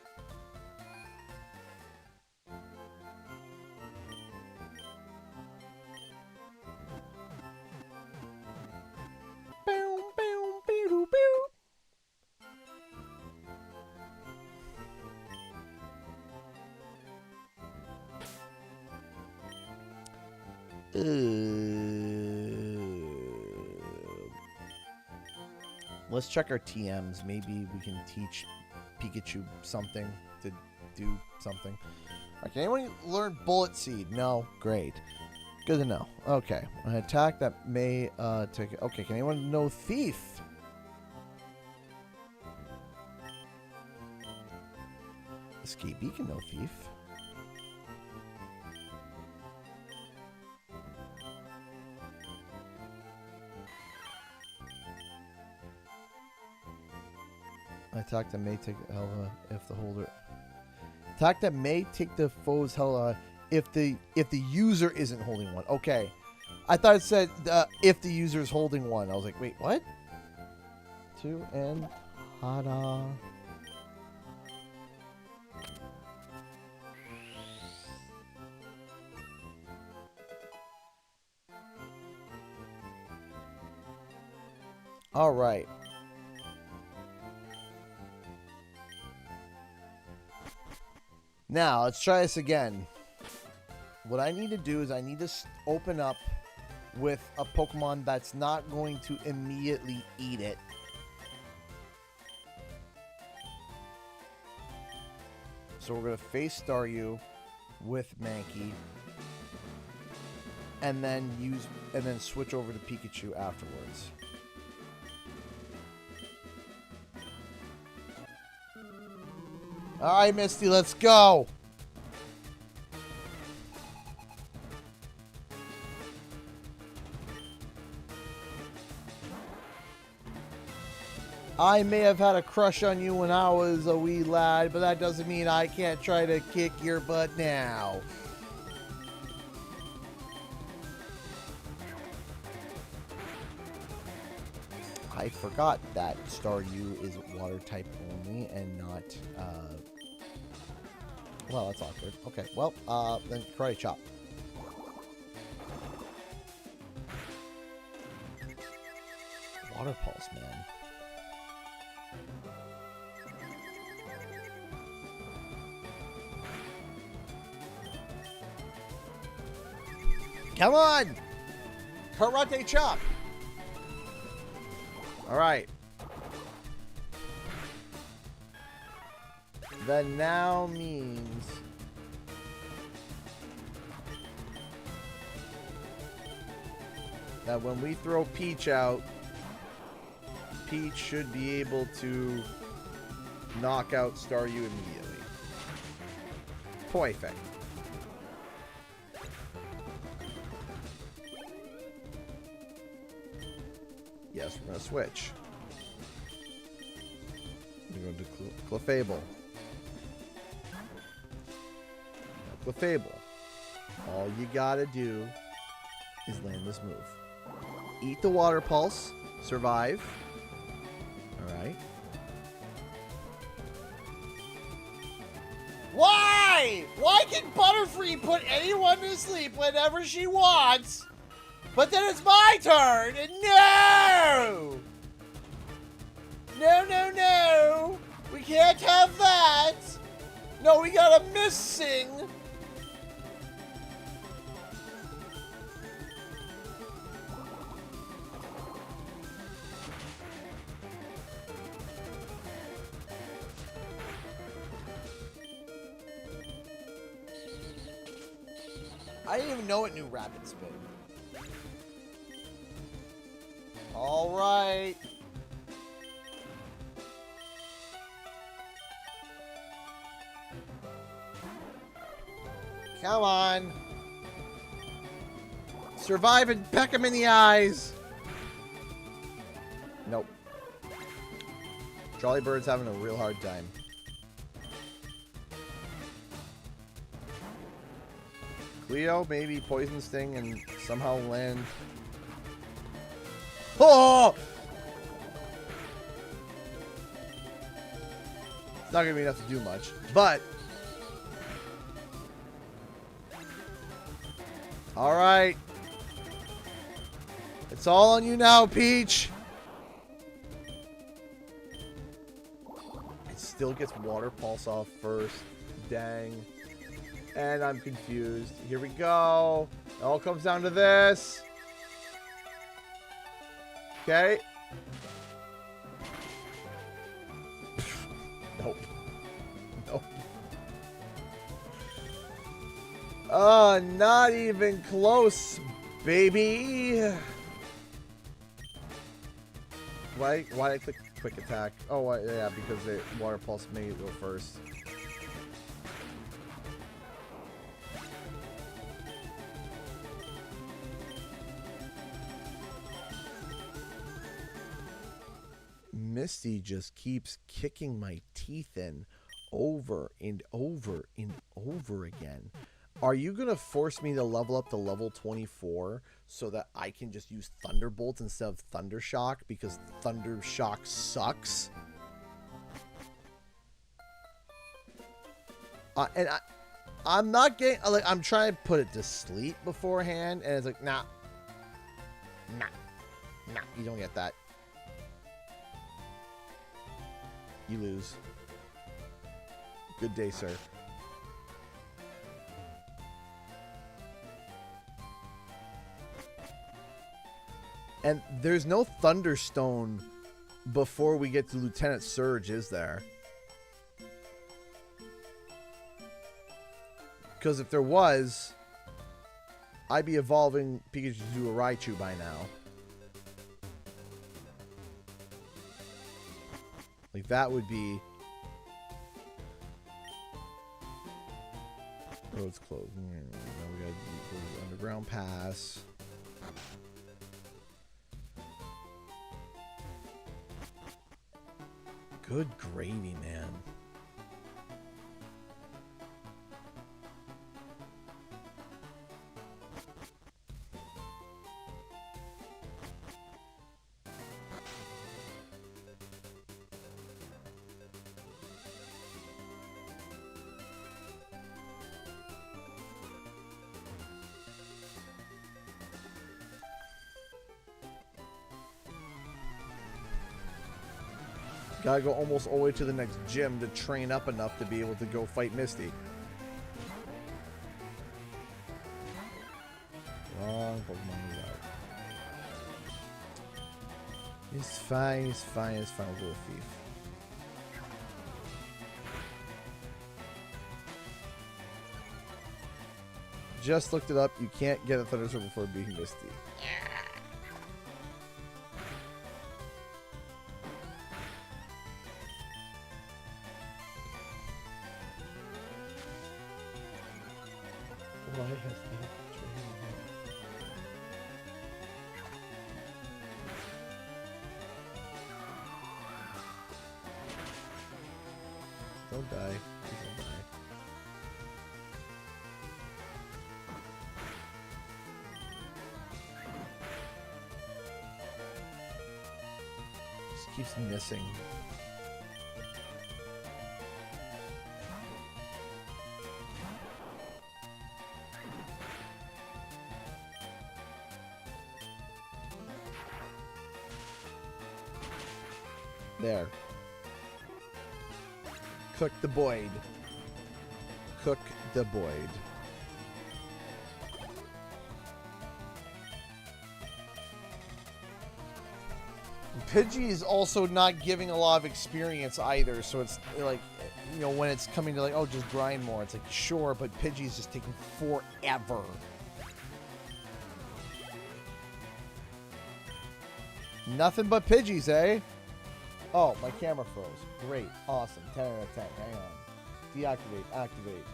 Let's check our TMs. Maybe we can teach Pikachu something to do something. Can anyone learn Bullet Seed? No? Great. Good to know. Okay. An attack that may take... Okay, can anyone know Thief? SKB can know Thief. Attack that may take Hella if the holder. Attack that may take the foe's Hella if the user isn't holding one. Okay, I thought it said if the user is holding one. I was like, wait, what? 2 and Hada. All right. Now, let's try this again. What I need to do is I need to open up with a Pokemon that's not going to immediately eat it. So we're going to face Staryu with Mankey. And then switch over to Pikachu afterwards. All right, Misty, let's go. I may have had a crush on you when I was a wee lad, but that doesn't mean I can't try to kick your butt now. I forgot that Staryu is water type only and not, well, that's awkward. Okay, well, then Karate Chop. Water Pulse, man. Come on! Karate Chop! Alright. That now means that when we throw Peach out, Peach should be able to knock out Staryu immediately. Perfect. Yes, we're going to switch. We're going to do Clefable. Clefable. All you got to do is land this move. Eat the water pulse. Survive. Alright. Why? Why can Butterfree put anyone to sleep whenever she wants? But then it's my turn, and no! No, no, no! We can't have that! No, we got a missing! I didn't even know what New Rapid Spin. All right. Come on. Survive and peck him in the eyes. Nope. Jolly Bird's having a real hard time. Cleo, maybe Poison Sting and somehow land. Oh! It's not going to be enough to do much, but... Alright. It's all on you now, Peach. It still gets Water Pulse off first. Dang. And I'm confused. Here we go. It all comes down to this. Okay. Nope. Nope. Not even close, baby. Why I click quick attack? Oh, yeah, because the Water Pulse made it go first. Misty just keeps kicking my teeth in over and over and over again. Are you going to force me to level up to level 24 so that I can just use Thunderbolt instead of Thundershock because Thundershock sucks? And I'm not getting, like, I'm trying to put it to sleep beforehand, and it's like, nah, you don't get that. You lose. Good day, sir. And there's no Thunderstone before we get to Lieutenant Surge, is there? Because if there was, I'd be evolving Pikachu to a Raichu by now. Like, that would be... Road's closed. Now we gotta do the underground pass. Good gravy, man. Gotta go almost all the way to the next gym to train up enough to be able to go fight Misty. Wrong Pokemon out. It's fine, it's fine, it's fine. We'll go with Thief. Just looked it up. You can't get a Thunder Sword before beating Misty. Why has that train? Don't die. Please don't die. Just keeps missing. There. Cook the Boyd. Cook the Boyd. Pidgey is also not giving a lot of experience either, so it's like, you know, when it's coming to like, oh, just grind more, it's like, sure, but Pidgey's just taking forever. Nothing but Pidgeys, eh? Oh, my camera froze. Great. Awesome. 10 out of 10. Hang on. Deactivate. Activate.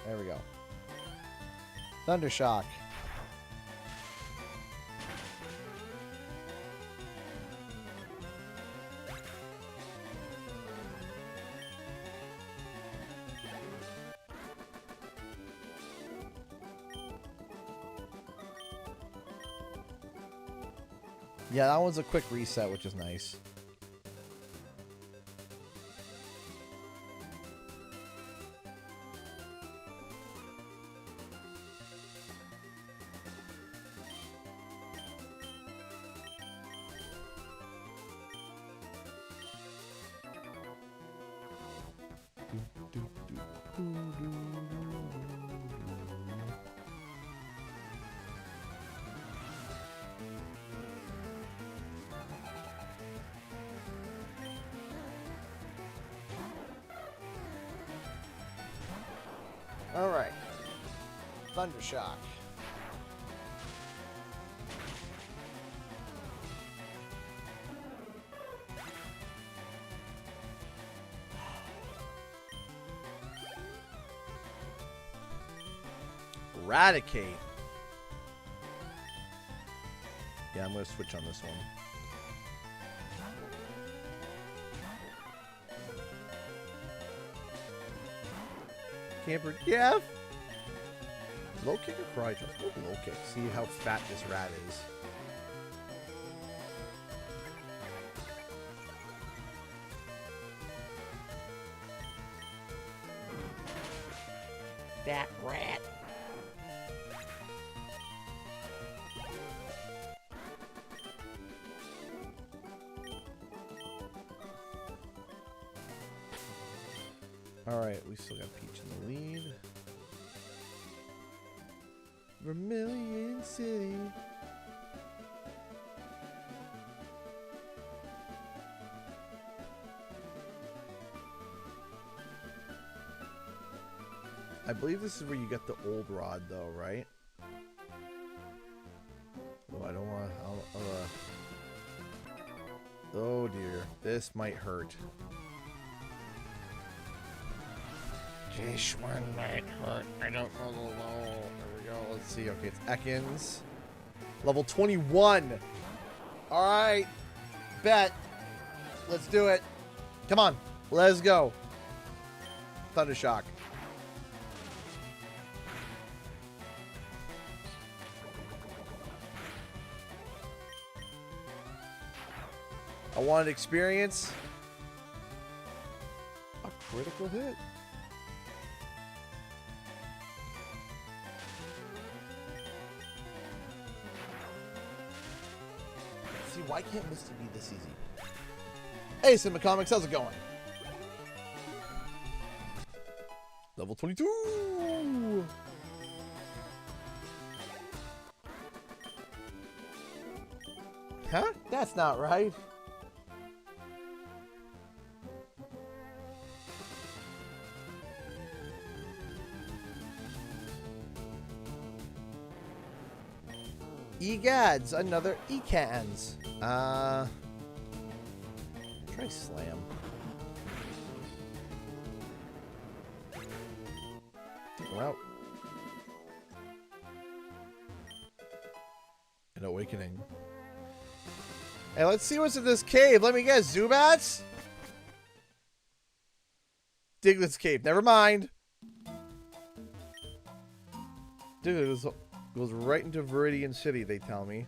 There we go. Thundershock. Yeah, that one's a quick reset, which is nice. All right. Thundershock. Eradicate. Yeah, I'm going to switch on this one. Camper, yeah. Low kick or karate chop? Go low kick. See how fat this rat is. Fat rat. All right, we still got Peach in the lead. Vermilion City. I believe this is where you get the old rod, though, right? Oh, I don't want to. Oh dear, this might hurt. This one might hurt. I don't know the low. There we go. Let's see. Okay, it's Ekans. Level 21. All right. Bet. Let's do it. Come on. Let's go. Thundershock. I wanted experience. A critical hit. See, why can't Misty be this easy? Hey, Cinema Comics, how's it going? Level 22. Huh? That's not right. Egads, another Ekans. Try slam. Well, an awakening. Hey, let's see what's in this cave. Let me guess. Zubats? Diglett's cave. Never mind. Diglett goes right into Viridian City, they tell me.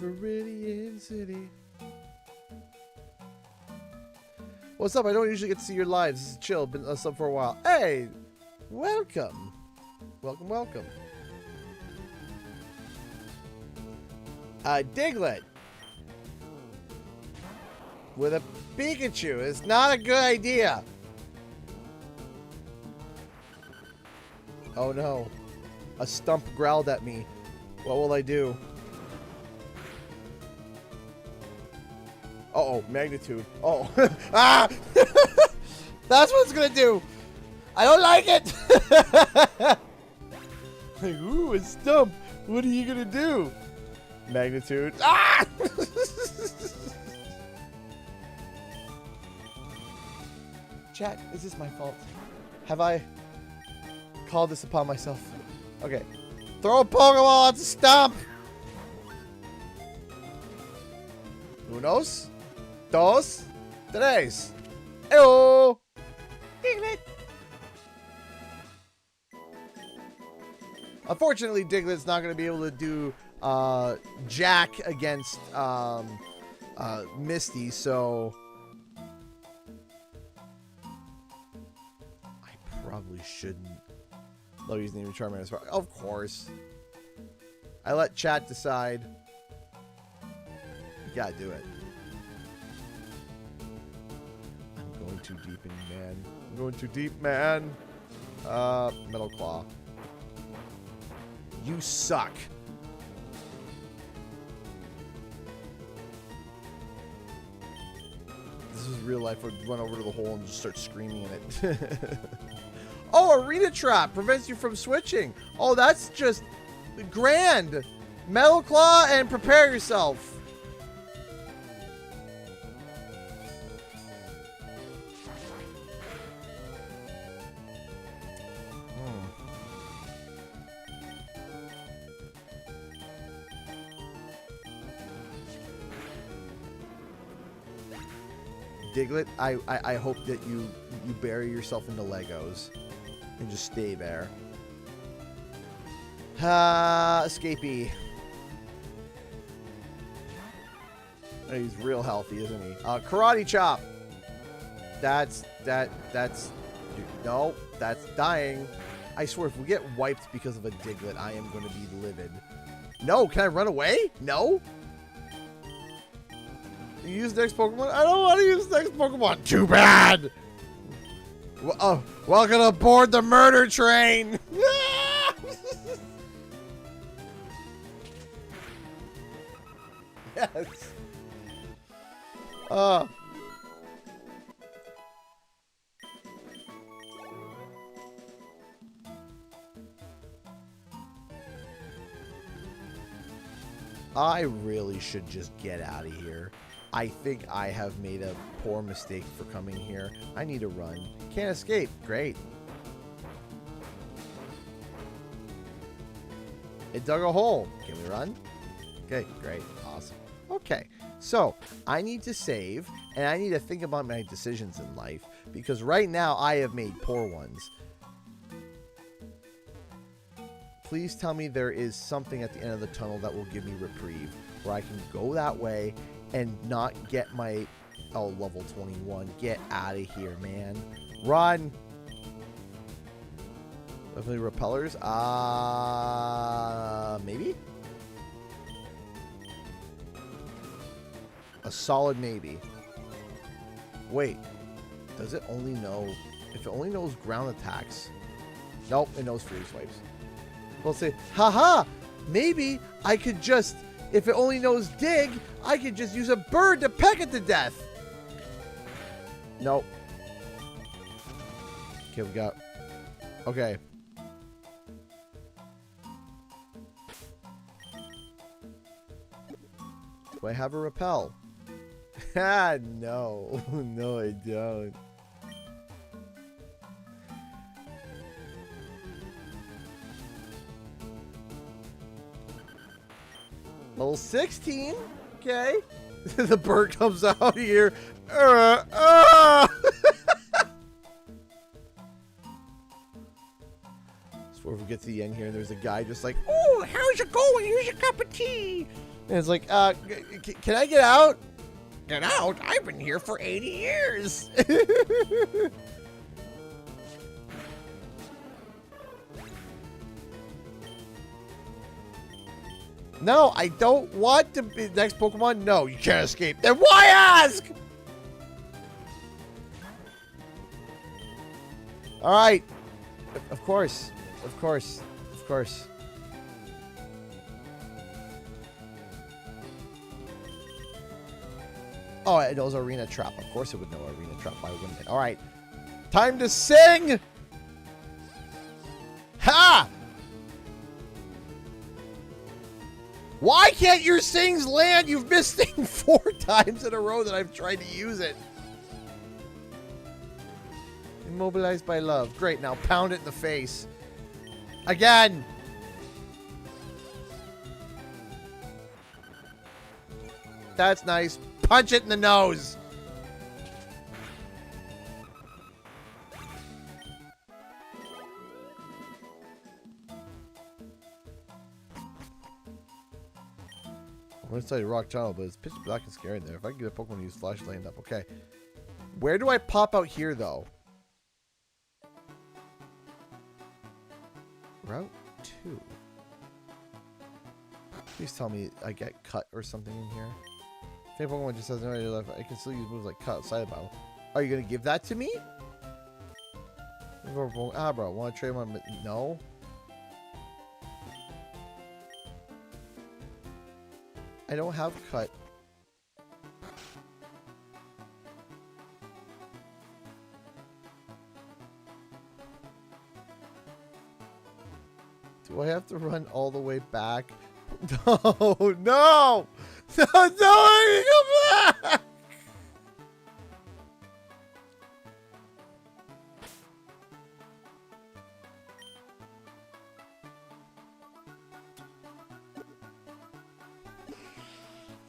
Viridian City. What's up? I don't usually get to see your lives. This is chill. Been a sub for a while. Hey! Welcome. Welcome, welcome. Diglett. With a Pikachu is not a good idea. Oh no. A stump growled at me. What will I do? Uh-oh, magnitude. Oh. Ah! That's what it's gonna do. I don't like it. Like, ooh, a stump. What are you gonna do? Magnitude. Ah! Chat, is this my fault? Have I called this upon myself? Okay. Throw a Pokeball at the stump! Unos. Dos. Tres. Eyo! Diglett! Unfortunately, Diglett's not going to be able to do Jack against Misty, so I probably shouldn't let use name of Charmander. Of course. I let chat decide. You gotta do it. I'm going too deep in, man. I'm going too deep, man. Metal Claw. You suck. This is real life. I'd run over to the hole and just start screaming in it. Oh, Arena Trap prevents you from switching. Oh, that's just grand. Metal Claw and prepare yourself. Diglett, I hope that you bury yourself into Legos and just stay there. Escapee. Oh, he's real healthy, isn't he? Karate Chop. That's no, that's dying. I swear, if we get wiped because of a Diglett, I am going to be livid. No, can I run away? No. You use next Pokemon? I don't want to use next Pokemon. Too bad. Welcome aboard the murder train. Yes. I really should just get out of here. I think I have made a poor mistake for coming here. I need to run. Can't escape. Great. It dug a hole. Can we run? Okay, great. Awesome. Okay, so I need to save, and I need to think about my decisions in life, because right now I have made poor ones. Please tell me there is something at the end of the tunnel that will give me reprieve, where I can go that way and not get my... Oh, level 21. Get out of here, man. Run! Definitely repellers? Maybe? A solid maybe. Wait. Does it only know... If it only knows ground attacks... Nope, it knows freeze swipes. We'll say, haha! Maybe I could just... If it only knows dig, I could just use a bird to peck it to death. Nope. Okay, we got... Okay. Do I have a repel? Ah, no. No, I don't. Level 16. Okay. The bird comes out here. Before we get to the end here, there's a guy just like, oh, how's it going? Here's your cup of tea. And it's like, can I get out? Get out? I've been here for 80 years. No, I don't want to be next Pokemon. No, you can't escape. Then why ask? All right. Of course. Of course. Of course. Oh, it knows Arena Trap. Of course it would know Arena Trap. Why wouldn't it? All right. Time to sing. Ha! Why can't your sings land? You've missed thing 4 times in a row that I've tried to use it. Immobilized by love. Great, now pound it in the face. Again. That's nice. Punch it in the nose. I'm going to tell you rock tunnel, but it's pitch black and scary in there. If I can get a Pokemon to use flash land up, okay. Where do I pop out here, though? Route 2. Please tell me I get cut or something in here. If any Pokemon just has no idea left, I can still use moves like cut outside the battle. Are you going to give that to me? Ah, bro. Want to trade one? No. I don't have cut. Do I have to run all the way back? No, no, no, no, I go back.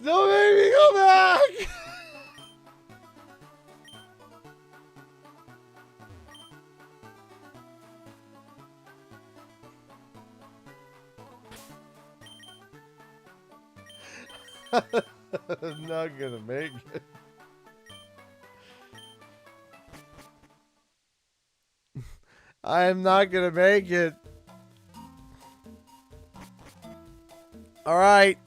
Don't make me go back! I'm not gonna make it. I'm not gonna make it. All right.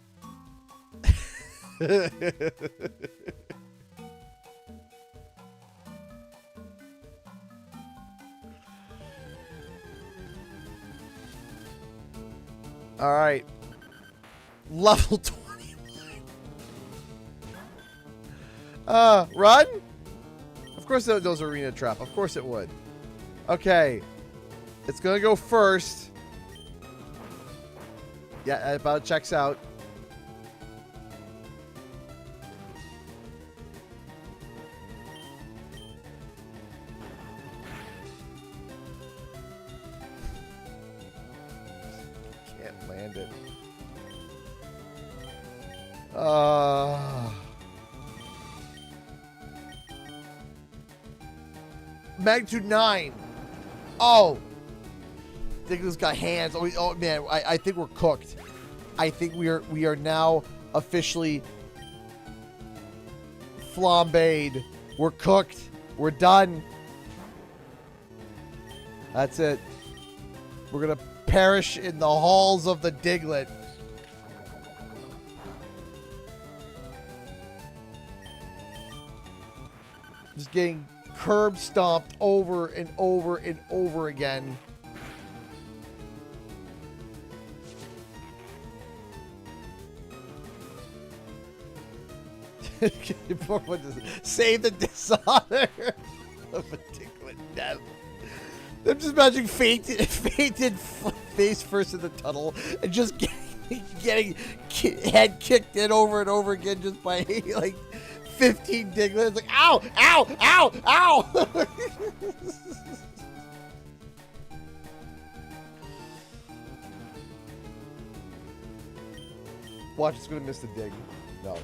All right. Level 21. Run? Of course it knows Arena Trap. Of course it would. Okay. It's gonna go first. Yeah, that about checks out. Can't land it. Magnitude 9. Oh. Digley's got hands. Oh man, I think we're cooked. I think we are now officially flambéed. We're cooked. We're done. That's it. We're gonna perish in the halls of the Diglett. Just getting curb stomped over and over and over again. Save the dishonor of a Diglett death. I'm just imagining fainted face first in the tunnel and just getting head kicked in over and over again just by like 15 Diglett. It's like, ow, ow, ow, ow. Watch, it's gonna miss the dig. No.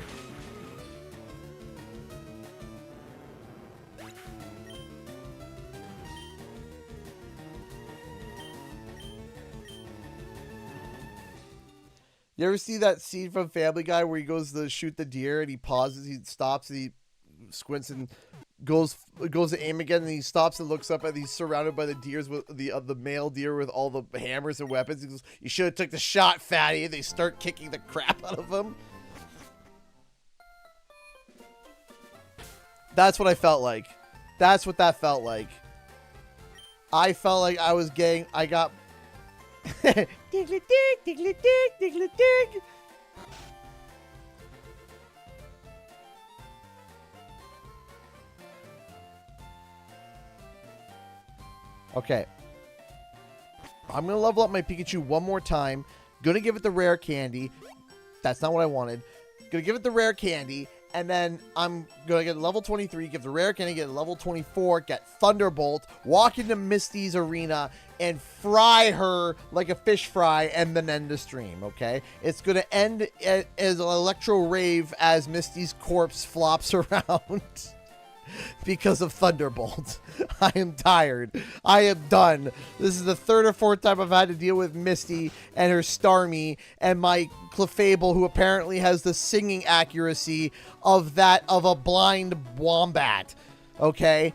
You ever see that scene from Family Guy where he goes to shoot the deer and he pauses, he stops, and he squints and goes to aim again, and he stops and looks up and he's surrounded by the deers with the male deer with all the hammers and weapons. He goes, "You should have took the shot, fatty." And they start kicking the crap out of him. That's what I felt like. That's what that felt like. I felt like I was getting. I got. Diggly dig, diggly dig, diggly dig. Okay. I'm going to level up my Pikachu one more time. Going to give it the rare candy. That's not what I wanted. Going to give it the rare candy. And then I'm going to get level 23, give the rare candy, get level 24, get Thunderbolt, walk into Misty's arena, and fry her like a fish fry, and then end the stream, okay? It's going to end as an Electro Rave as Misty's corpse flops around. Because of Thunderbolt. I am tired. I am done. This is the third or fourth time I've had to deal with Misty and her Starmie and my Clefable, who apparently has the singing accuracy of that of a blind wombat. Okay?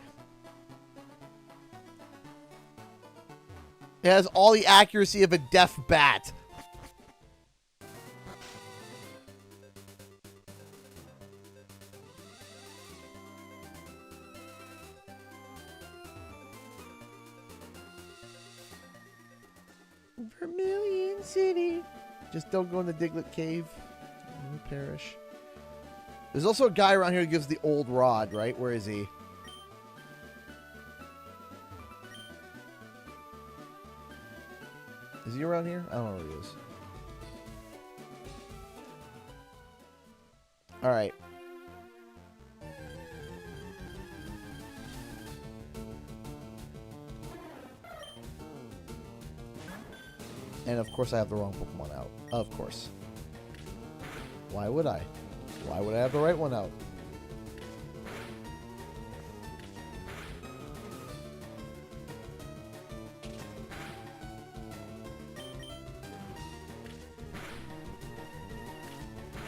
It has all the accuracy of a deaf bat. Vermilion City. Just don't go in the Diglett Cave. You'll perish. There's also a guy around here who gives the old rod, right? Where is he? Is he around here? I don't know where he is. Alright. And of course I have the wrong Pokemon out. Of course. Why would I? Why would I have the right one out?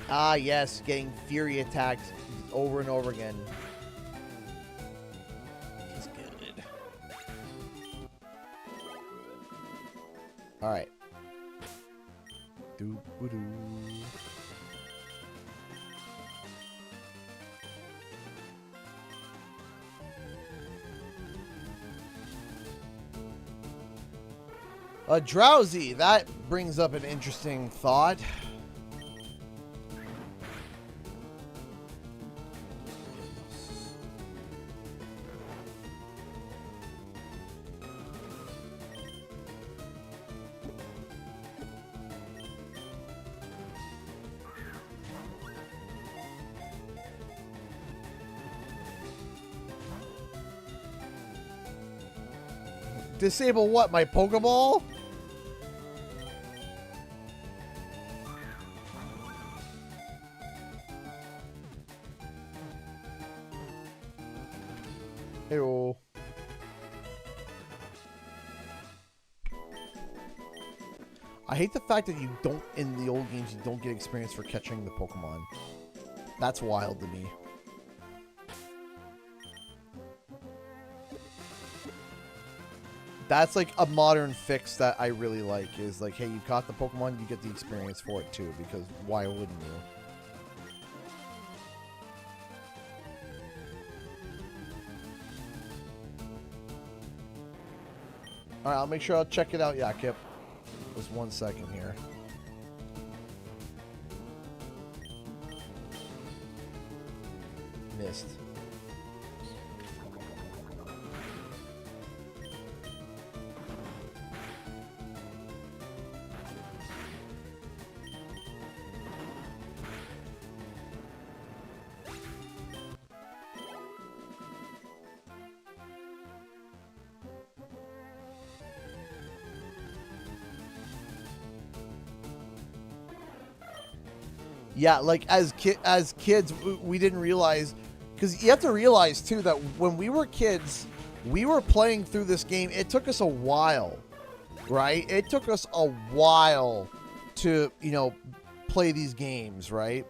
Ah, yes, getting Fury attacked over and over again. He's good. Alright. Doo-doo. Drowsy. That brings up an interesting thought. Disable what? My Pokeball? Hey-oh. I hate the fact that you don't, in the old games, you don't get experience for catching the Pokemon. That's wild to me. That's like a modern fix that I really like, is like, hey, you caught the Pokemon, you get the experience for it too, because why wouldn't you? Alright, I'll make sure I'll check it out, Yakip. Just 1 second here. Missed. Yeah, like as kids, we didn't realize, because you have to realize too that when we were kids, we were playing through this game. It took us a while, right? It took us a while to, you know, play these games, right?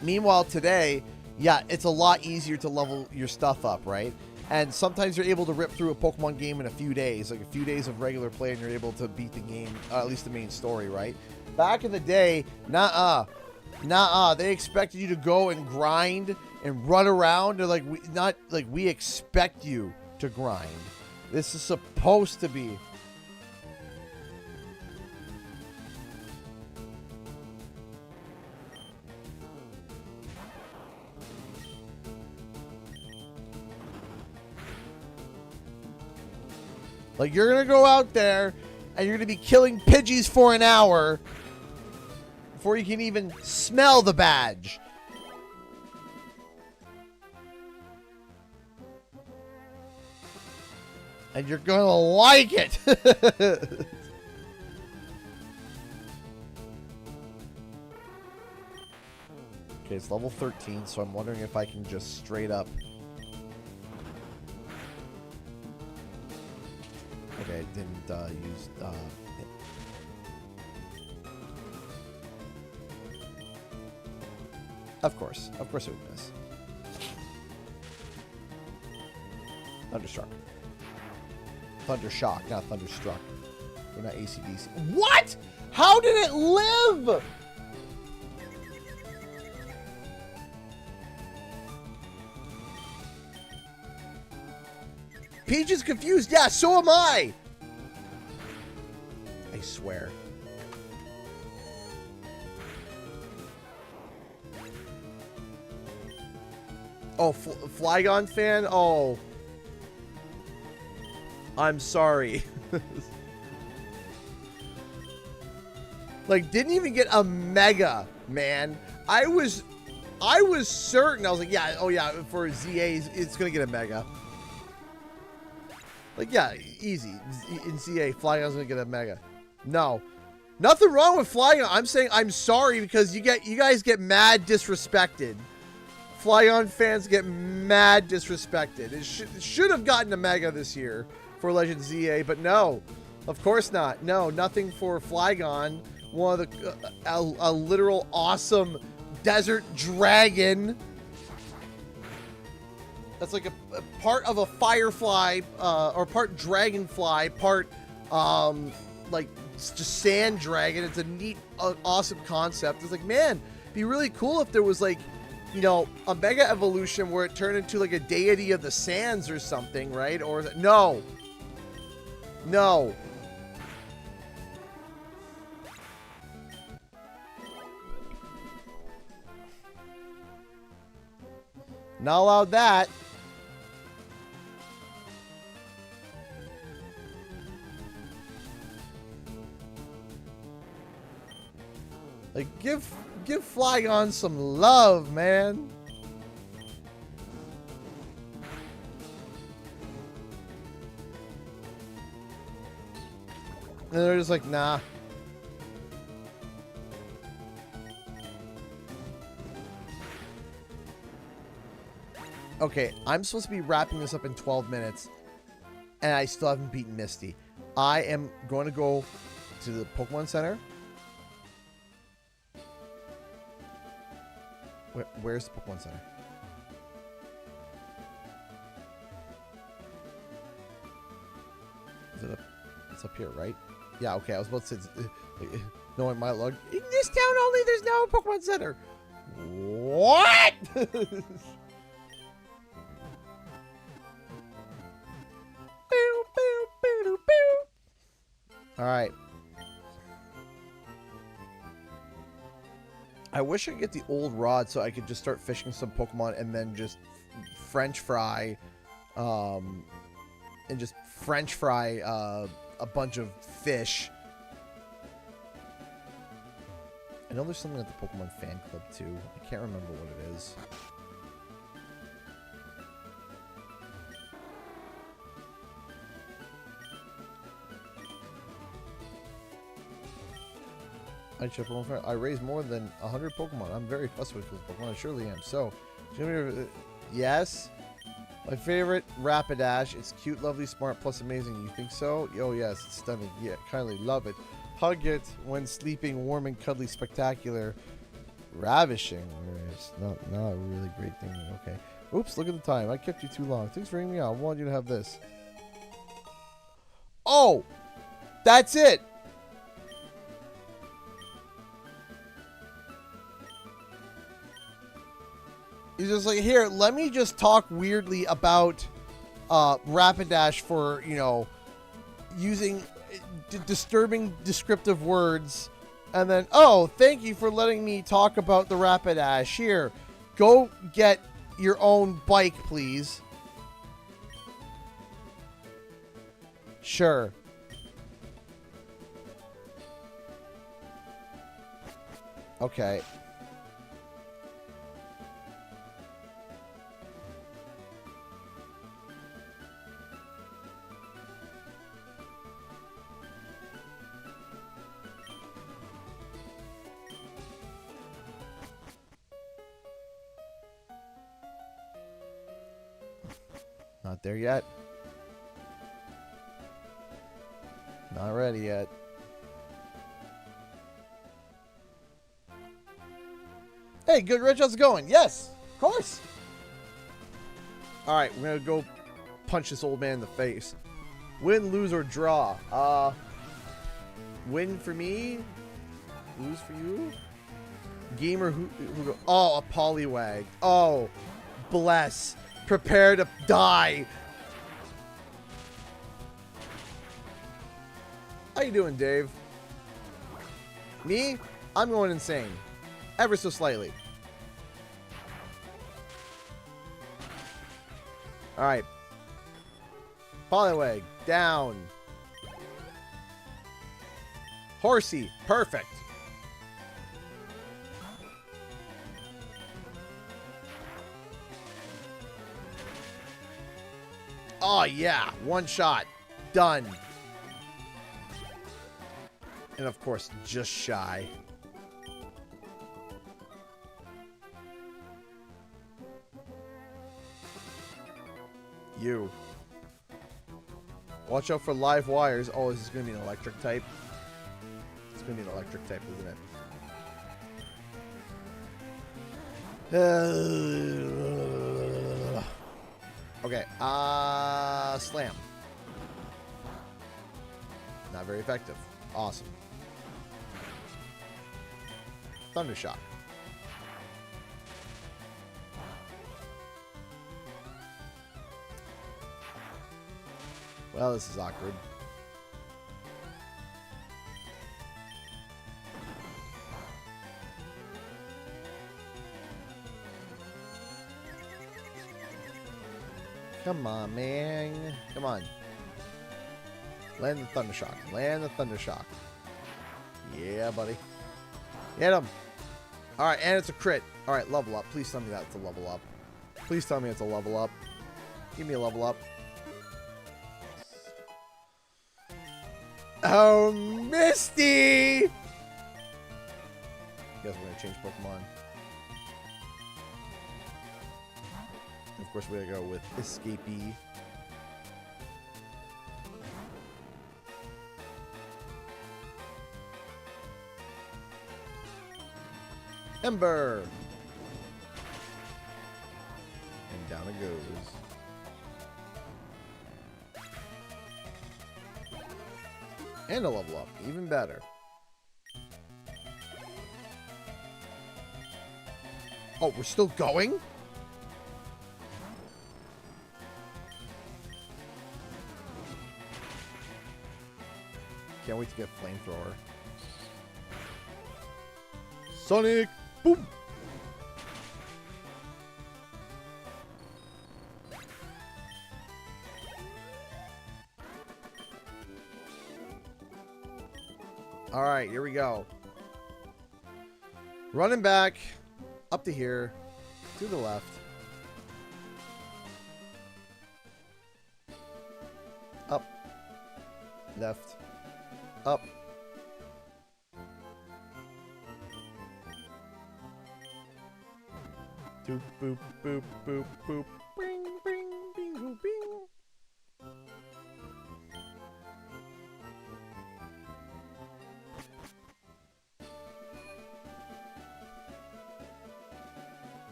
Meanwhile, today, yeah, it's a lot easier to level your stuff up, right? And sometimes you're able to rip through a Pokemon game in a few days, like a few days of regular play, and you're able to beat the game, at least the main story, right? Back in the day, nah, they expected you to go and grind and run around. They're like, we expect you to grind. This is supposed to be. Like, you're going to go out there and you're going to be killing Pidgeys for an hour before you can even smell the badge. And you're going to like it. Okay, it's level 13, so I'm wondering if I can just straight up... Okay, I didn't use... Of course it would miss. Thunderstruck. Thundershock, not Thunderstruck. We're not ACDC. What? How did it live? Peach is confused. Yeah, so am I. I swear. Oh, Flygon fan? Oh. I'm sorry. Like, didn't even get a Mega, man. I was certain. I was like, yeah, oh yeah, for ZA, it's gonna get a Mega. Like, yeah, easy. In ZA, Flygon's gonna get a Mega. No. Nothing wrong with Flygon. I'm saying I'm sorry because you guys get mad disrespected. Flygon fans get mad disrespected. It should have gotten a Mega this year for Legend ZA, but no. Of course not. No, nothing for Flygon. One of the a literal awesome desert dragon. That's like a part of a firefly, or part dragonfly, part like just sand dragon. It's a neat, awesome concept. It's like, man, it'd be really cool if there was like, you know, a Mega Evolution where it turned into like a deity of the sands or something, right? Or no. No. Not allowed that. Like, give Flygon some love, man. And they're just like, nah. Okay, I'm supposed to be wrapping this up in 12 minutes, and I still haven't beaten Misty. I am going to go to the Pokemon Center. Where's the Pokemon Center? Is it up? It's up here, right? Yeah, okay. I was about to say, knowing my luck, in this town only, there's no Pokemon Center. What? All right. I wish I could get the old rod so I could just start fishing some Pokemon and then just French fry, and just French fry a bunch of fish. I know there's something at the Pokemon fan club too. I can't remember what it is. I chip on fire. I raise more than 100 Pokemon. I'm very fussy with Pokemon. I surely am. So, yes. My favorite, Rapidash. It's cute, lovely, smart, plus amazing. You think so? Oh, yes. It's stunning. Yeah, kindly love it. Hug it when sleeping, warm and cuddly, spectacular. Ravishing. It's not a really great thing. Okay. Oops, look at the time. I kept you too long. Thanks for ringing me out. I wanted you to have this. Oh! That's it! He's just like, here, let me just talk weirdly about Rapidash for, you know, using disturbing descriptive words. And then, oh, thank you for letting me talk about the Rapidash. Here, go get your own bike, please. Sure. Okay. Not there yet. Not ready yet. Hey, good Rich, how's it going? Yes, of course. All right, we're gonna go punch this old man in the face. Win, lose, or draw. Win for me. Lose for you. Gamer who oh, a Poliwag. Oh, bless. Prepare to die. How you doing, Dave? Me? I'm going insane. Ever so slightly. Alright. Poliwag, down. Horsey, perfect. Oh, yeah. One shot. Done. And, of course, just shy. You. Watch out for live wires. Oh, this is going to be an electric type. It's going to be an electric type, isn't it? Okay. Slam. Not very effective. Awesome. Thundershock. Well, this is awkward. Come on, man. Come on. Land the Thundershock. Land the Thundershock. Yeah, buddy. Hit him. Alright, and it's a crit. Alright, level up. Please tell me that's a level up. Please tell me it's a level up. Give me a level up. Oh, Misty! Guess we're gonna change Pokemon. Of course, we're gonna go with Escapee. Ember! And down it goes. And a level up. Even better. Oh, we're still going? Can't wait to get Flamethrower. Sonic Boom! Alright, here we go. Running back. Up to here. To the left. Up. Left. Up. Doop, boop, boop, boop, boop. Bing, bing, bing, boop, bing.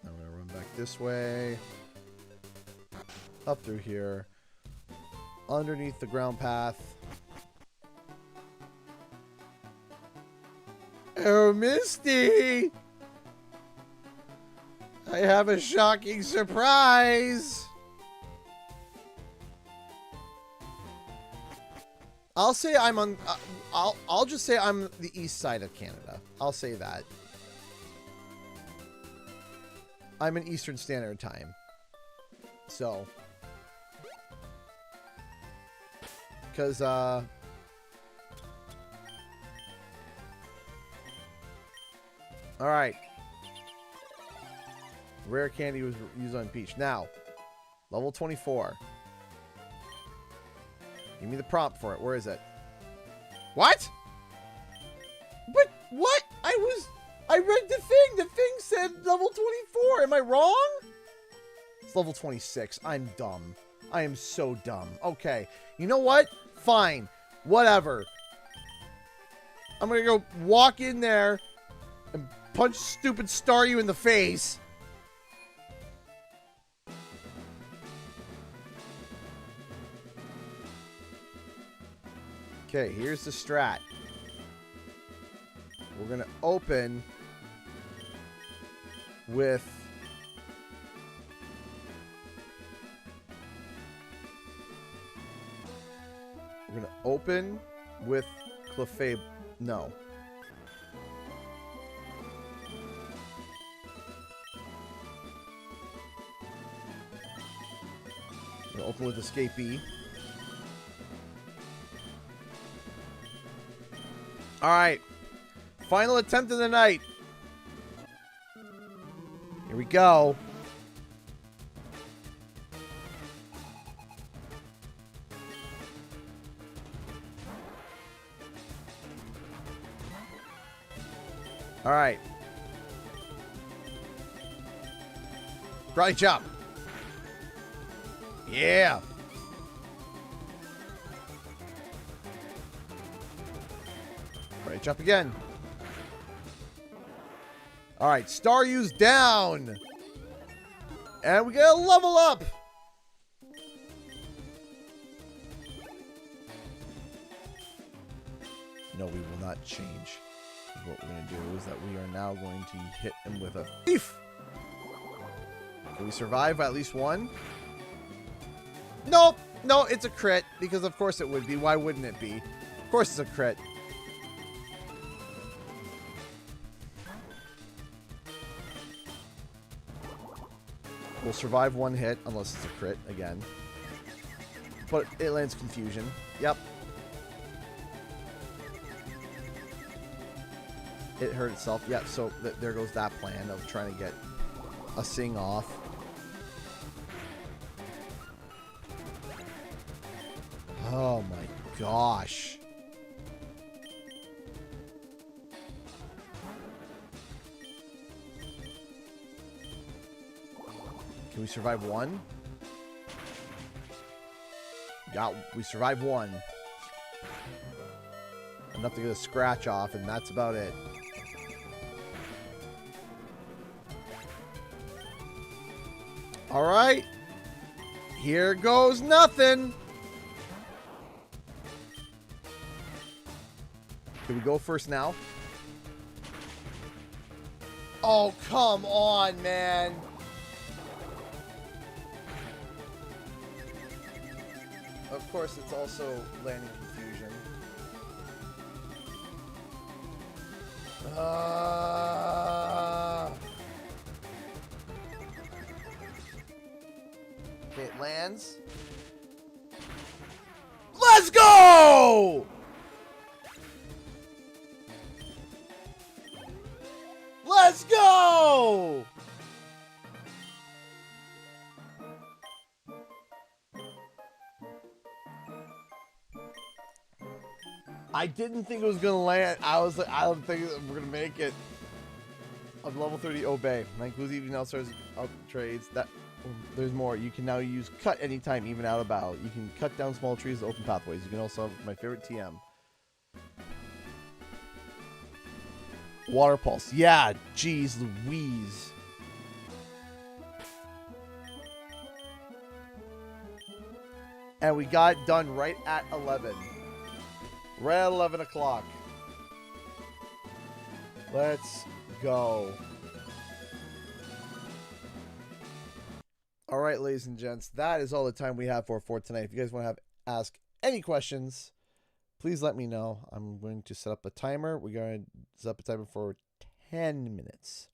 I'm gonna run back this way. Up through here. Underneath the ground path. Oh, Misty! I have a shocking surprise! I'll say I'm on... I'll just say I'm the east side of Canada. I'll say that. I'm in Eastern Standard Time. So... Because, Alright. Rare candy was used on Peach. Now, level 24. Give me the prompt for it. Where is it? What? But what? I read the thing. The thing said level 24. Am I wrong? It's level 26. I'm dumb. I am so dumb. Okay. You know what? Fine. Whatever. I'm going to go walk in there and punch stupid Staryu in the face. Okay, here's the strat. We're going to open with... We're going to open with Clefable. No. We're going to open with Escapee. Alright. Final attempt of the night. Here we go. Alright. Karate chop. Yeah. Karate chop again. Alright, Staryu's down. And we get a level up. No, we will not change. What we're going to do is that we are now going to hit him with a thief. Can we survive by at least one? Nope. No, it's a crit. Because of course it would be. Why wouldn't it be? Of course it's a crit. We'll survive one hit. Unless it's a crit again. But it lands confusion. Yep. It hurt itself. Yeah, so there goes that plan of trying to get a sing off. Oh my gosh. Can we survive one? We survived one. Enough to get a scratch off, and that's about it. Alright. Here goes nothing. Can we go first now? Oh, come on, man. Of course, it's also landing confusion. Okay, it lands. Let's go! Let's go! I didn't think it was gonna land. I was like, I don't think we're gonna make it. of level 30 obey. That includes even outstars trades. That there's more. You can now use cut anytime, even out of battle. You can cut down small trees to open pathways. You can also have my favorite TM. Water pulse. Yeah, jeez Louise. And we got done right at 11. Right at 11 o'clock. Let's go. All right, ladies and gents, that is all the time we have for tonight. If you guys want to ask any questions, please let me know. I'm going to set up a timer. We're going to set up a timer for 10 minutes.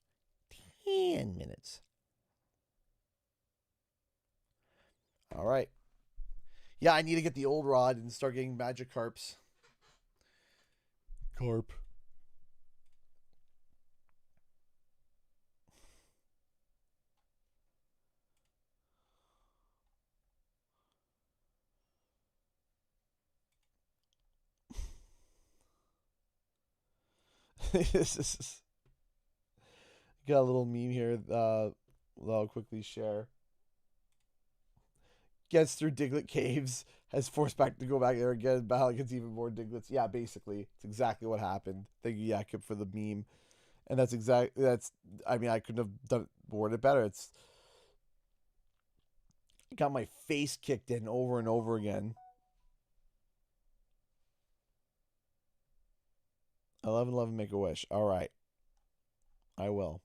10 minutes. All right. Yeah, I need to get the old rod and start getting magic carps. Carp. This is got a little meme here that I'll quickly share. Gets through Diglett caves, has forced back to go back there again, battle against even more Diglets. Yeah, basically, it's exactly what happened. Thank you, Jakob, for the meme. And that's I mean, I couldn't have worded it better. It's got my face kicked in over and over again. 11-11, make a wish. All right. I will.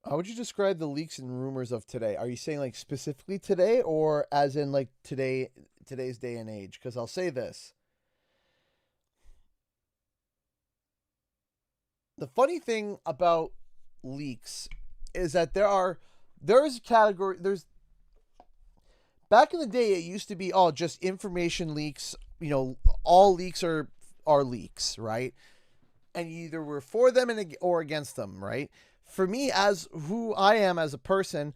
How would you describe the leaks and rumors of today? Are you saying like specifically today, or as in like today's day and age? Because I'll say this. The funny thing about leaks is that there's a category, back in the day it used to be just information leaks, all leaks are leaks, right? And you either were for them or against them, right? For me, as who I am as a person,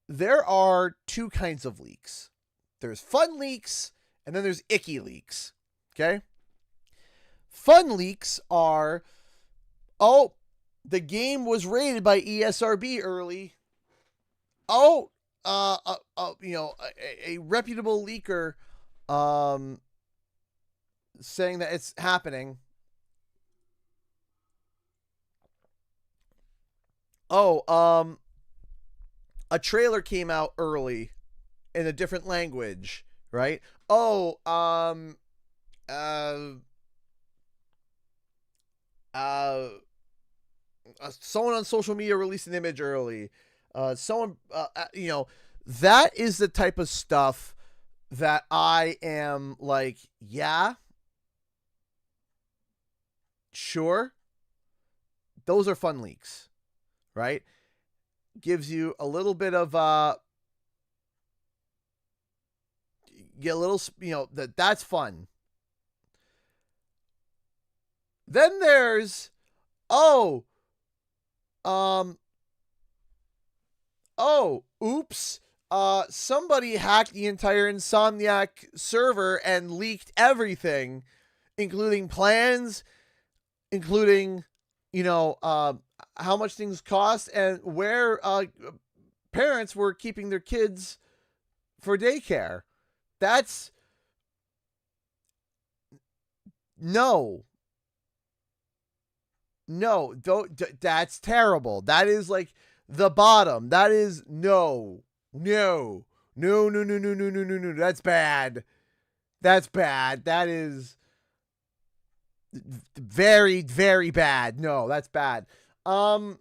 there are two kinds of leaks. There's fun leaks, and then there's icky leaks. Okay? Fun leaks are, the game was rated by ESRB early. A reputable leaker, saying that it's happening. A trailer came out early in a different language, right? Someone on social media released an image early. That is the type of stuff that I am like, yeah, sure. Those are fun leaks, right? Gives you a little bit of get a little, that's fun. Then there's oops, somebody hacked the entire Insomniac server and leaked everything, including plans, including how much things cost and where parents were keeping their kids for daycare. That's that's terrible. That is like the bottom. That is no. That's bad. That's bad. That is very, very bad. No, that's bad. A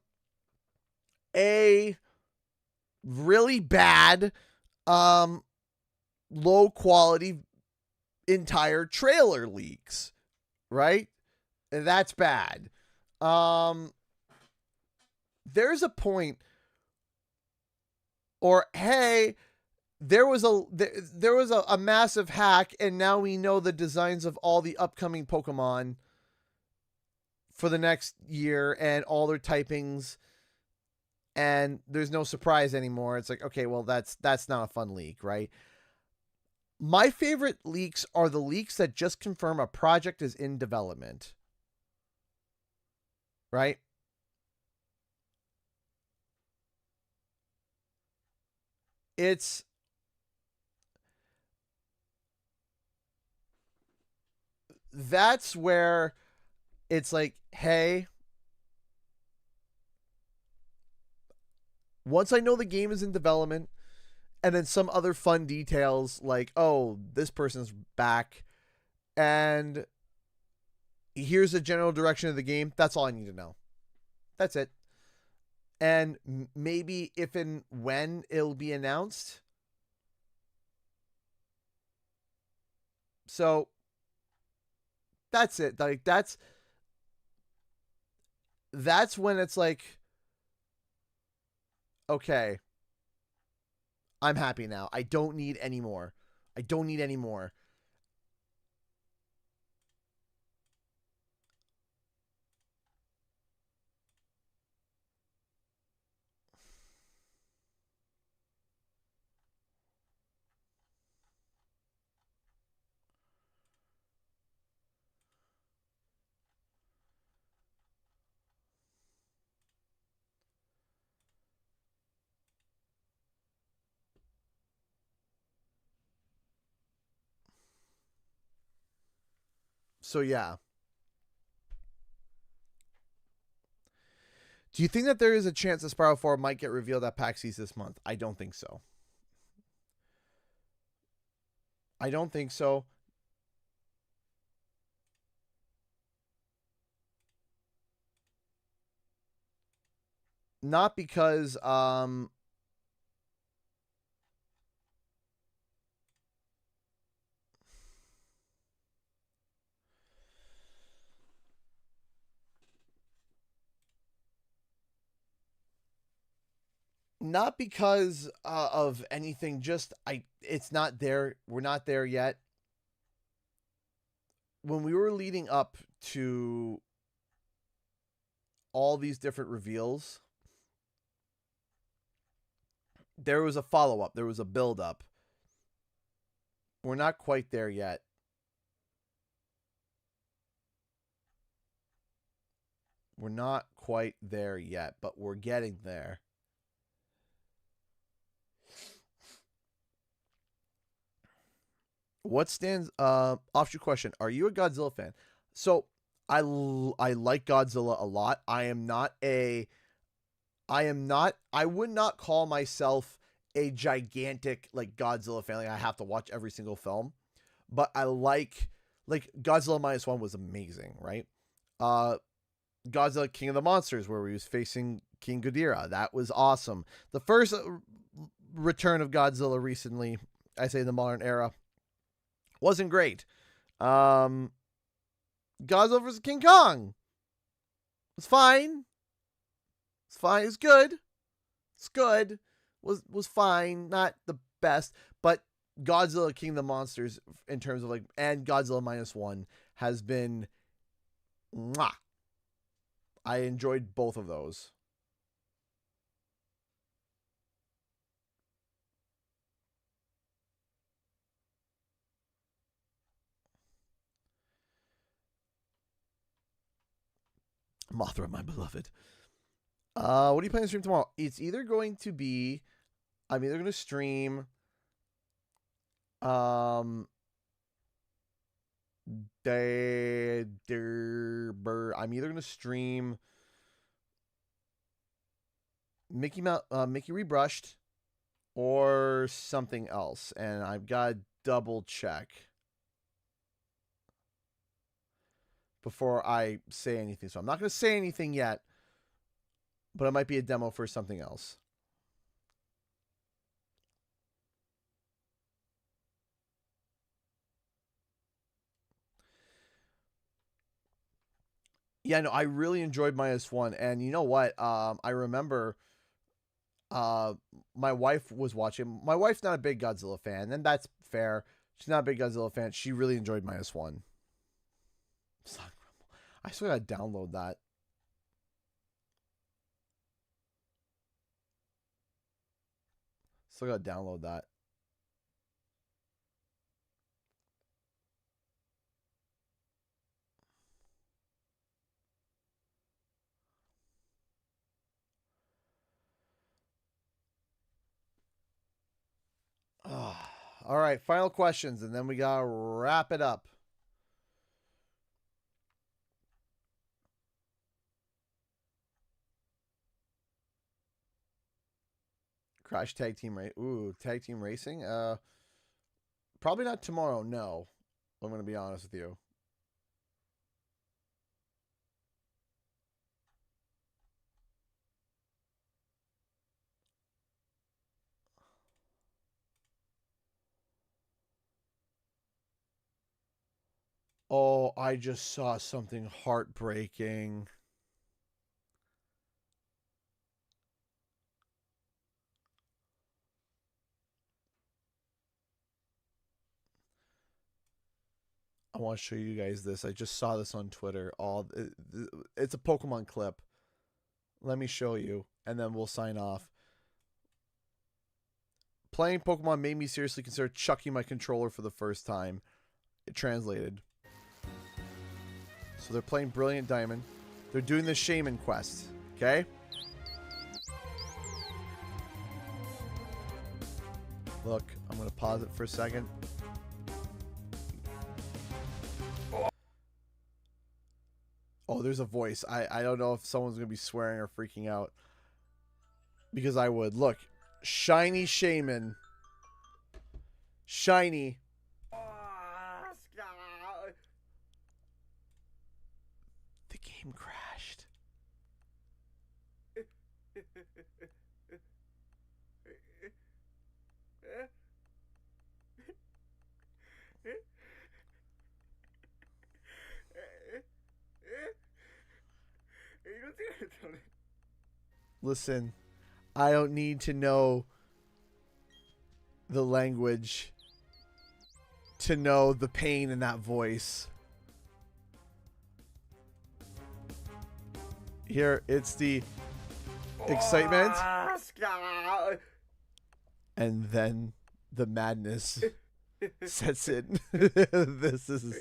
really bad, low quality entire trailer leaks, right? That's bad. There's a point, or hey, there was a massive hack, and now we know the designs of all the upcoming Pokemon for the next year and all their typings, and there's no surprise anymore. It's like, okay, well, that's not a fun leak, right? My favorite leaks are the leaks that just confirm a project is in development, right? It's that's where it's like, hey, once I know the game is in development, and then some other fun details like, oh, this person's back, and here's the general direction of the game. That's all I need to know. That's it. And maybe if and when it'll be announced. So that's it. Like that's when it's like, okay, I'm happy now. I don't need any more. I don't need any more. So yeah. Do you think that there is a chance that Spiral 4 might get revealed at PAX East this month? I don't think so. I don't think so. Not because not because of anything, just it's not there. We're not there yet. When we were leading up to all these different reveals, there was a follow-up, there was a build-up. We're not quite there yet. We're not quite there yet, but we're getting there. What stands offshoot question, are you a Godzilla fan? So I like Godzilla a lot. I would not call myself a gigantic like Godzilla fan. Like I have to watch every single film, but I like Godzilla -1 was amazing, right? Godzilla King of the Monsters, where he was facing King Ghidorah, that was awesome. The first return of Godzilla recently, I say the modern era, wasn't great. Godzilla vs. King Kong was fine. It's fine. It's good. It's good. Was fine. Not the best, but Godzilla King of the Monsters in terms of like, and Godzilla -1 has been mwah. I enjoyed both of those. Mothra, my beloved. What are you planning to stream tomorrow? It's either going to be, I'm either going to stream, I'm either going to stream Mickey Rebrushed or something else, and I've got to double check before I say anything. So I'm not going to say anything yet, but it might be a demo for something else. Yeah, no, I really enjoyed -1, and you know what? I remember my wife was watching. My wife's not a big Godzilla fan, and that's fair. She's not a big Godzilla fan. She really enjoyed -1. I still gotta download that. Still gotta download that. All right, final questions, and then we gotta wrap it up. Crash tag team race. Ooh, tag team racing. Probably not tomorrow. No, I'm gonna be honest with you. Oh, I just saw something heartbreaking. I want to show you guys this. I just saw this on Twitter. It's a Pokemon clip. Let me show you, and then we'll sign off. Playing Pokemon made me seriously consider chucking my controller for the first time. It translated. So they're playing Brilliant Diamond. They're doing the Shaman quest. Okay? Look, I'm going to pause it for a second. Oh, there's a voice. I don't know if someone's going to be swearing or freaking out. Because I would. Look. Shiny Shaman. Shiny. The game crashed. Listen, I don't need to know the language to know the pain in that voice. Here, it's the excitement. And then the madness sets in. This is...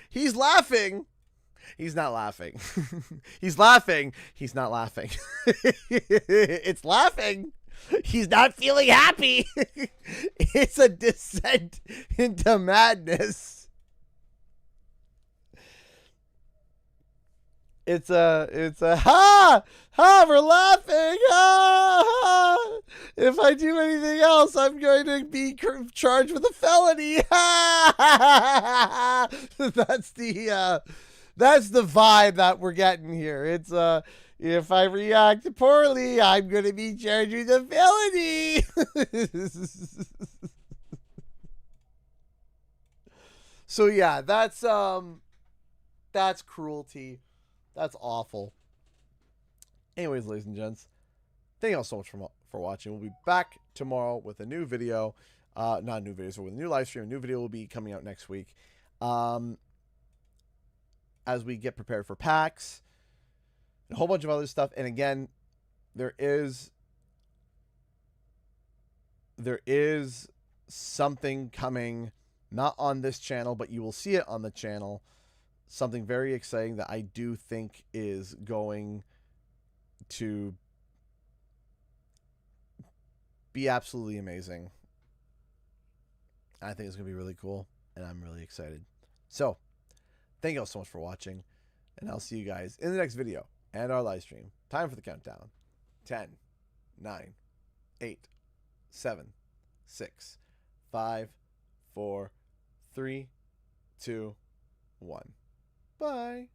He's laughing. He's not laughing. He's laughing. He's not laughing. It's laughing. He's not feeling happy. It's a descent into madness. It's a we're laughing. Ha. If I do anything else, I'm going to be charged with a felony. That's the vibe that we're getting here. It's if I react poorly, I'm going to be charged with a felony. So yeah, that's cruelty. That's awful. Anyways, ladies and gents, thank you all so much for watching. We'll be back tomorrow with a new video. Not a new video, so with a new live stream. A new video will be coming out next week. As we get prepared for PAX. A whole bunch of other stuff. And again, there is something coming, not on this channel, but you will see it on the channel. Something very exciting that I do think is going to be absolutely amazing. I think it's going to be really cool, and I'm really excited. So, thank you all so much for watching, and I'll see you guys in the next video and our live stream. Time for the countdown. 10, 9, 8, 7, 6, 5, 4, 3, 2, 1. Bye.